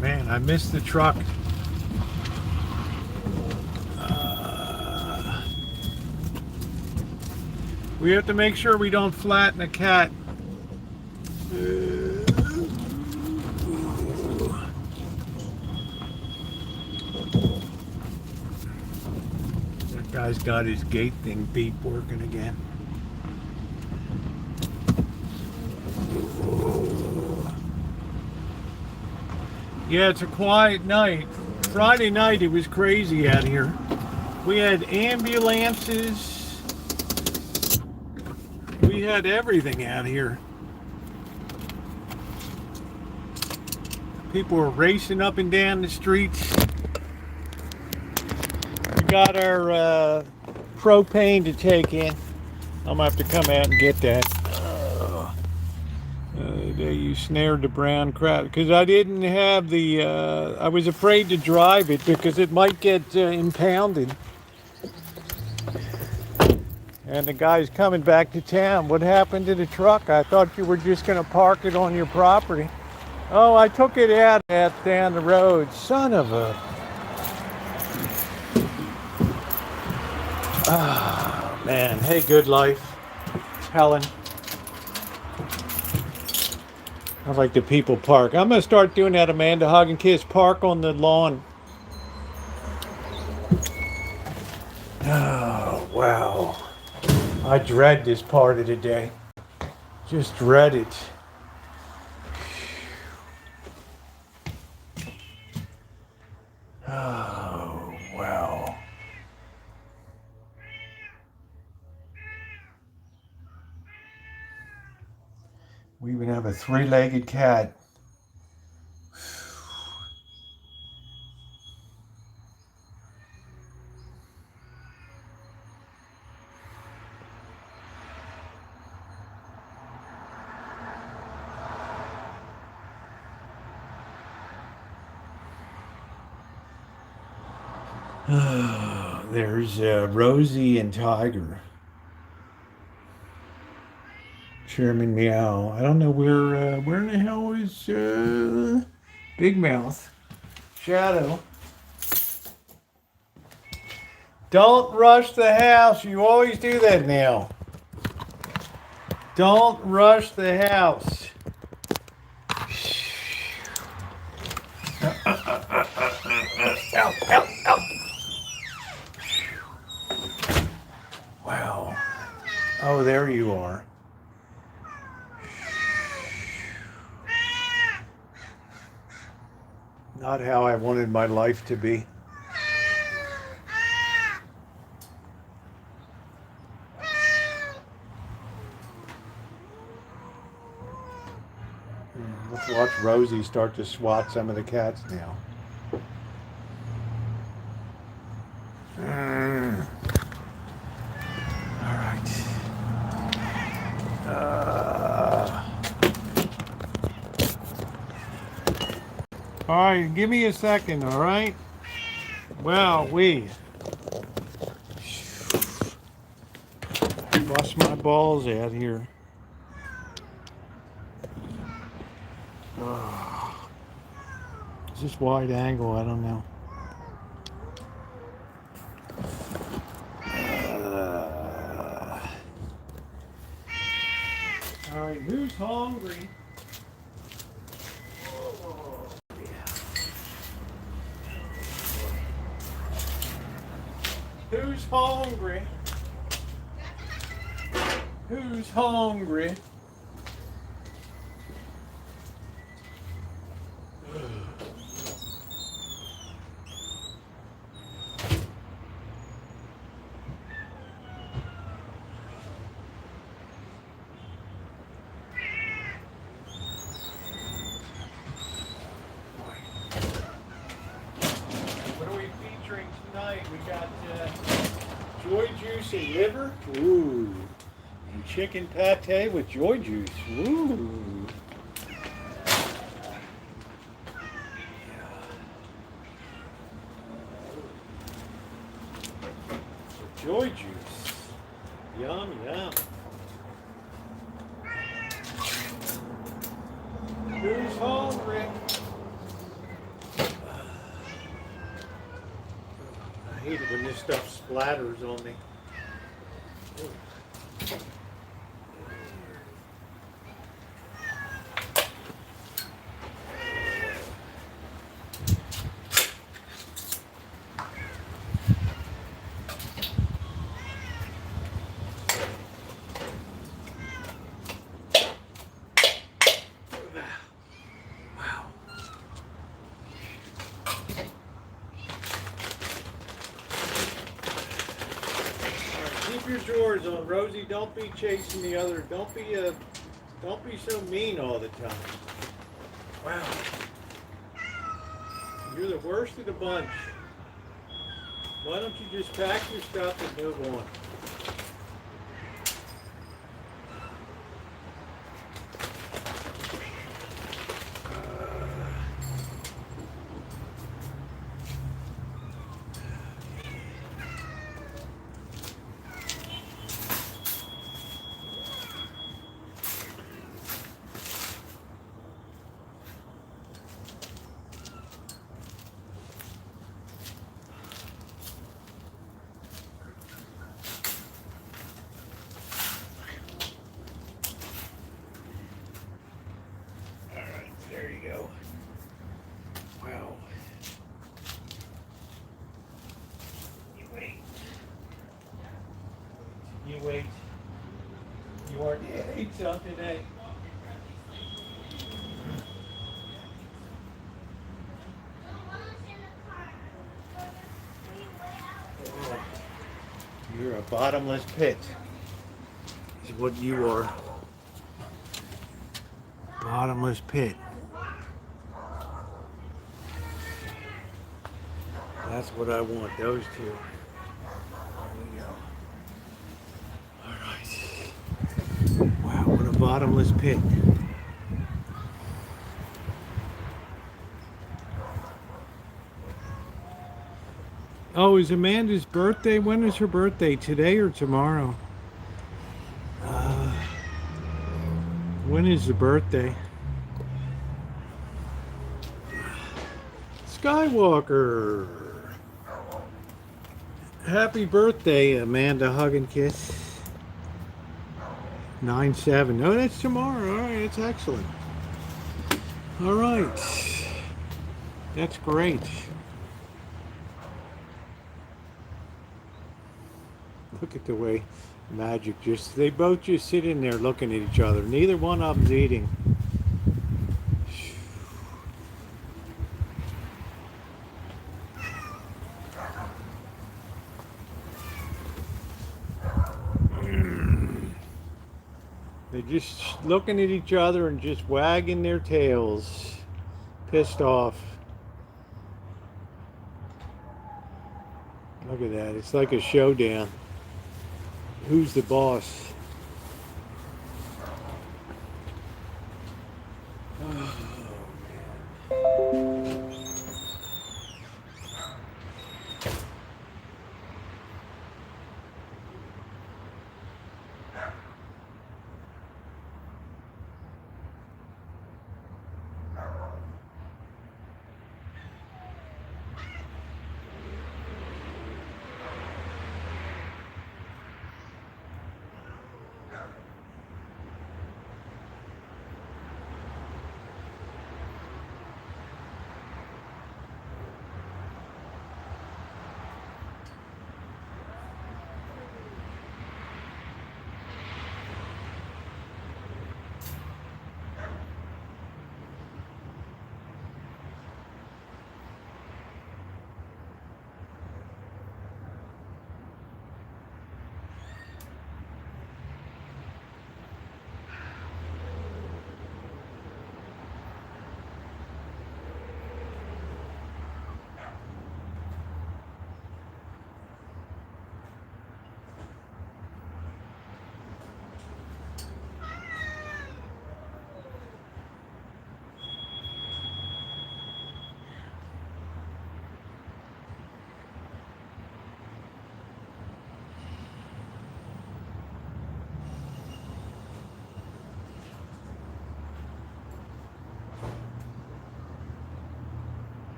Man, I missed the truck. We have to make sure we don't flatten a cat. That guy's got his gate thing beep working again. Yeah, it's a quiet night. Friday night it was crazy out here. We had ambulances. We had everything out here. People were racing up and down the streets. We got our propane to take in. I'm gonna have to come out and get that. You snared the brown crab because I didn't have the. I was afraid to drive it because it might get impounded. And the guy's coming back to town. What happened to the truck? I thought you were just going to park it on your property. Oh, I took it out down the road. Son of a... Oh, man. Hey, good life. Helen. I like the people park. I'm going to start doing that, Amanda. Hug and kiss. Park on the lawn. Oh, wow. I dread this part of the day. Just dread it. Oh, wow. We even have a three-legged cat. There's Rosie and Tiger. Chairman Meow. I don't know where in the hell is Big Mouth? Shadow. Don't rush the house. You always do that now. Don't rush the house. Ow, ow, ow. Wow. Oh, there you are. Not how I wanted my life to be. Let's watch Rosie start to swat some of the cats now. All right. All right, give me a second, all right? Well, bust my balls out here. Is this wide angle? I don't know. All right, who's hungry? Who's hungry? Who's hungry? juice and liver. Ooh. And chicken pate with joy juice. Ooh. Joy juice. Yum, yum. Who's hungry? I hate it when this stuff splatters on me. Keep your drawers on, Rosie. Don't be chasing the other. Don't be so mean all the time. Wow. You're the worst of the bunch. Why don't you just pack your stuff and move on? There you go. Wow. You wait. You wait. You already ate some today. You're a bottomless pit. Is what you are. Bottomless pit. That's what I want, those two. There we go. Alright. Wow, what a bottomless pit. Oh, is Amanda's birthday? When is her birthday? Today or tomorrow? When is the birthday? Skywalker. Happy birthday, Amanda. Hug and kiss. 9/7. Oh, that's tomorrow. All right, that's excellent. All right. That's great. Look at the way Magic they both just sit in there looking at each other. Neither one of them's eating. They're just looking at each other and just wagging their tails. Pissed off. Look at that. It's like a showdown. Who's the boss?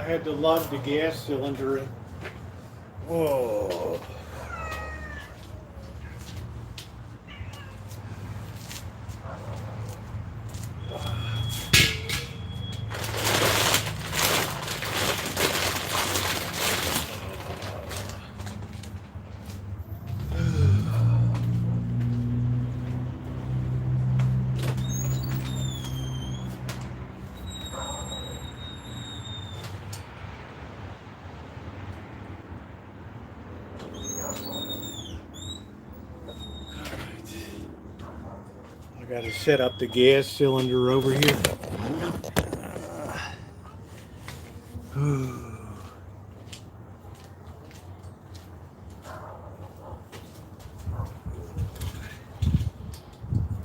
had to lug the gas cylinder in. Whoa. I gotta set up the gas cylinder over here. I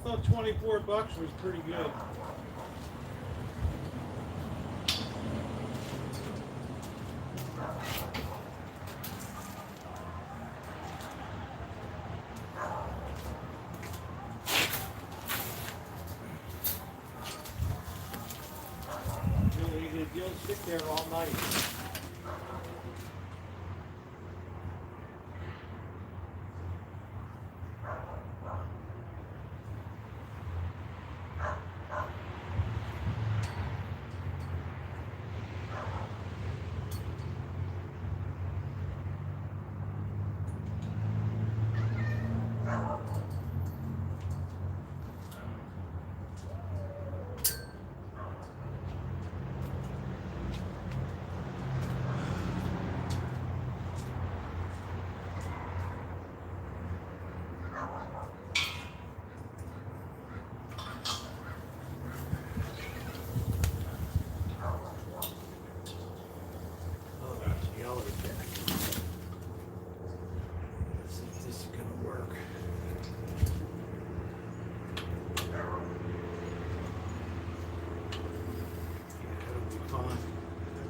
thought $24 was pretty good. You'll sit there all night.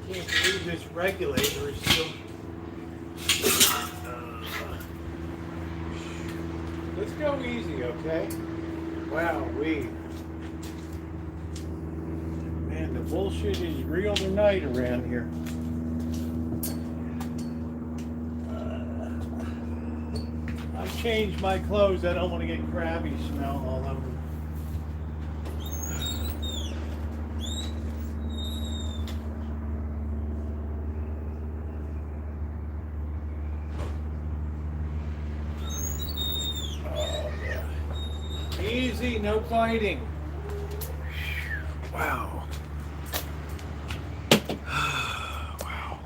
I can't believe this regulator is still. Let's go easy, okay? Wow, man, the bullshit is real tonight around here. I've changed my clothes. I don't want to get crabby smell all over. Easy, no fighting. Wow. Wow.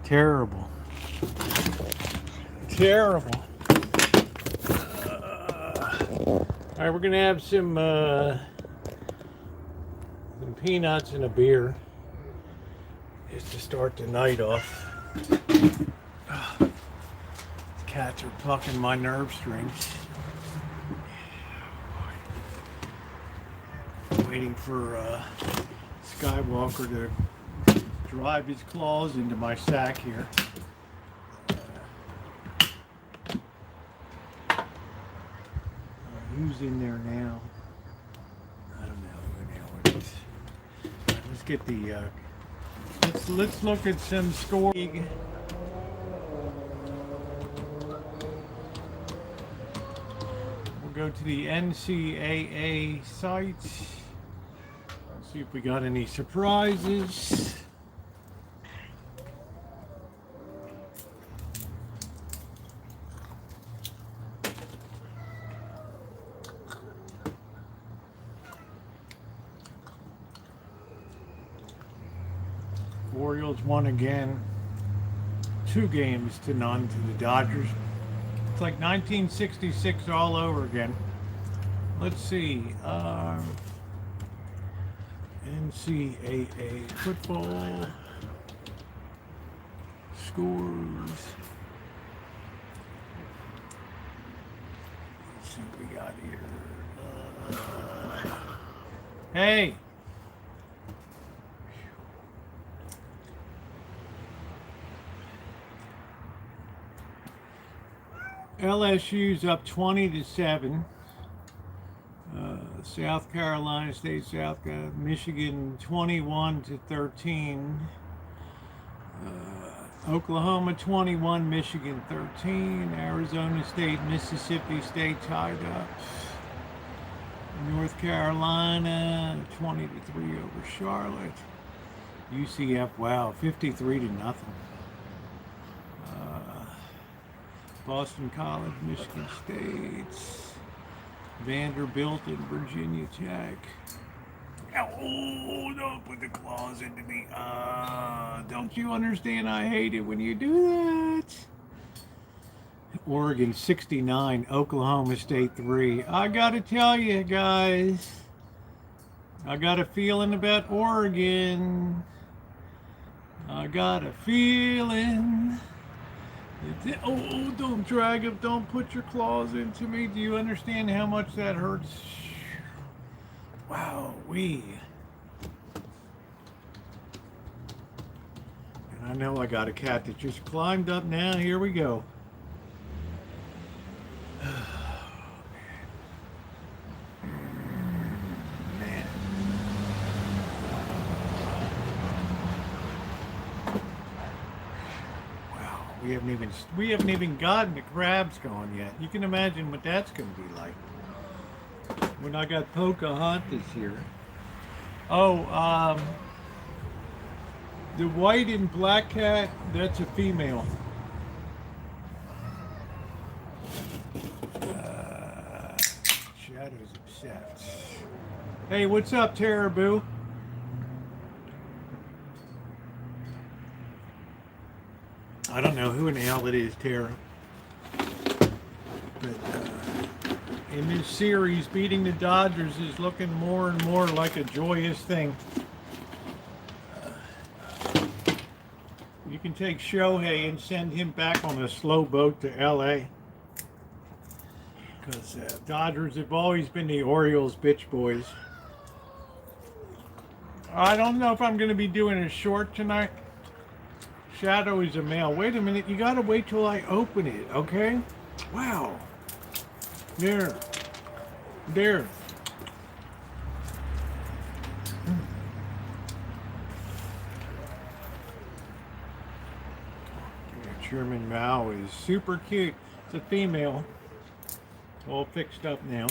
Terrible. Terrible. All right, we're gonna have some peanuts and a beer just to start the night off. Cats are plucking my nerve strings. Waiting for Skywalker to drive his claws into my sack here. Who's in there now? I don't know who now it is. Let's get the let's look at some score. We'll go to the NCAA site. See if we got any surprises. Orioles won again. 2-0 to the Dodgers. It's like 1966 all over again. Let's see. NCAA football scores. Let's see what we got here. Hey! LSU's up 20-7. South Carolina State, Michigan 21-13. Oklahoma 21, Michigan 13, Arizona State, Mississippi State tied up. North Carolina 20-3 over Charlotte. UCF, wow, 53-0. Boston College, Michigan State. Vanderbilt and Virginia Tech. Oh, don't put the claws into me. Don't you understand? I hate it when you do that. Oregon 69, Oklahoma State 3. I gotta tell you guys, I got a feeling about Oregon. I got a feeling. Oh, don't drag him. Don't put your claws into me. Do you understand how much that hurts? Wow, and I know I got a cat that just climbed up now. Here we go. Man. Wow, we haven't even gotten the crabs going yet. You can imagine what that's going to be like when I got Pocahontas here. Oh, the white and black cat, that's a female. Shadow's upset. Hey, what's up, Teraboo? I don't know who in the hell it is, Tara. But in this series, beating the Dodgers is looking more and more like a joyous thing. You can take Shohei and send him back on a slow boat to LA. Because Dodgers have always been the Orioles bitch boys. I don't know if I'm going to be doing a short tonight. Shadow is a male. Wait a minute, you got to wait till I open it, okay? Wow. There. Yeah, German Mao is super cute. It's a female. All fixed up now.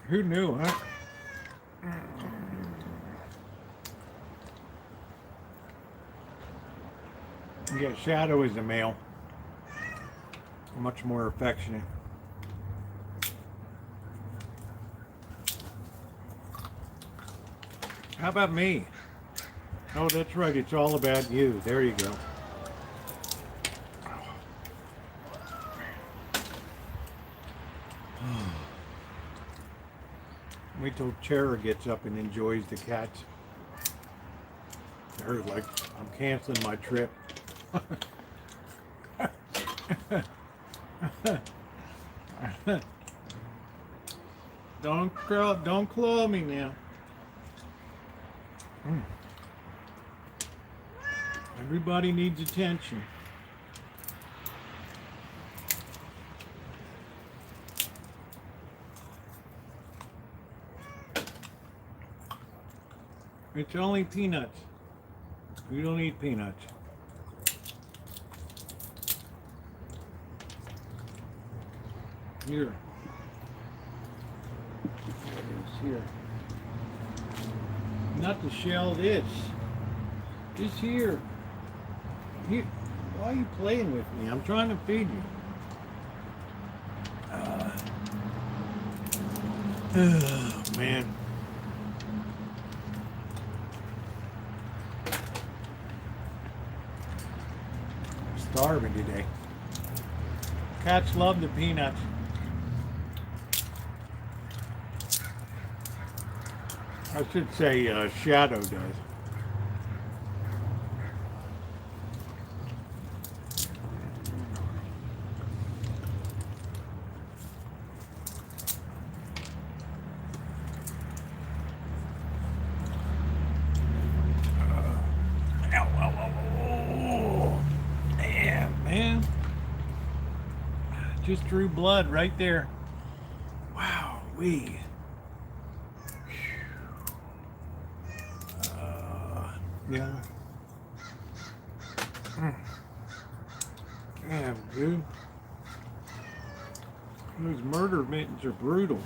Who knew, huh? Yeah, Shadow is the male. Much more affectionate. How about me? Oh, that's right. It's all about you. There you go. Wait till Chera gets up and enjoys the cats. They're like, I'm canceling my trip. Don't claw me now. Everybody needs attention. It's only peanuts. We don't eat peanuts. Here. It's here. Not the shell, this. It's here. Here. Why are you playing with me? I'm trying to feed you. Oh, man. I'm starving today. Cats love the peanuts. I should say Shadow does. Yeah, man. Just drew blood right there. Wow, Yeah. Yeah, dude. Those murder mittens are brutal.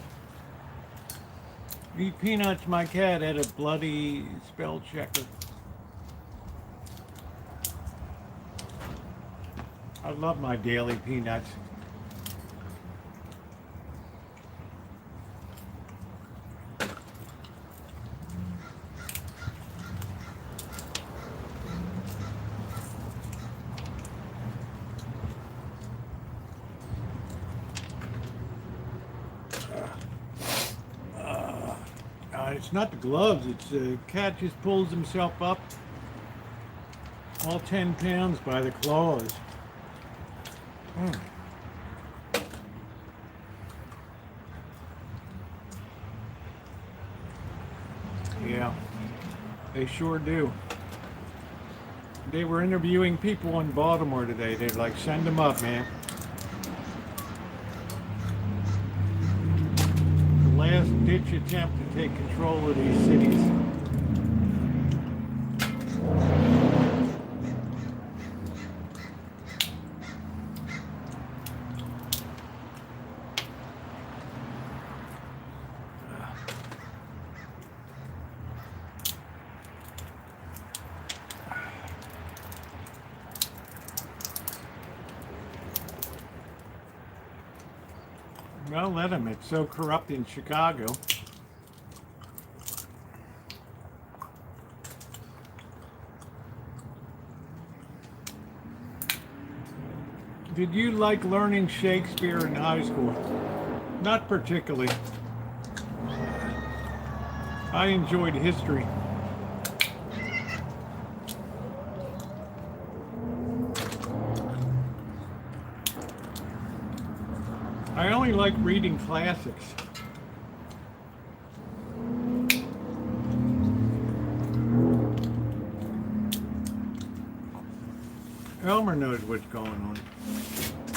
Eat peanuts, my cat had a bloody spell checker. I love my daily peanuts. It's not the gloves, it's the cat just pulls himself up all 10 pounds by the claws. Mm. Yeah, they sure do. They were interviewing people in Baltimore today. They're like, send them up, man. The last ditch attempt to take control of these cities. Well, let them. It's so corrupt in Chicago. Did you like learning Shakespeare in high school? Not particularly. I enjoyed history. I only like reading classics. Elmer knows what's going on.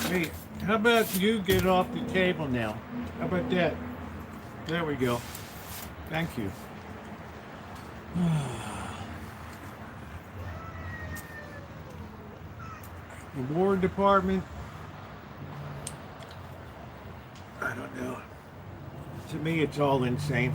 Hey, how about you get off the table now? How about that? There we go. Thank you. The War Department. I don't know. To me, it's all insane.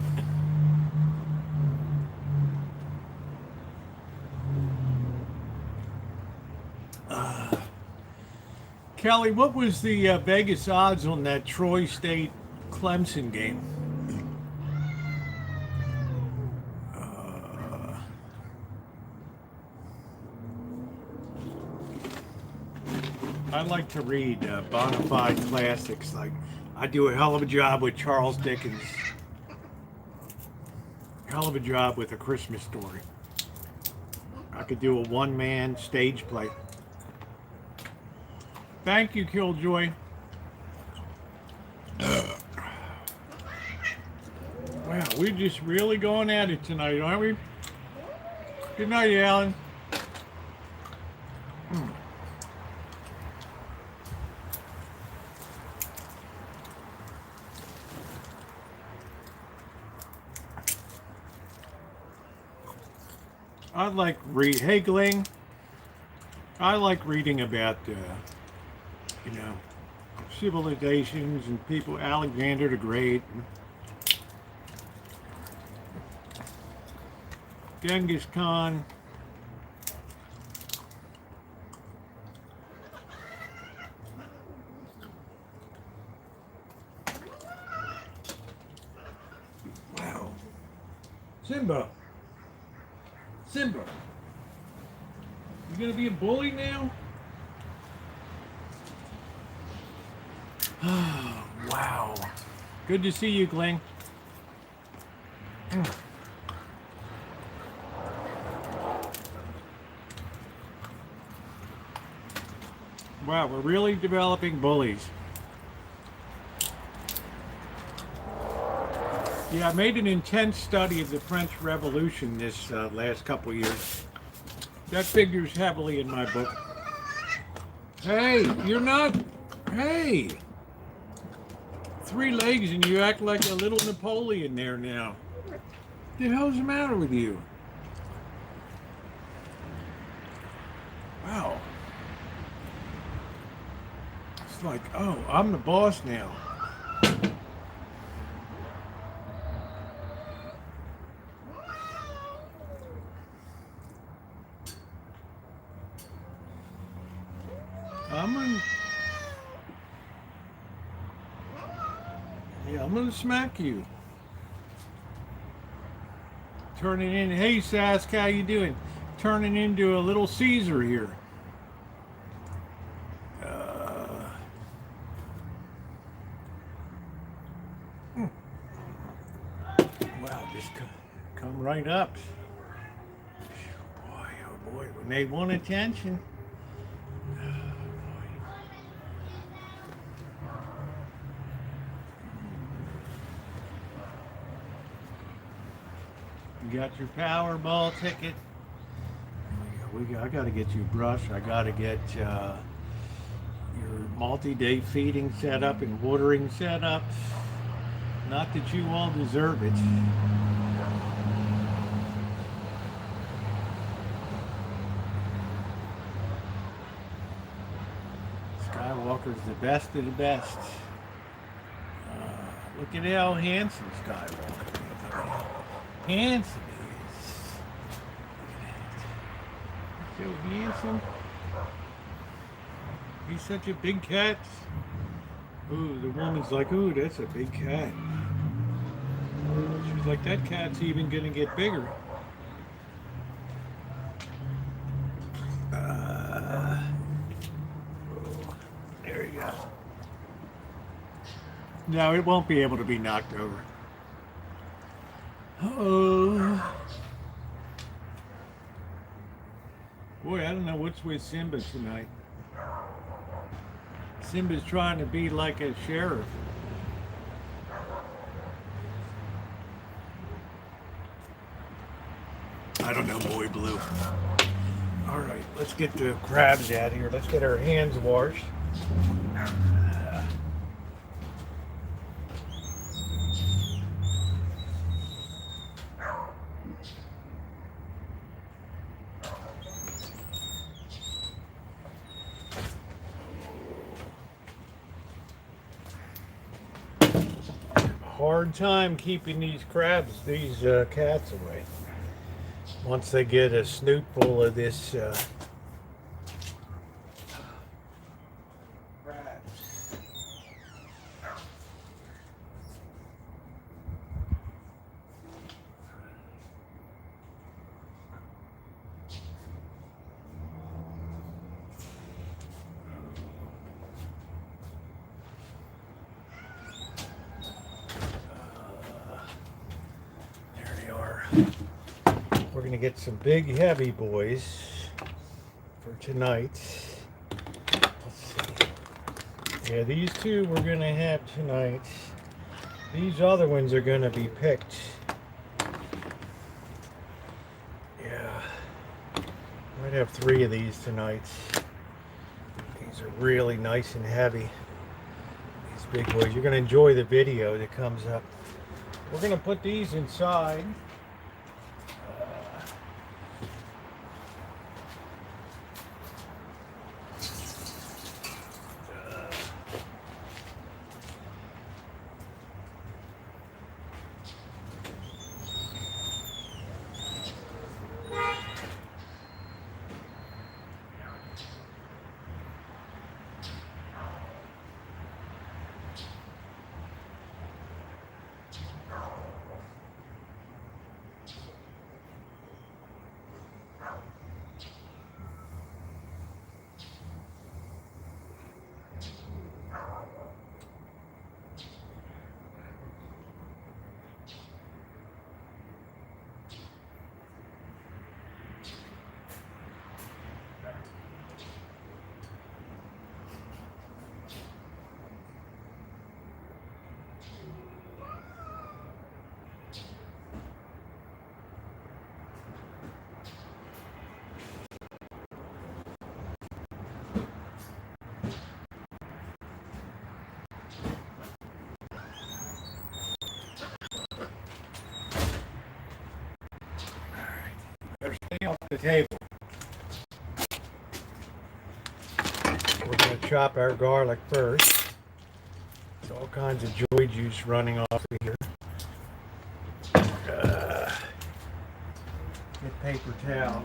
Kelly, what was the Vegas odds on that Troy State Clemson game? I like to read bona fide classics. Like, I do a hell of a job with Charles Dickens. Hell of a job with A Christmas Story. I could do a one-man stage play. Thank you, Killjoy. Wow, we're just really going at it tonight, aren't we? Good night, Alan. I like Hegling. I like reading about, civilizations and people, Alexander the Great, Genghis Khan. Wow. Simba. Simba. You gonna be a bully now? Oh, wow. Good to see you, Glenn. Wow, we're really developing bullies. Yeah, I made an intense study of the French Revolution this last couple years. That figures heavily in my book. Hey, you're not... Hey! 3 legs and you act like a little Napoleon there now. What the hell's the matter with you? Wow. It's like, oh, I'm the boss now. I'm gonna smack you. Turning in, hey Sask, how you doing? Turning into a little Caesar here. Wow, just come right up. Boy, oh boy, when they want attention. You got your Powerball ticket. I got to get you a brush. I got to get your multi-day feeding set up and watering set up. Not that you all deserve it. Skywalker's the best of the best. Look at how handsome Skywalker is. Handsome is. So handsome. He's such a big cat. Ooh, the woman's like, ooh, that's a big cat. She's like, that cat's even gonna get bigger. There you go. No, it won't be able to be knocked over. Oh. Boy, I don't know what's with Simba tonight. Simba's trying to be like a sheriff. I don't know, Boy Blue. All right, let's get the crabs out of here. Let's get our hands washed. Hard time keeping these crabs, these cats away. Once they get a snoot full of this crabs. There they are. We're going to get some big heavy boys for tonight. Let's see. Yeah, these two we're going to have tonight. These other ones are going to be picked. Yeah. Might have 3 of these tonight. These are really nice and heavy. These big boys. You're going to enjoy the video that comes up. We're going to put these inside. Better stay off the table. chop our garlic first. There's all kinds of joy juice running off of here. Get paper towel.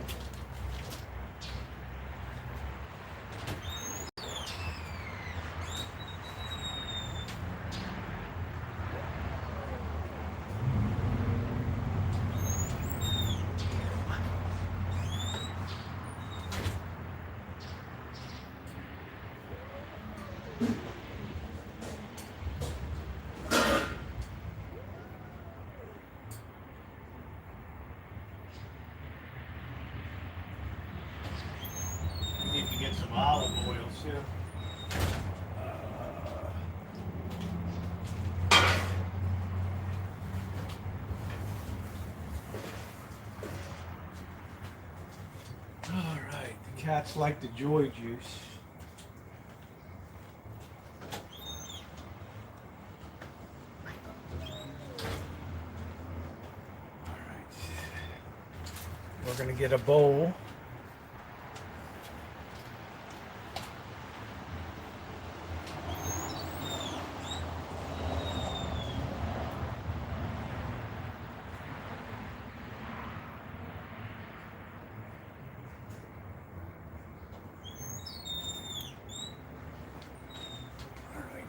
Need to get some olive oil too. All right, the cats like the joy juice. All right, we're gonna get a bowl.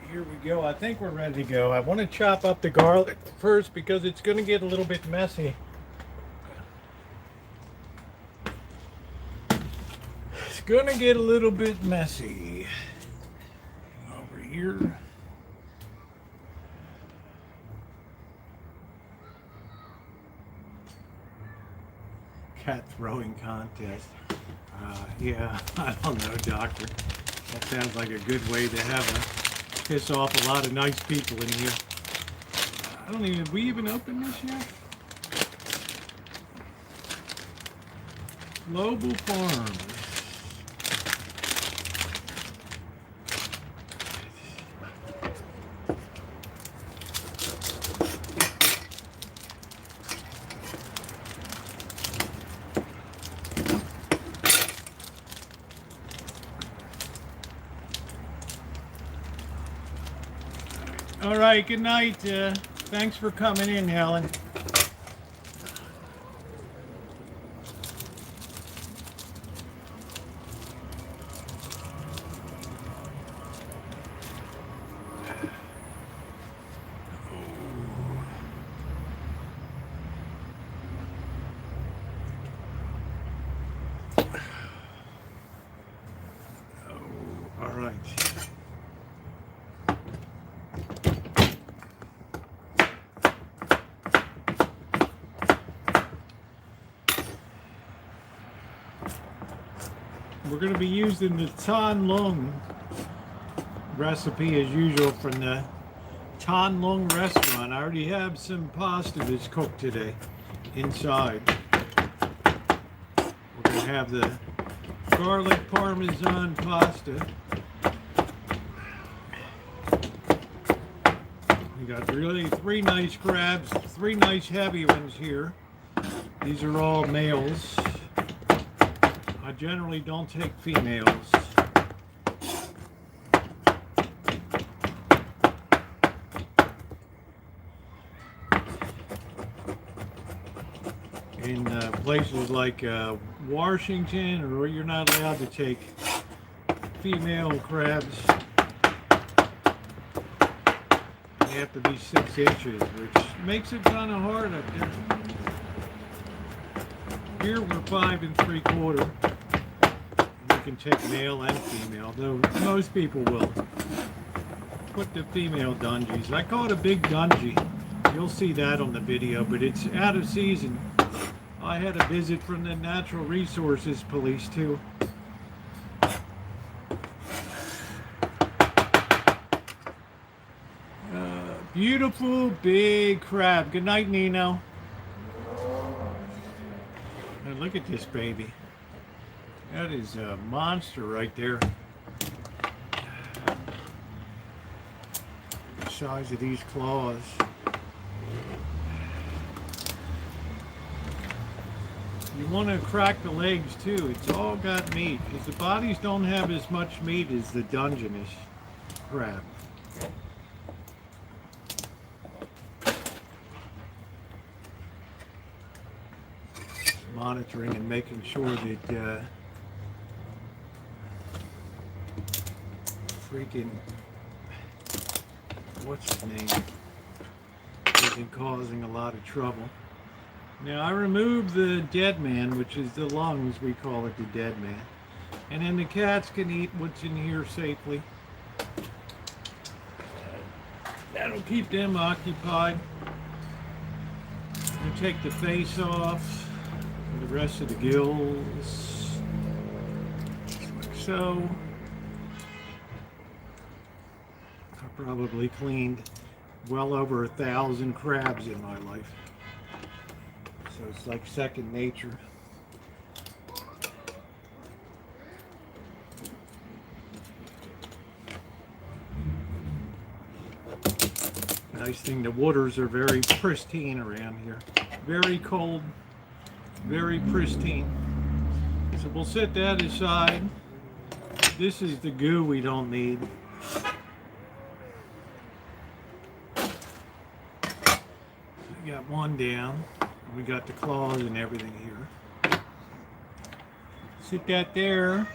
Here we go. I think we're ready to go. I want to chop up the garlic first because it's going to get a little bit messy. It's going to get a little bit messy. Over here. Cat throwing contest. Yeah, I don't know, doctor. That sounds like a good way to piss off a lot of nice people in here. I don't even, have we even opened this yet? Global Farms. All right, good night. Thanks for coming in, Helen. All right. We're going to be using the Tan Long recipe as usual from the Tan Long restaurant. I already have some pasta that's cooked today inside. We're going to have the garlic parmesan pasta. We got really three nice crabs, three nice heavy ones here. These are all males. I generally don't take females. In places like Washington, or you're not allowed to take female crabs. They have to be 6 inches, which makes it kind of hard up there. Here we're 5 3/4. You can take male and female, though most people will put the female dungees. I call it a big dungy. You'll see that on the video, but it's out of season. I had a visit from the Natural Resources Police too. Beautiful big crab. Good night, Nino. Now look at this baby. That is a monster right there. The size of these claws. You want to crack the legs too. It's all got meat, because the bodies don't have as much meat as the Dungeness crab. Monitoring and making sure that freaking what's his name isn't causing a lot of trouble. Now I removed the dead man, which is the lungs, we call it the dead man, and then the cats can eat what's in here safely. That'll keep them occupied. You take the face off, and the rest of the gills, like so. I probably cleaned well over 1,000 crabs in my life. So it's like second nature. Nice thing, the waters are very pristine around here. Very cold, very pristine. So we'll set that aside. This is the goo we don't need. We got one down. We got the claws and everything here. Sit that there.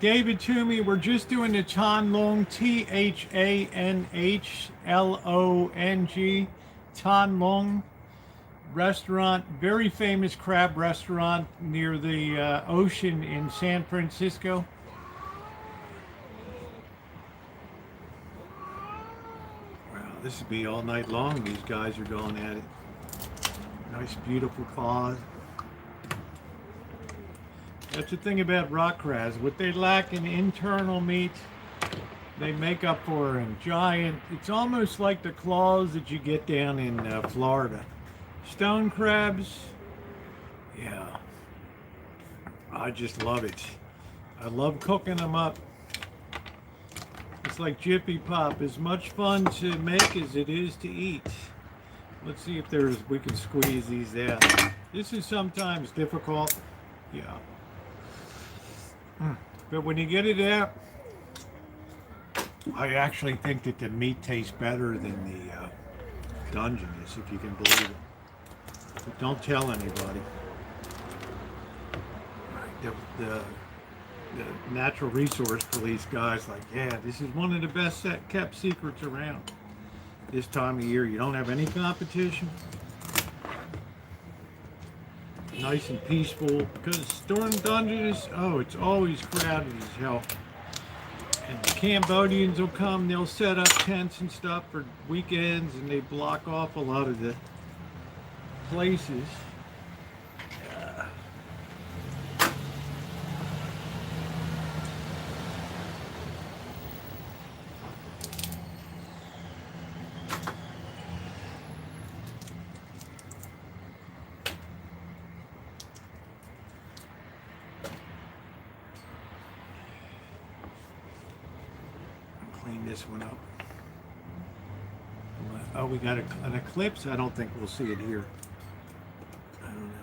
David Toomey, we're just doing the Tanlong, Thanhlong, Tanlong restaurant, very famous crab restaurant near the ocean in San Francisco. Wow, this would be all night long. These guys are going at it. Nice, beautiful claws. That's the thing about rock crabs. What they lack in internal meat, they make up for in giant. It's almost like the claws that you get down in Florida. Stone crabs, yeah. I just love it. I love cooking them up. It's like Jiffy Pop. As much fun to make as it is to eat. Let's see if we can squeeze these out. This is sometimes difficult. Yeah. But when you get it out, I actually think that the meat tastes better than the Dungeness, if you can believe it. But don't tell anybody. The natural resource police guys like, yeah, this is one of the best kept secrets around. This time of year, you don't have any competition. Nice and peaceful, because storm Dungeness, oh, it's always crowded as hell. And the Cambodians will come, they'll set up tents and stuff for weekends, and they block off a lot of the places. Clean this one up. Oh, we got an eclipse? I don't think we'll see it here. I don't know.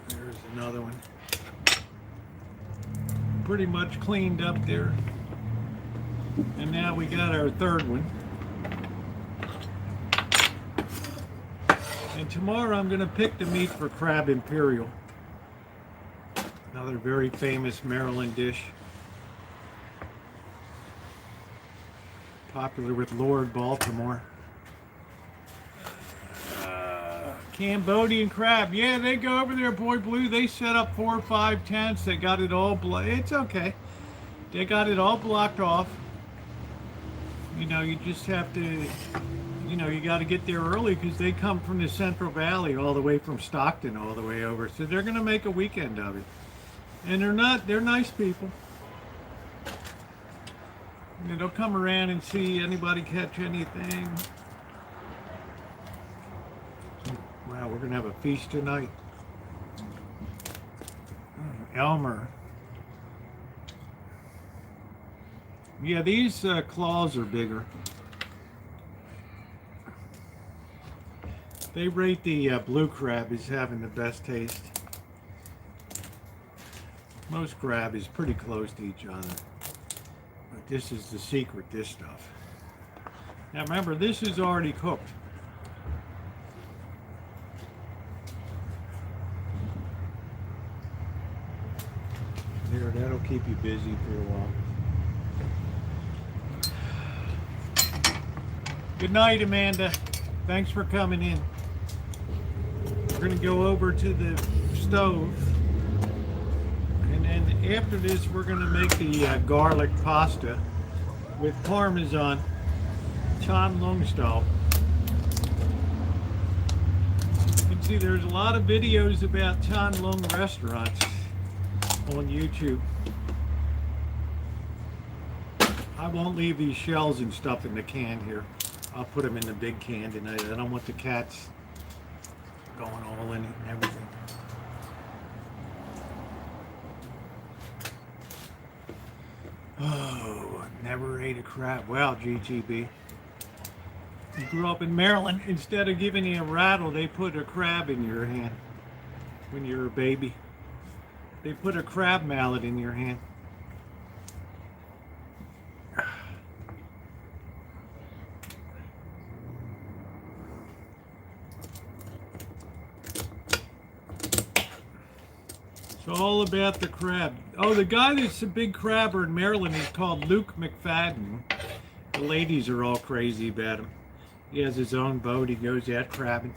There's another one. Pretty much cleaned up there. And now we got our third one. And tomorrow I'm going to pick the meat for Crab Imperial. Another very famous Maryland dish. Popular with Lord Baltimore. Cambodian crab. Yeah, they go over there, Boy Blue. They set up 4 or 5 tents. They got it all it's okay. They got it all blocked off. You know, you just have to... You know, you got to get there early because they come from the Central Valley all the way from Stockton all the way over. So they're going to make a weekend of it. And they're nice people. You know, they'll come around and see anybody catch anything. Wow, we're going to have a feast tonight. Elmer. Yeah, these claws are bigger. They rate the blue crab as having the best taste. Most crab is pretty close to each other. But this is the secret, this stuff. Now remember, this is already cooked. There, that'll keep you busy for a while. Good night, Amanda. Thanks for coming in. We're gonna go over to the stove. And then after this, we're gonna make the garlic pasta with Parmesan, Chan Lung style. You can see there's a lot of videos about Chan Lung restaurants on YouTube. I won't leave these shells and stuff in the can here. I'll put them in the big can tonight. I don't want the cats going all in it and everything. Oh, never ate a crab. Wow, GTB. You grew up in Maryland. Instead of giving you a rattle, they put a crab in your hand when you're a baby. They put a crab mallet in your hand. It's all about the crab. Oh, the guy that's a big crabber in Maryland is called Luke McFadden. The ladies are all crazy about him. He has his own boat. He goes out crabbing.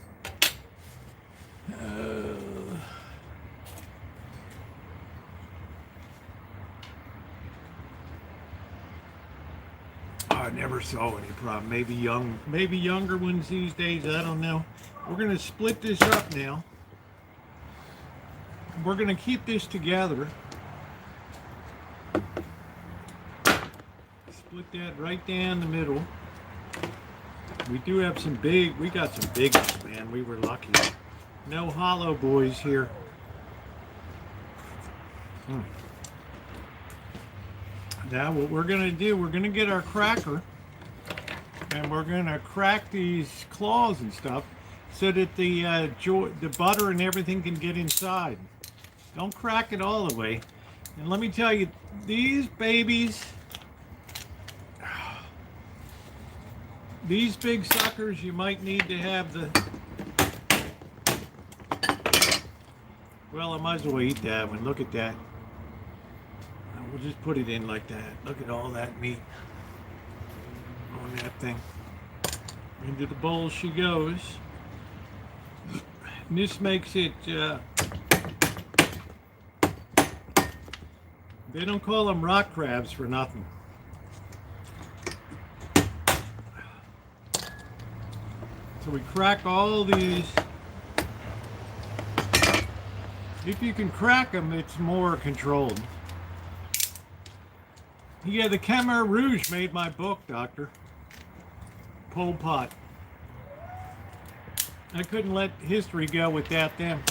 I never saw any problem. Maybe younger ones these days. I don't know. We're gonna split this up now. We're gonna keep this together. Split that right down the middle. We do have some we got some big ones, man. We were lucky. No hollow boys here. Now what we're gonna do, we're gonna get our cracker and we're gonna crack these claws and stuff so that the butter and everything can get inside. Don't crack it all the way. And let me tell you, these babies, these big suckers, you might need to have the, well, I might as well eat that one. Look at that. We'll just put it in like that. Look at all that meat on that thing. Into the bowl she goes. And this makes it, they don't call them rock crabs for nothing. So we crack all these. If you can crack them, it's more controlled. Yeah, the Khmer Rouge made my book, Doctor. Pol Pot. I couldn't let history go without them.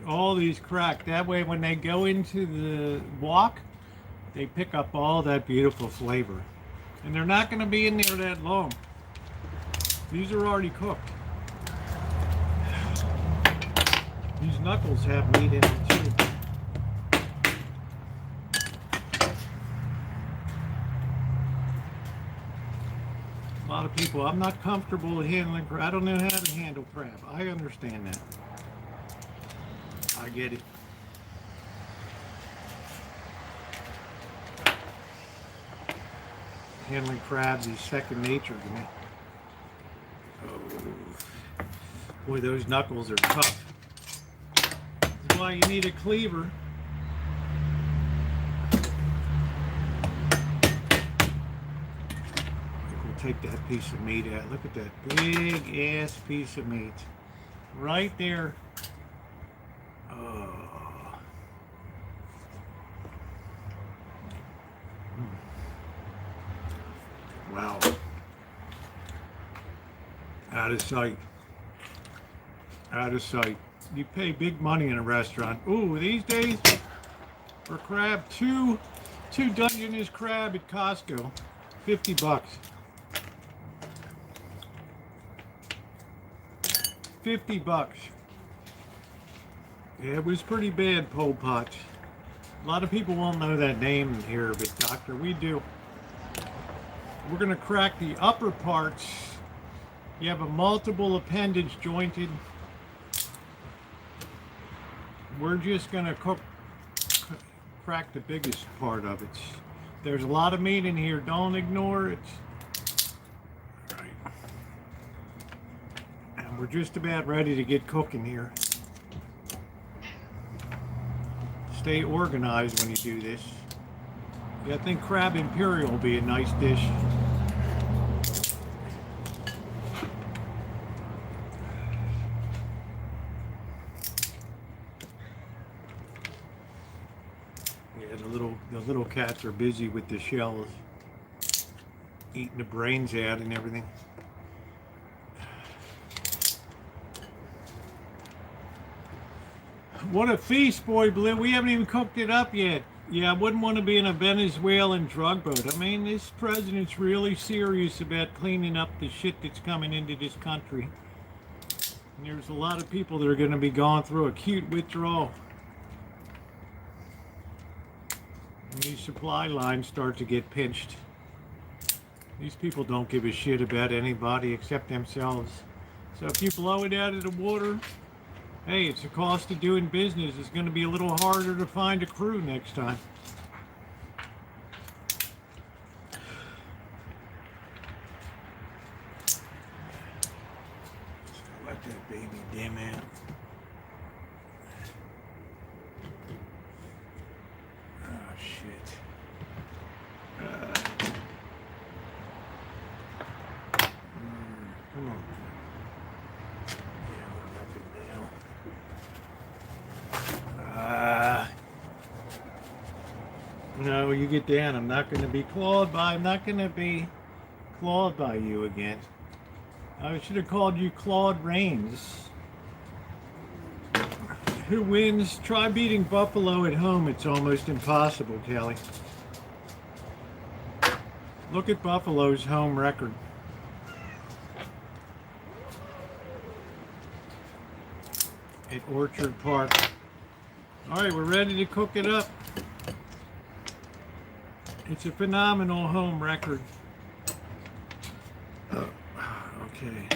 All these cracked. That way when they go into the wok, they pick up all that beautiful flavor. And they're not going to be in there that long. These are already cooked. These knuckles have meat in them too. A lot of people, I'm not comfortable handling crab. I don't know how to handle crab. I understand that. I get it. Handling crabs is second nature to me. Oh, boy, those knuckles are tough. That's why you need a cleaver. We'll take that piece of meat out. Look at that big ass piece of meat. Right there. Oh. Wow. Out of sight. out of sight. You pay big money in a restaurant. Ooh, these days for crab, two Dungeness crab at Costco, $50. $50. Yeah, it was pretty bad, Pol Pot. A lot of people won't know that name here, but Doctor, we do. We're gonna crack the upper parts. You have a multiple appendage jointed. We're just gonna crack the biggest part of it. There's a lot of meat in here. Don't ignore it. All right. And we're just about ready to get cooking here. Stay organized when you do this. Yeah, I think crab imperial will be a nice dish. Yeah, the little cats are busy with the shells, eating the brains out and everything. What a feast, boy blue. We haven't even cooked it up yet. Yeah, I wouldn't want to be in a Venezuelan drug boat. I mean, this president's really serious about cleaning up the shit that's coming into this country. And there's a lot of people that are going to be going through acute withdrawal. When these supply lines start to get pinched. These people don't give a shit about anybody except themselves. So if you blow it out of the water, hey, it's the cost of doing business. It's going to be a little harder to find a crew next time. Let that baby dim out. Oh, shit. Come on. No, you get down. I'm not going to be clawed by. I'm not going to be clawed by you again. I should have called you Claude Rains. Who wins? Try beating Buffalo at home. It's almost impossible, Kelly. Look at Buffalo's home record. At Orchard Park. All right, we're ready to cook it up. It's a phenomenal home record. Okay.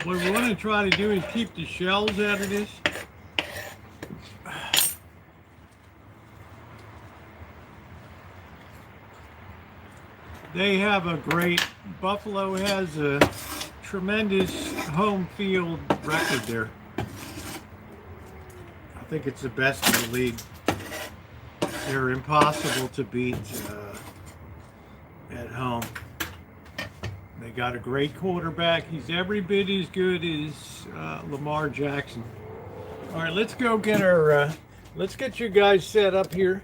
What we want to try to do is keep the shells out of this. They have a great, Buffalo has a tremendous home field record there. I think it's the best in the league. They're impossible to beat at home. They got a great quarterback. He's every bit as good as Lamar Jackson. All right, let's go get our, let's get you guys set up here.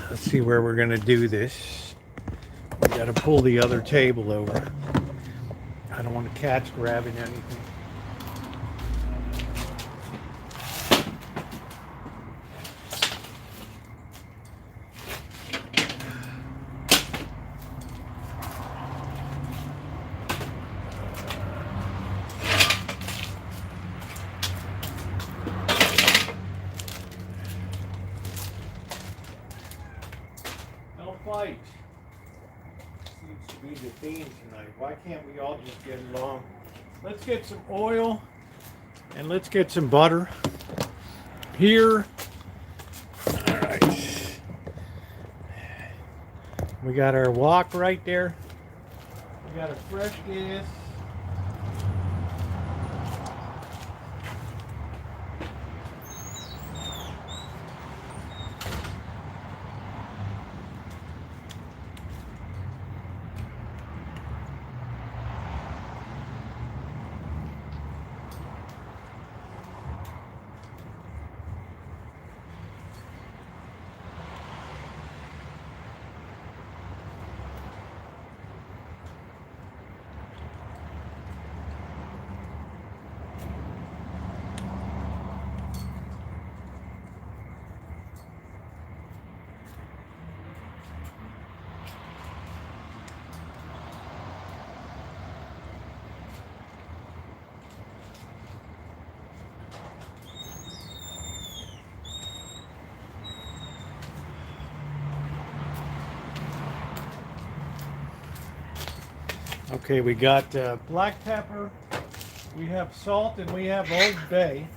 Let's see where we're gonna do this. We gotta pull the other table over. I don't want the cats grabbing anything. Fight seems to be the theme tonight. Why can't we all just get along? Let's get some oil and let's get some butter here. All right. We got our wok right there. We got a fresh gas. Okay, we got black pepper, we have salt, and we have Old Bay.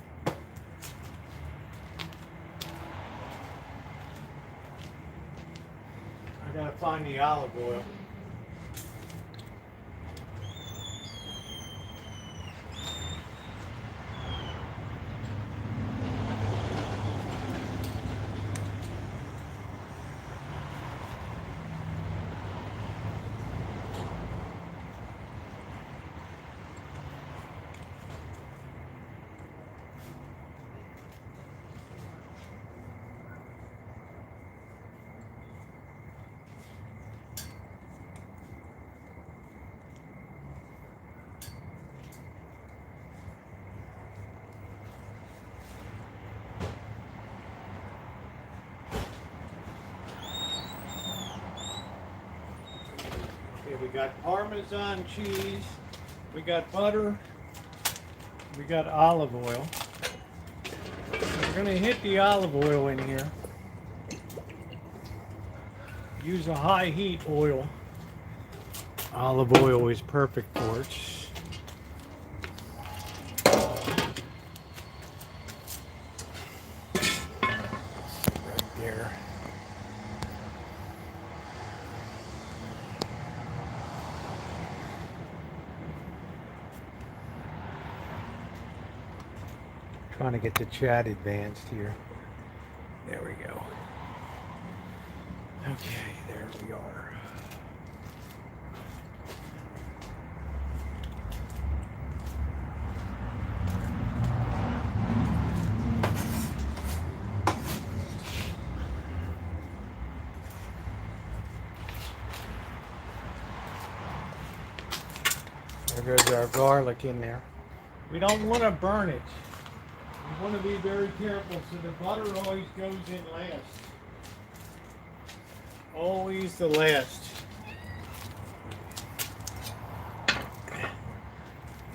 I gotta find the olive oil. Okay, we got Parmesan cheese, we got butter, we got olive oil. We're gonna hit the olive oil in here. Use a high heat oil. Olive oil is perfect for it. Right there. Trying to get the chat advanced here. There we go. Okay, there we are. There goes our garlic in there. We don't want to burn it. You want to be very careful, so the butter always goes in last. Always the last.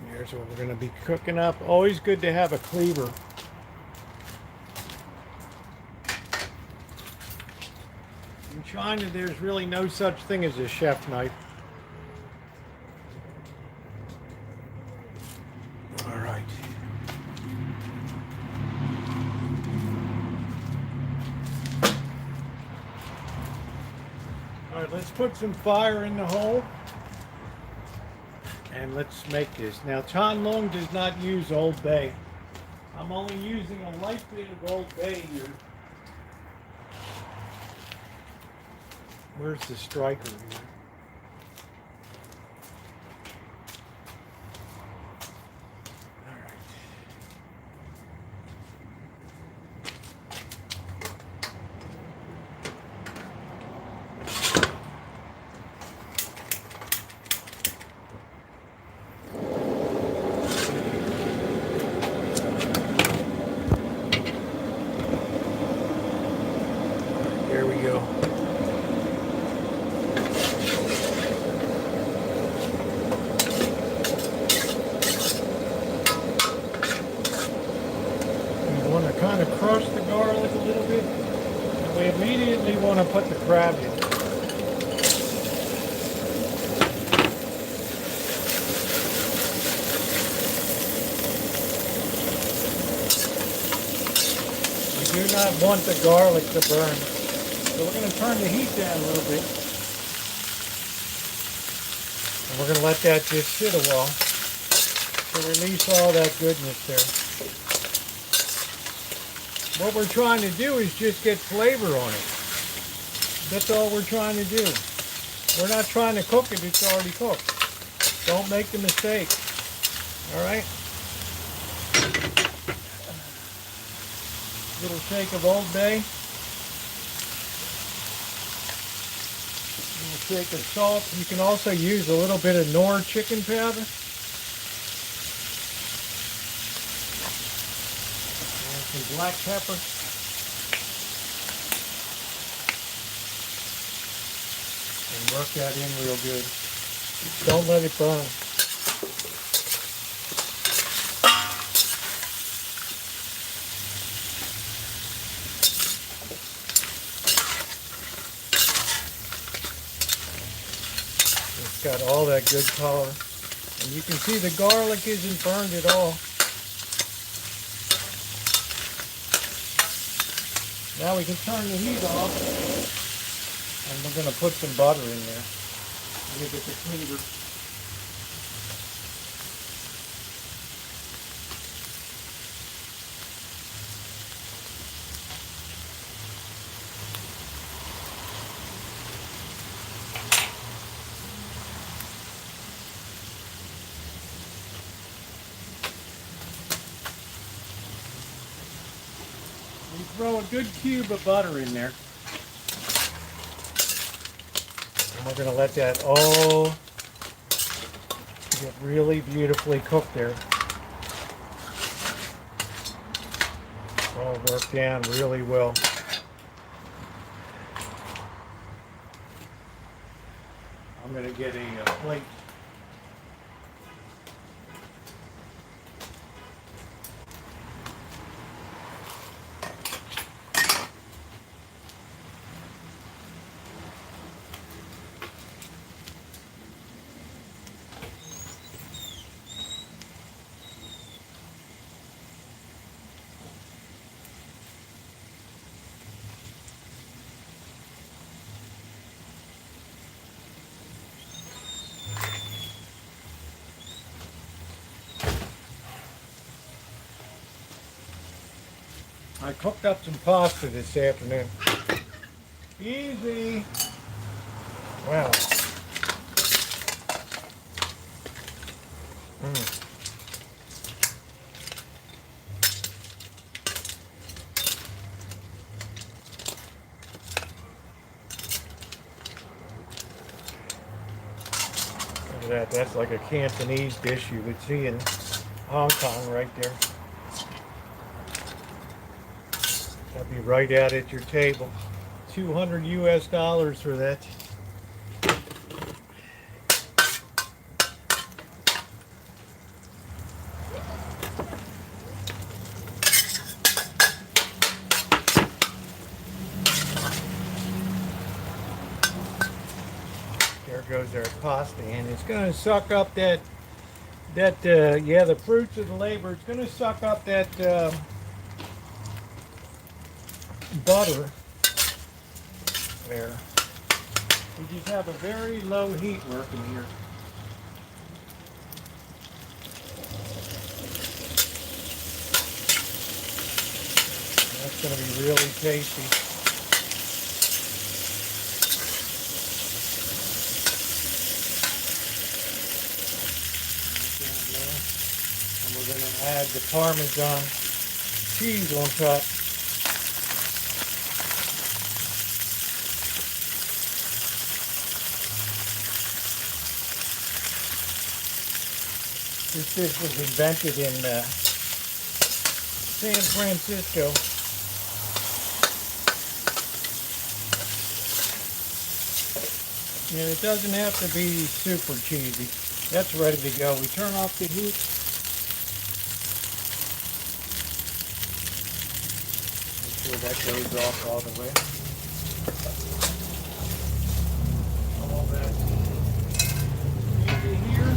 Here's what we're going to be cooking up. Always good to have a cleaver. In China, there's really no such thing as a chef knife. All right. All right, let's put some fire in the hole. And let's make this. Now, Chan Long does not use Old Bay. I'm only using a light bit of Old Bay here. Where's the striker here? All right. There we go. You want to kind of crush the garlic a little bit. And we immediately want to put the crab in. We do not want the garlic to burn. So we're going to turn the heat down a little bit. And we're going to let that just sit a while to release all that goodness there. What we're trying to do is just get flavor on it. That's all we're trying to do. We're not trying to cook it, it's already cooked. Don't make the mistake. All right? Little shake of Old Bay. Little shake of salt. You can also use a little bit of Knorr chicken powder. And some black pepper. And work that in real good. Don't let it burn. It's got all that good color. And you can see the garlic isn't burned at all. Now we can turn the heat off. And we're going to put some butter in there. Let me get the cleaver. You throw a good cube of butter in there. And we're going to let that all get really beautifully cooked there. All worked down really well. I'm going to get a plate. I cooked up some pasta this afternoon. Easy. Wow. Look at that. That's like a Cantonese dish you would see in Hong Kong right there. That'll be right out at your table. $200 US for that. There goes our pasta, and it's going to suck up the fruits of the labor. It's going to suck up that butter there. We just have a very low heat working here. That's going to be really tasty. And we're going to add the Parmesan cheese on top. This dish was invented in San Francisco. And it doesn't have to be super cheesy. That's ready to go. We turn off the heat. Make sure that goes off all the way. All that easy here.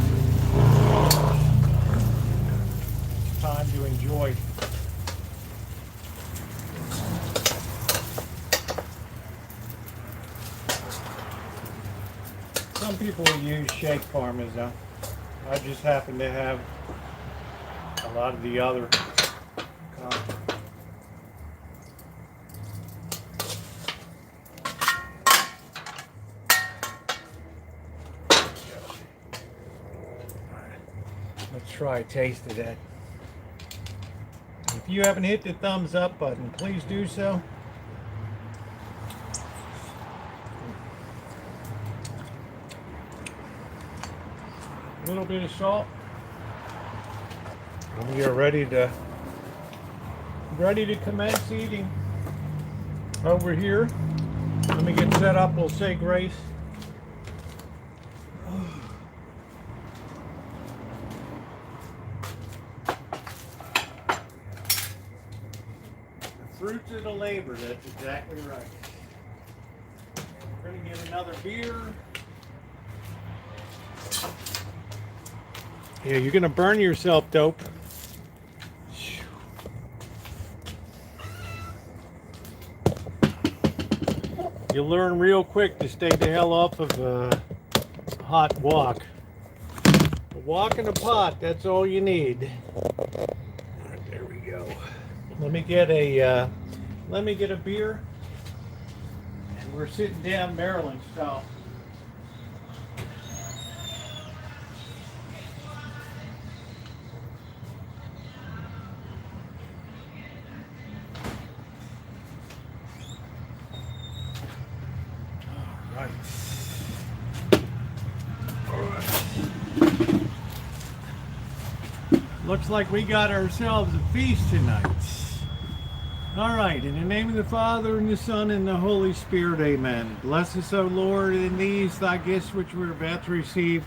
Time to enjoy. Some people will use shake Parmesan. I just happen to have a lot of the other kind. Let's try a taste of that. If you haven't hit the thumbs up button, please do so. A little bit of salt. And we are ready to commence eating. Over here, let me get set up. We'll say grace. Fruits of the labor, that's exactly right. We're going to get another beer. Yeah, you're gonna burn yourself, dope. You'll learn real quick to stay the hell off of a hot wok. A wok in a pot, that's all you need. All right, there we go. Let me get a beer. And we're sitting down Maryland style. Looks like we got ourselves a feast tonight. All right, in the name of the Father, and the Son, and the Holy Spirit, amen. Bless us, O Lord, in these thy gifts which we're about to receive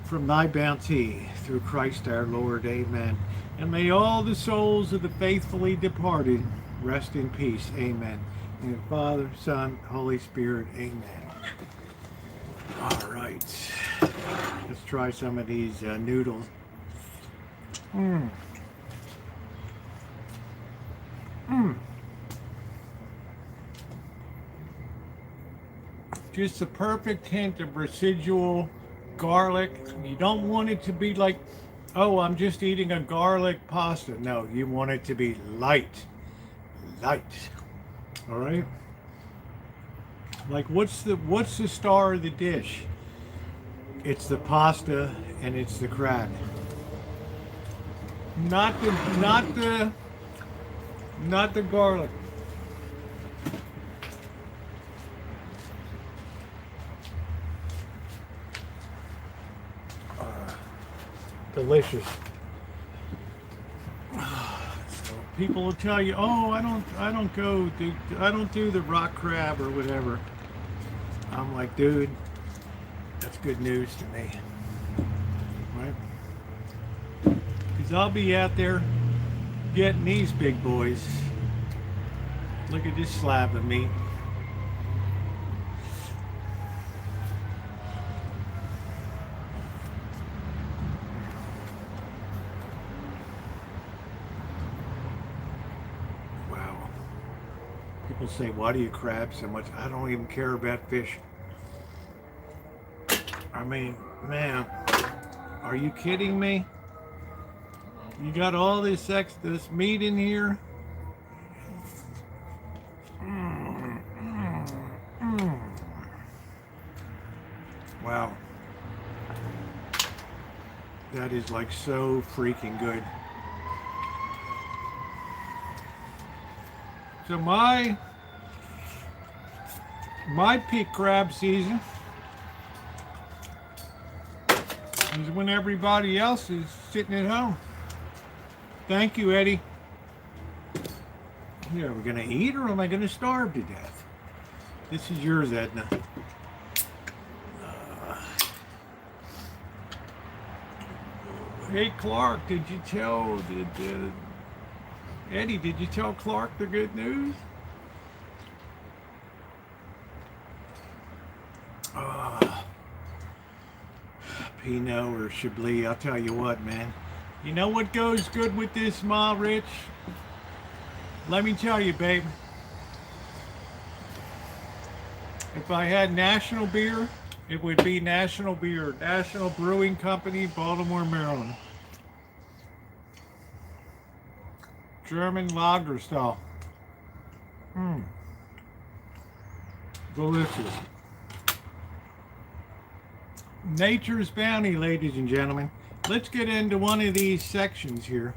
from thy bounty, through Christ our Lord, amen. And may all the souls of the faithfully departed rest in peace, amen. In the Father, Son, Holy Spirit, amen. All right, let's try some of these noodles. Just the perfect hint of residual garlic. You don't want it to be like, oh, I'm just eating a garlic pasta. No, you want it to be light. All right. Like what's the star of the dish? It's the pasta and it's the crab. Not the garlic. Delicious. So people will tell you, "Oh, I don't do the rock crab or whatever." I'm like, dude, that's good news to me, right? Because I'll be out there getting these big boys. Look at this slab of meat. Wow. People say, why do you crab so much? I don't even care about fish. I mean, man, are you kidding me? You got all this meat in here. Wow. That is like so freaking good. So my peak crab season is when everybody else is sitting at home. Thank you, Eddie. Here, are we gonna eat or am I gonna starve to death? This is yours, Edna. Hey, Clark, did you tell Eddie? Did you tell Clark the good news? Pinot or Chablis, I'll tell you what, man. You know what goes good with this, Small Rich? Let me tell you, babe. If I had national beer, it would be National Beer, National Brewing Company, Baltimore, Maryland. German lager style. Delicious. Nature's bounty, ladies and gentlemen. Let's get into one of these sections here.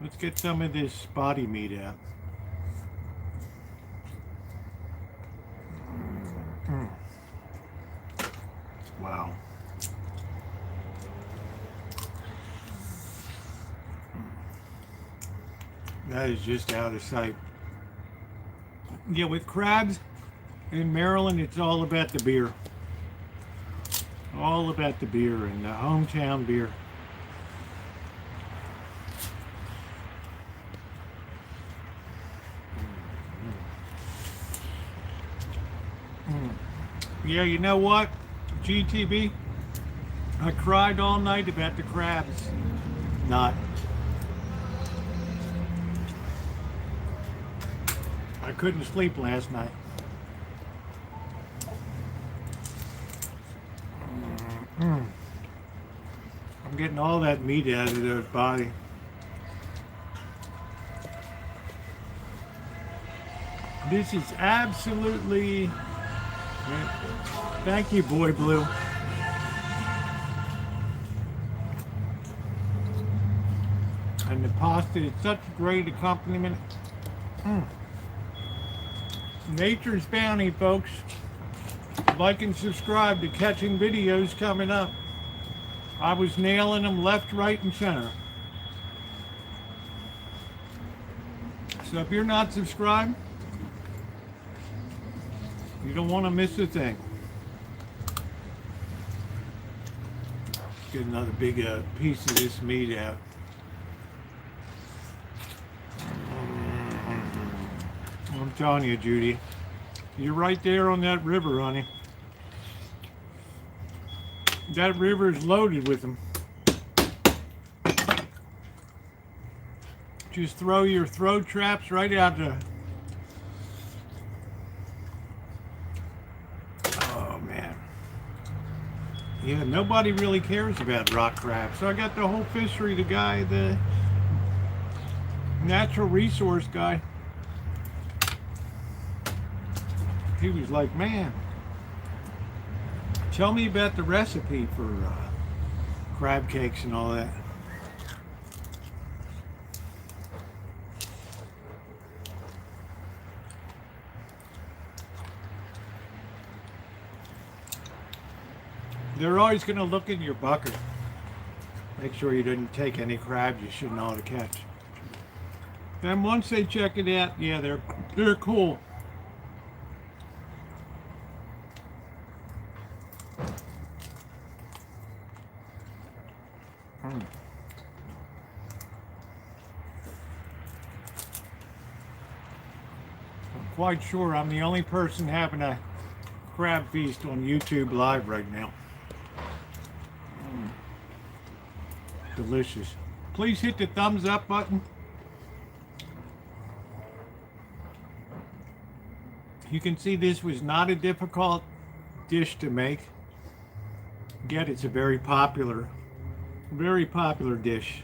Let's get some of this body meat out. Wow. That is just out of sight. Yeah, with crabs in Maryland, it's all about the beer. All about the beer and the hometown beer. Yeah, you know what, GTB? I cried all night about the crabs. Not. I couldn't sleep last night. I'm getting all that meat out of their body. This is absolutely... Thank you, Boy Blue. And the pasta is such a great accompaniment. Nature's Bounty, folks. Like and subscribe to catching videos coming up. I was nailing them left, right, and center. So if you're not subscribed, you don't want to miss a thing. Get another big piece of this meat out. I'm telling you, Judy, you're right there on that river, honey. That river is loaded with them. Just throw your throw traps right out there. Oh, man. Yeah, nobody really cares about rock crabs. So I got the whole fishery, the guy, the natural resource guy. He was like, man, tell me about the recipe for crab cakes and all that. They're always going to look in your bucket. Make sure you didn't take any crabs you shouldn't ought to catch. And once they check it out, yeah, they're cool. I'm quite sure I'm the only person having a crab feast on YouTube Live right now. Delicious. Please hit the thumbs up button. You can see this was not a difficult dish to make. Yet it's a very popular dish.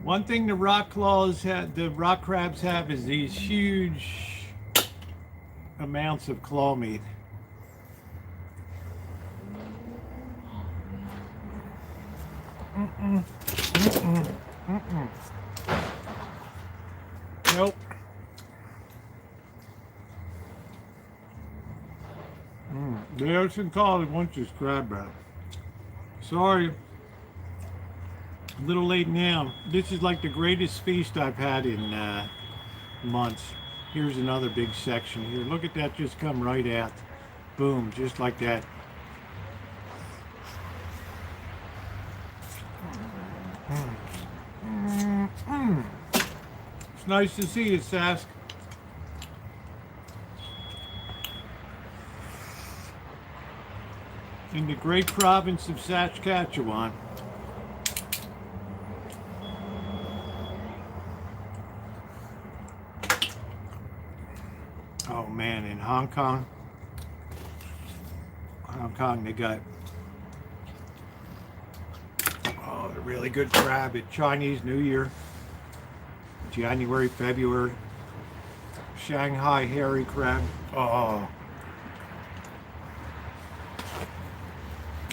One thing the rock crabs have is these huge amounts of claw meat. Nope. There's some call it once this crab brat. Sorry. A little late now. This is like the greatest feast I've had in months. Here's another big section here. Look at that just come right out. Boom, just like that. It's nice to see you, Sask. In the great province of Saskatchewan. Oh man, in Hong Kong, they got the really good crab at Chinese New Year, January, February. Shanghai hairy crab. Oh,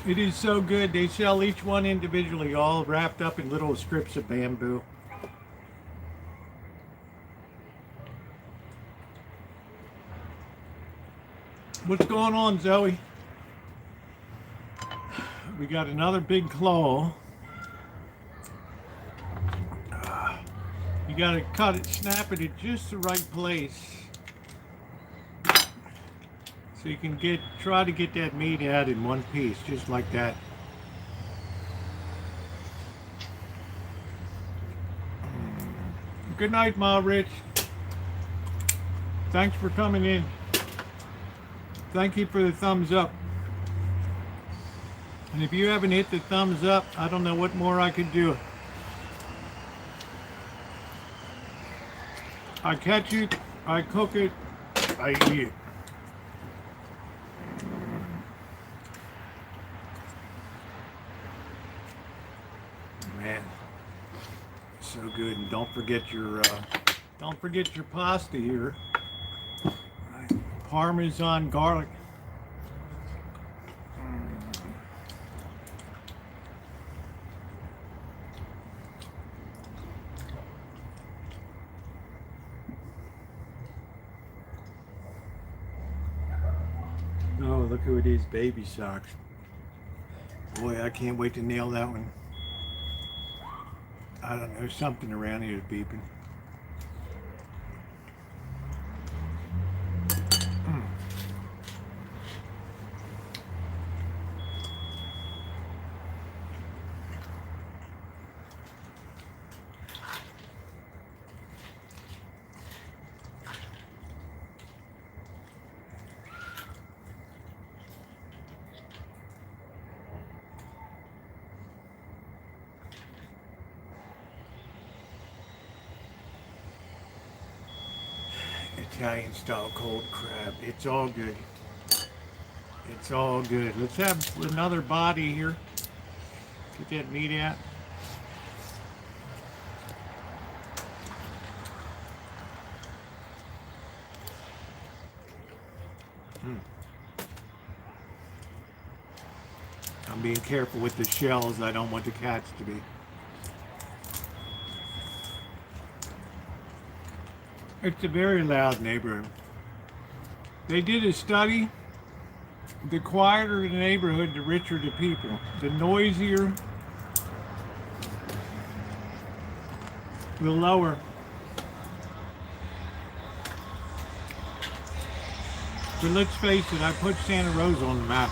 it is so good. They sell each one individually, all wrapped up in little strips of bamboo. What's going on, Zoe? We got another big claw. You gotta cut it, snap it at just the right place. So you can try to get that meat out in one piece, just like that. Good night, Ma Rich. Thanks for coming in. Thank you for the thumbs up. And if you haven't hit the thumbs up, I don't know what more I could do. I catch it, I cook it, I eat it. Man, so good. And don't forget your pasta here. Parmesan garlic. Oh, look who it is, baby socks. Boy, I can't wait to nail that one. I don't know, something around here is beeping. Italian style cold crab. It's all good. It's all good. Let's have another body here. Get that meat out. I'm being careful with the shells. I don't want the cats to be. It's a very loud neighborhood. They did a study. The quieter the neighborhood, the richer the people. The noisier, the lower. But let's face it, I put Santa Rosa on the map.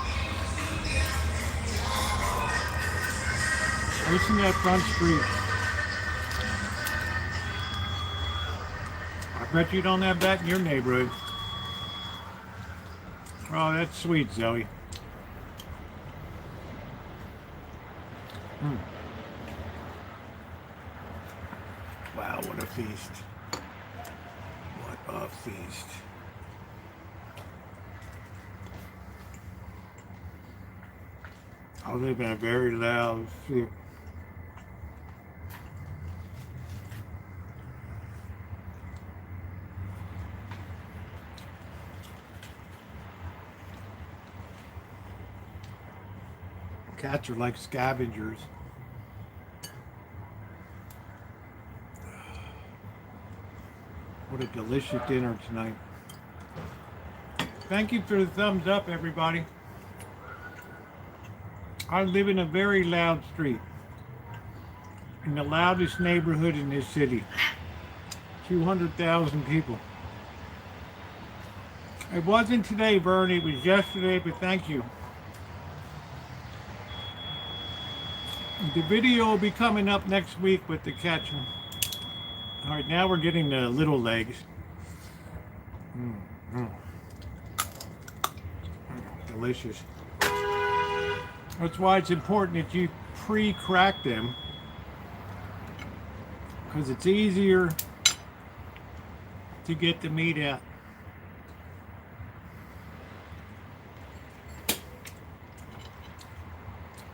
Listen to that front street. I bet you don't have that in your neighborhood. Oh, that's sweet, Zoe. Wow, what a feast. What a feast. I live in a very loud city. Cats are like scavengers. What a delicious dinner tonight. Thank you for the thumbs up, everybody. I live in a very loud street. In the loudest neighborhood in this city. 200,000 people. It wasn't today, Bernie. It was yesterday, but thank you. The video will be coming up next week with the catch. All right, now we're getting the little legs. Delicious. That's why it's important that you pre-crack them, because it's easier to get the meat out.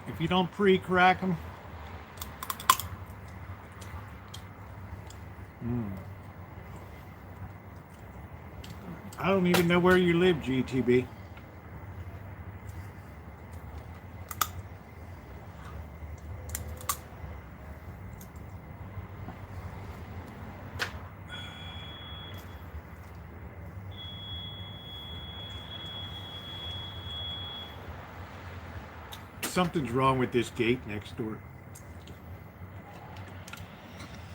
If you don't pre-crack them, I don't even know where you live, GTB. Something's wrong with this gate next door.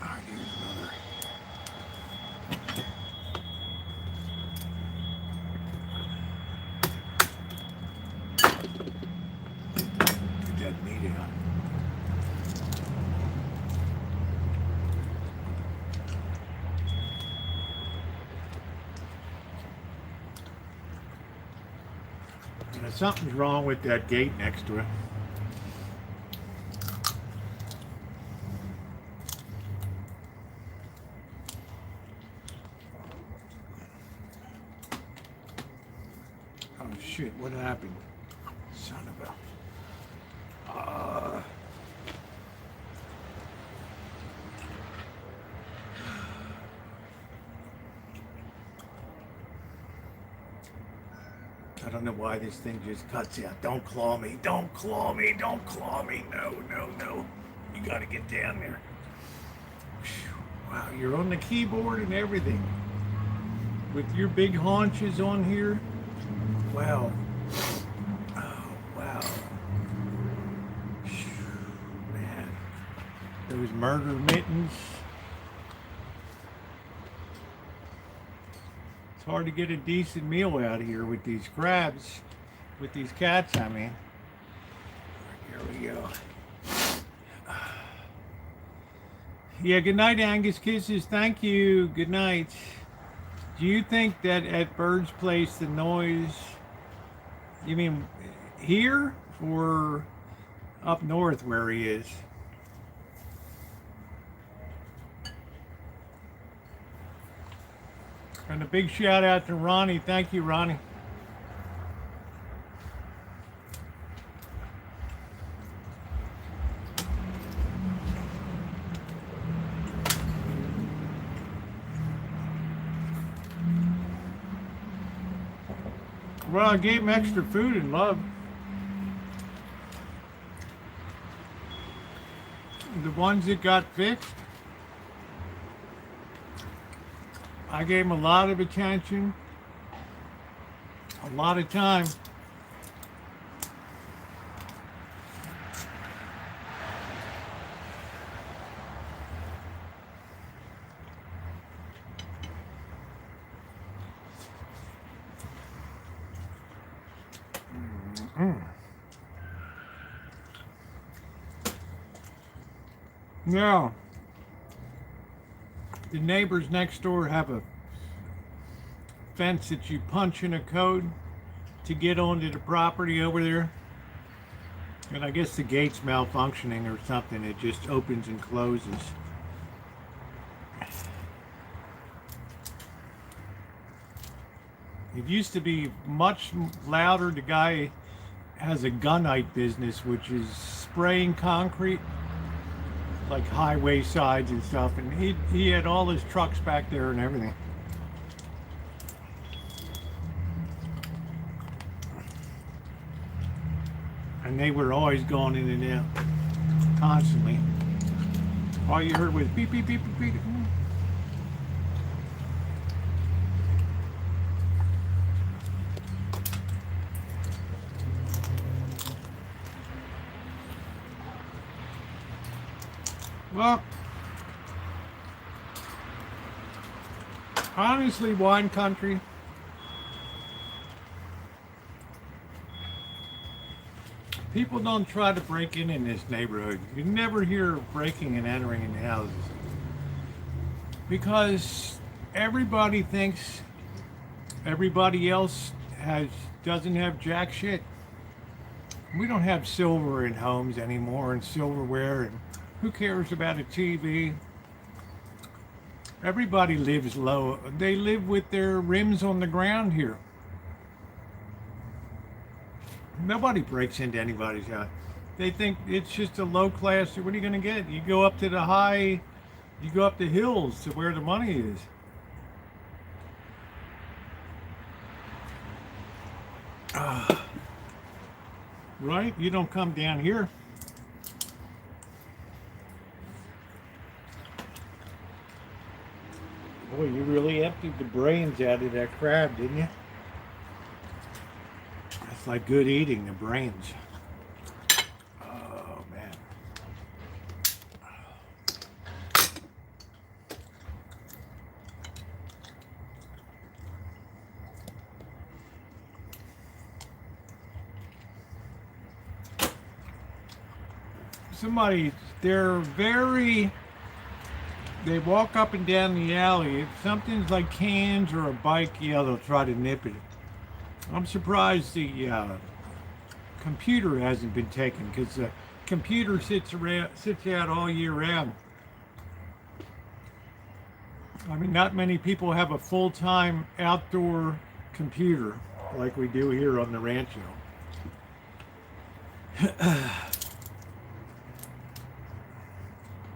All right, here's another. Get that meat out. Something's wrong with that gate next to it. shit, what happened? Son of a... I don't know why this thing just cuts out. Don't claw me, don't claw me, don't claw me. No, no, no. You gotta get down there. Wow, you're on the keyboard and everything. With your big haunches on here. Wow. Oh, wow. Man. Those murder mittens. It's hard to get a decent meal out here with these crabs. With these cats, I mean. Here we go. Yeah, good night, Angus. Kisses. Thank you. Good night. Do you think that at Bird's Place the noise, you mean here or up north where he is? And a big shout out to Ronnie. Thank you, Ronnie. Well, I gave him extra food and love. The ones that got fixed, I gave him a lot of attention, a lot of time. Now, the neighbors next door have a fence that you punch in a code to get onto the property over there. And I guess the gate's malfunctioning or something. It just opens and closes. It used to be much louder. The guy has a gunite business, which is spraying concrete, like highway sides and stuff, and he had all his trucks back there and everything. And they were always going in and out, constantly. All you heard was beep, beep, beep, beep, beep. Well, honestly, wine country, people don't try to break in this neighborhood. You never hear breaking and entering in houses because everybody thinks everybody else doesn't have jack shit. We don't have silver in homes anymore and silverware, and who cares about a TV? Everybody lives low. They live with their rims on the ground here. Nobody breaks into anybody's house. They think it's just a low class. What are you going to get? You go up to the high, you go up the hills to where the money is. Right? You don't come down here. Boy, you really emptied the brains out of that crab, didn't you? That's like good eating, the brains. Oh, man. They walk up and down the alley. If something's like cans or a bike, yeah, they'll try to nip it. I'm surprised the computer hasn't been taken, because the computer sits out all year round. I mean, not many people have a full-time outdoor computer like we do here on the Rancho.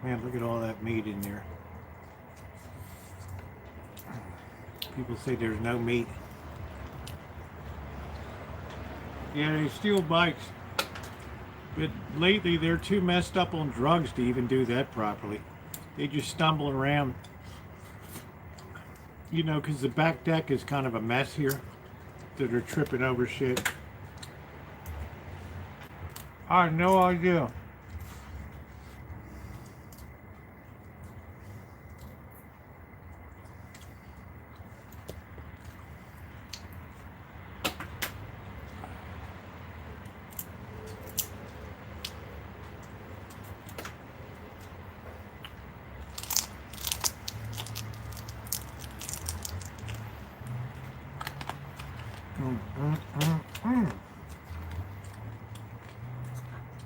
Man, look at all that meat in there. People say there's no meat. Yeah, they steal bikes. But lately they're too messed up on drugs to even do that properly. They just stumble around. You know, because the back deck is kind of a mess here. That are tripping over shit. I had no idea.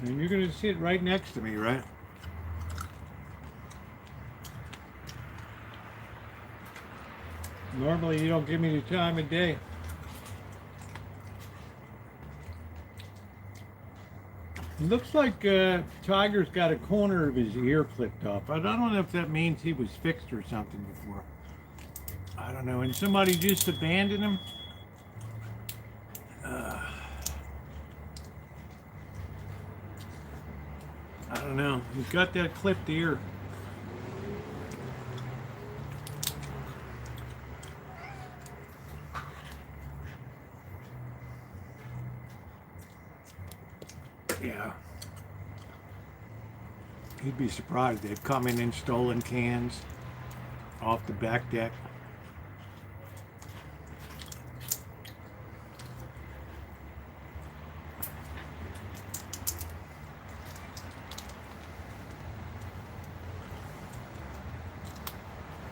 And you're going to sit right next to me, right? Normally you don't give me the time of day. It looks like Tiger's got a corner of his ear flipped off. I don't know if that means he was fixed or something before. I don't know. And somebody just abandoned him. I don't know. He's got that clipped ear. Yeah. He'd be surprised. They've come in and stolen cans off the back deck.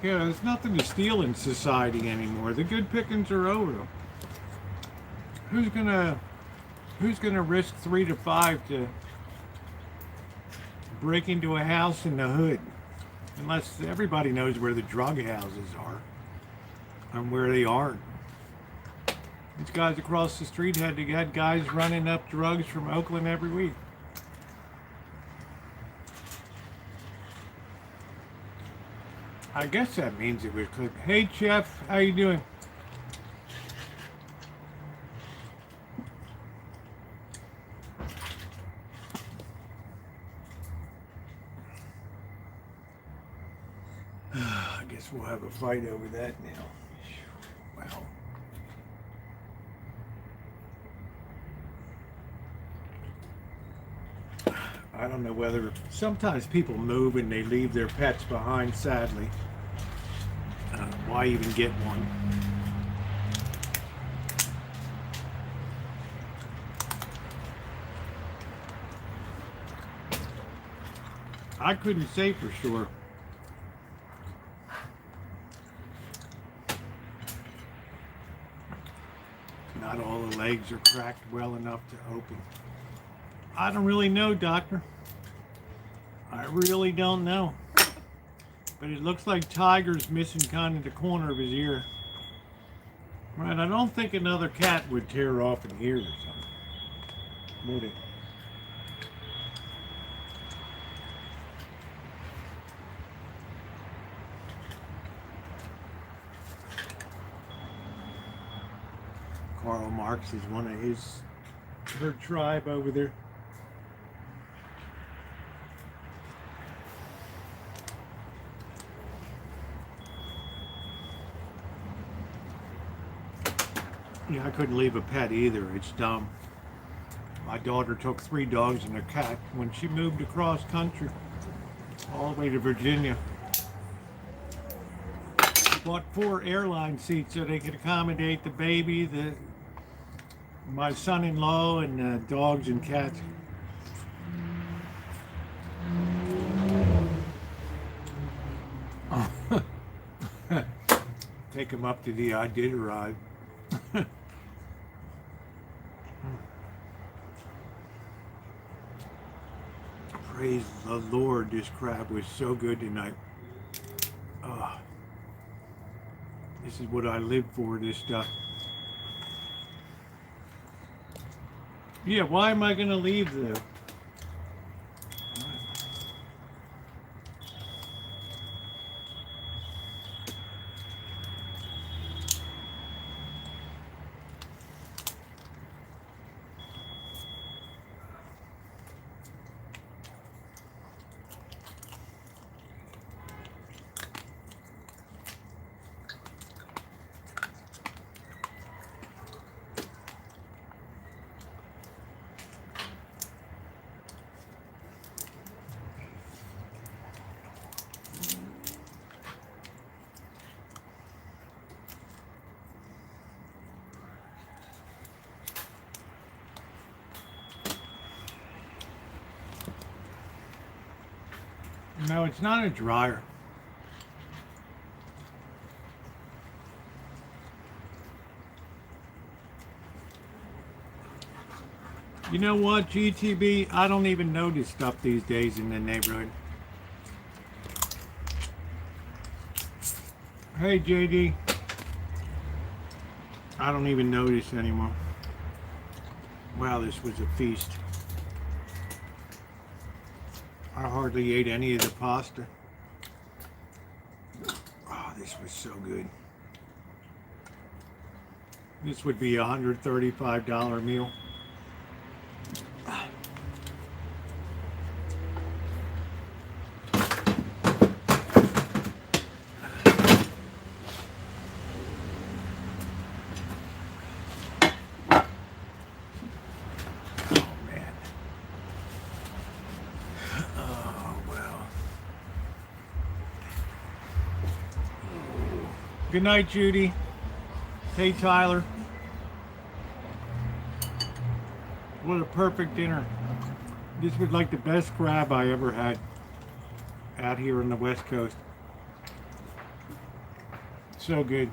Yeah, there's nothing to steal in society anymore. The good pickings are over. Who's gonna risk 3 to 5 to break into a house in the hood? Unless everybody knows where the drug houses are and where they aren't. These guys across the street had guys running up drugs from Oakland every week. I guess that means it was clipped. Hey, Chef, how you doing? I guess we'll have a fight over that now. Wow. I don't know whether sometimes people move and they leave their pets behind, sadly. Why even get one? I couldn't say for sure. Not all the legs are cracked well enough to open. I don't really know, Doctor. I really don't know. But it looks like Tiger's missing kind of the corner of his ear. Right, I don't think another cat would tear off an ear or something. Would it? Karl Marx is one of her tribe over there. Yeah, I couldn't leave a pet either. It's dumb. My daughter took 3 dogs and a cat when she moved across country, all the way to Virginia. She bought 4 airline seats so they could accommodate the baby, my son-in-law, and dogs and cats. Take them up to the Iditarod. Praise the Lord, this crab was so good tonight. This is what I live for, this stuff. Yeah, why am I going to leave though? No, it's not a dryer. You know what, GTB? I don't even notice stuff these days in the neighborhood. Hey, JD. I don't even notice anymore. Wow, this was a feast. I hardly ate any of the pasta. Oh, this was so good. This would be a $135 meal. Good night, Judy. Hey, Tyler. What a perfect dinner. This was like the best crab I ever had out here on the West Coast. So good.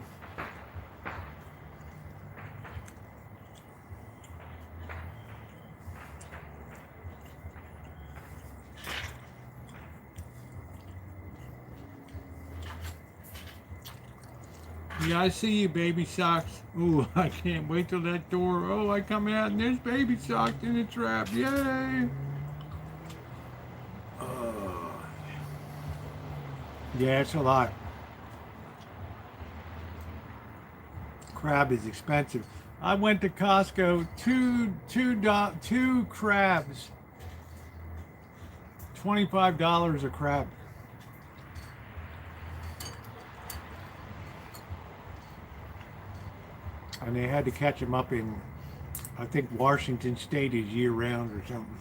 Yeah, I see you, baby socks. Ooh, I can't wait till that door. Oh, I come out and there's baby socks in the trap. Yay! Yeah, it's a lot. Crab is expensive. I went to Costco. Two crabs. $25 a crab. And they had to catch them up in, I think Washington State is year round or something.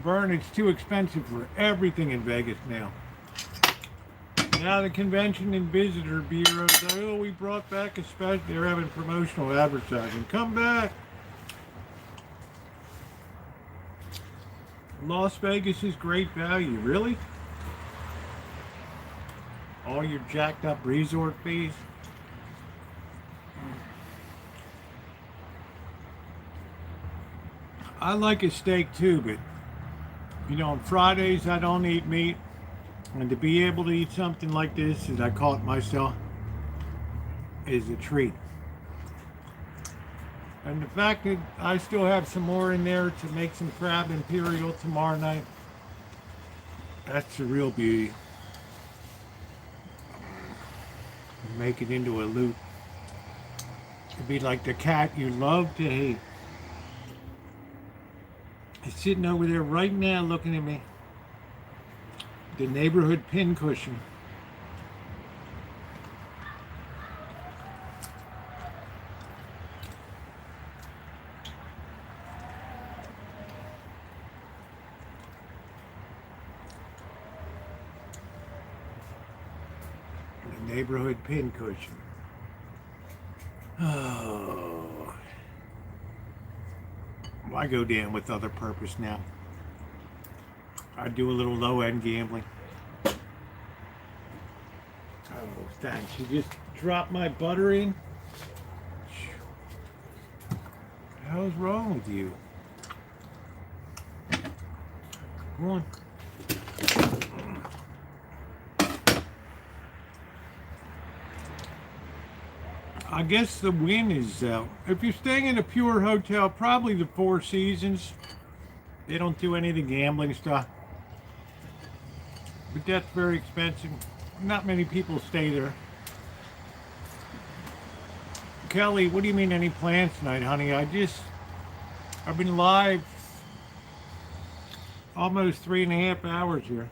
Vern, it's too expensive for everything in Vegas now. Now the convention and visitor bureau, oh, we brought back a special, they're having promotional advertising. Come back. Las Vegas is great value, really? All your jacked up resort fees. I like a steak too, but you know, on Fridays I don't eat meat. And to be able to eat something like this, as I call it myself, is a treat. And the fact that I still have some more in there to make some crab imperial tomorrow night, that's the real beauty. Make it into a loop. It'd be like the cat you love to hate. It's sitting over there right now looking at me. The neighborhood pincushion. The neighborhood pincushion. Oh. I go down with other purpose now. I do a little low-end gambling. Oh, thanks. You just dropped my butter in? What the hell's wrong with you? Come on. I guess the win is, if you're staying in a pure hotel, probably the Four Seasons. They don't do any of the gambling stuff. But that's very expensive. Not many people stay there. Kelly, what do you mean any plans tonight, honey? I've been live almost 3.5 hours here.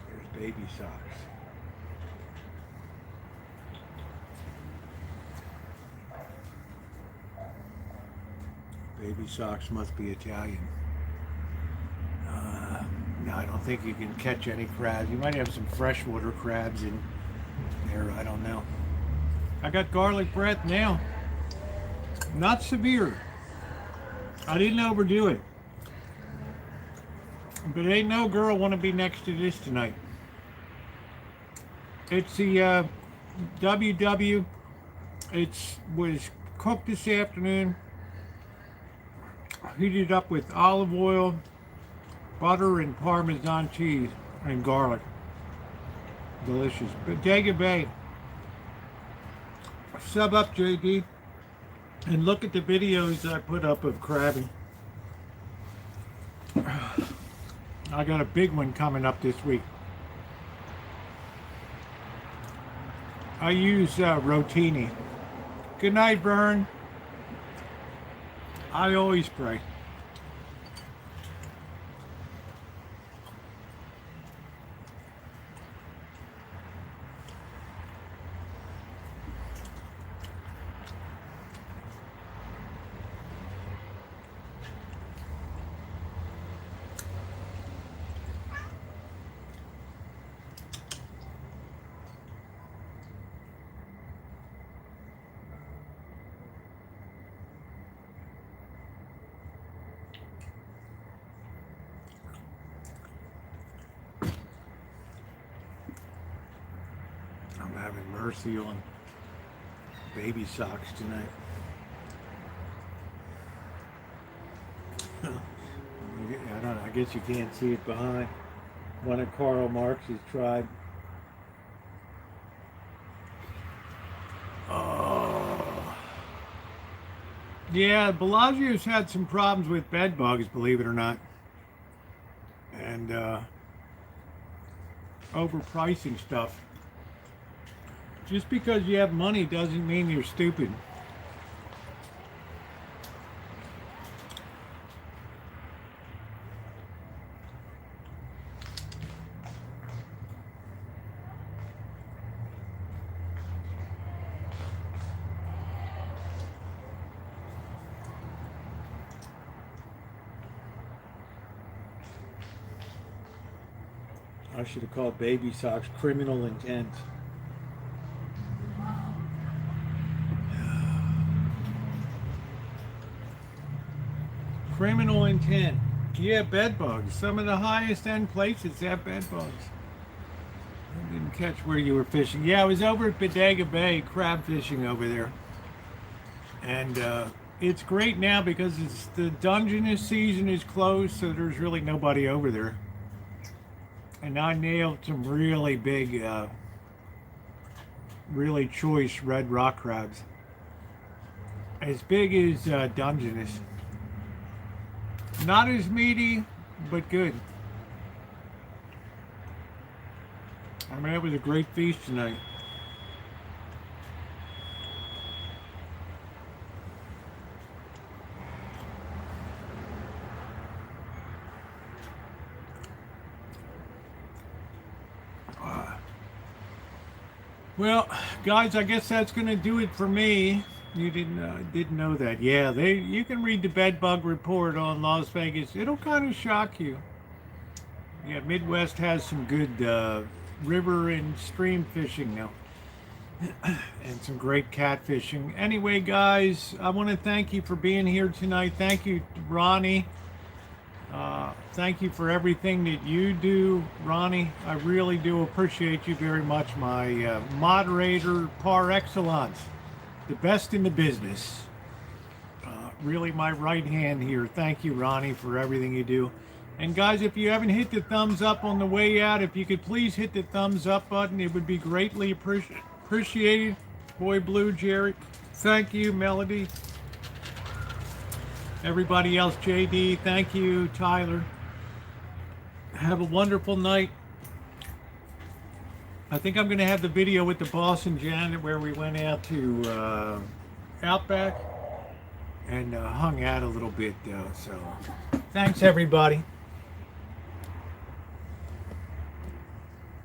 There's baby socks. Baby socks must be Italian. No, I don't think you can catch any crabs. You might have some freshwater crabs in there. I don't know. I got garlic breath now. Not severe. I didn't overdo it. But ain't no girl want to be next to this tonight. It's the WW. It was cooked this afternoon. Heated up with olive oil, butter, and Parmesan cheese and garlic. Delicious. Bodega Bay. Sub up, JD, and look at the videos I put up of crabbing. I got a big one coming up this week. I use rotini. Good night, Vern. I always pray. I'm having mercy on baby socks tonight. I don't know, I guess you can't see it behind. One of Karl Marx's tribe. Oh. Yeah, Bellagio's had some problems with bed bugs, believe it or not. And overpricing stuff. Just because you have money doesn't mean you're stupid. I should have called baby socks criminal intent. Criminal intent. Yeah, bed bugs. Some of the highest end places have bed bugs. I didn't catch where you were fishing. Yeah, I was over at Bodega Bay crab fishing over there. And it's great now because the Dungeness season is closed, so there's really nobody over there. And I nailed some really big, really choice red rock crabs. As big as Dungeness. Not as meaty, but good. I mean, it was a great feast tonight. Well, guys, I guess that's going to do it for me. You didn't know that. Yeah, you can read the bed bug report on Las Vegas. It'll kind of shock you. Yeah, Midwest has some good river and stream fishing now. And some great catfishing. Anyway, guys, I want to thank you for being here tonight. Thank you, Ronnie. Thank you for everything that you do, Ronnie. I really do appreciate you very much, my moderator par excellence. The best in the business. really my right hand here. Thank you, Ronnie, for everything you do. And guys, if you haven't hit the thumbs up on the way out, if you could please hit the thumbs up button, it would be greatly appreciated. Boy Blue, Jerry, thank you. Melody, everybody else, JD, thank you. Tyler, have a wonderful night. I think I'm going to have the video with the boss and Janet where we went out to Outback and hung out a little bit though. So thanks everybody.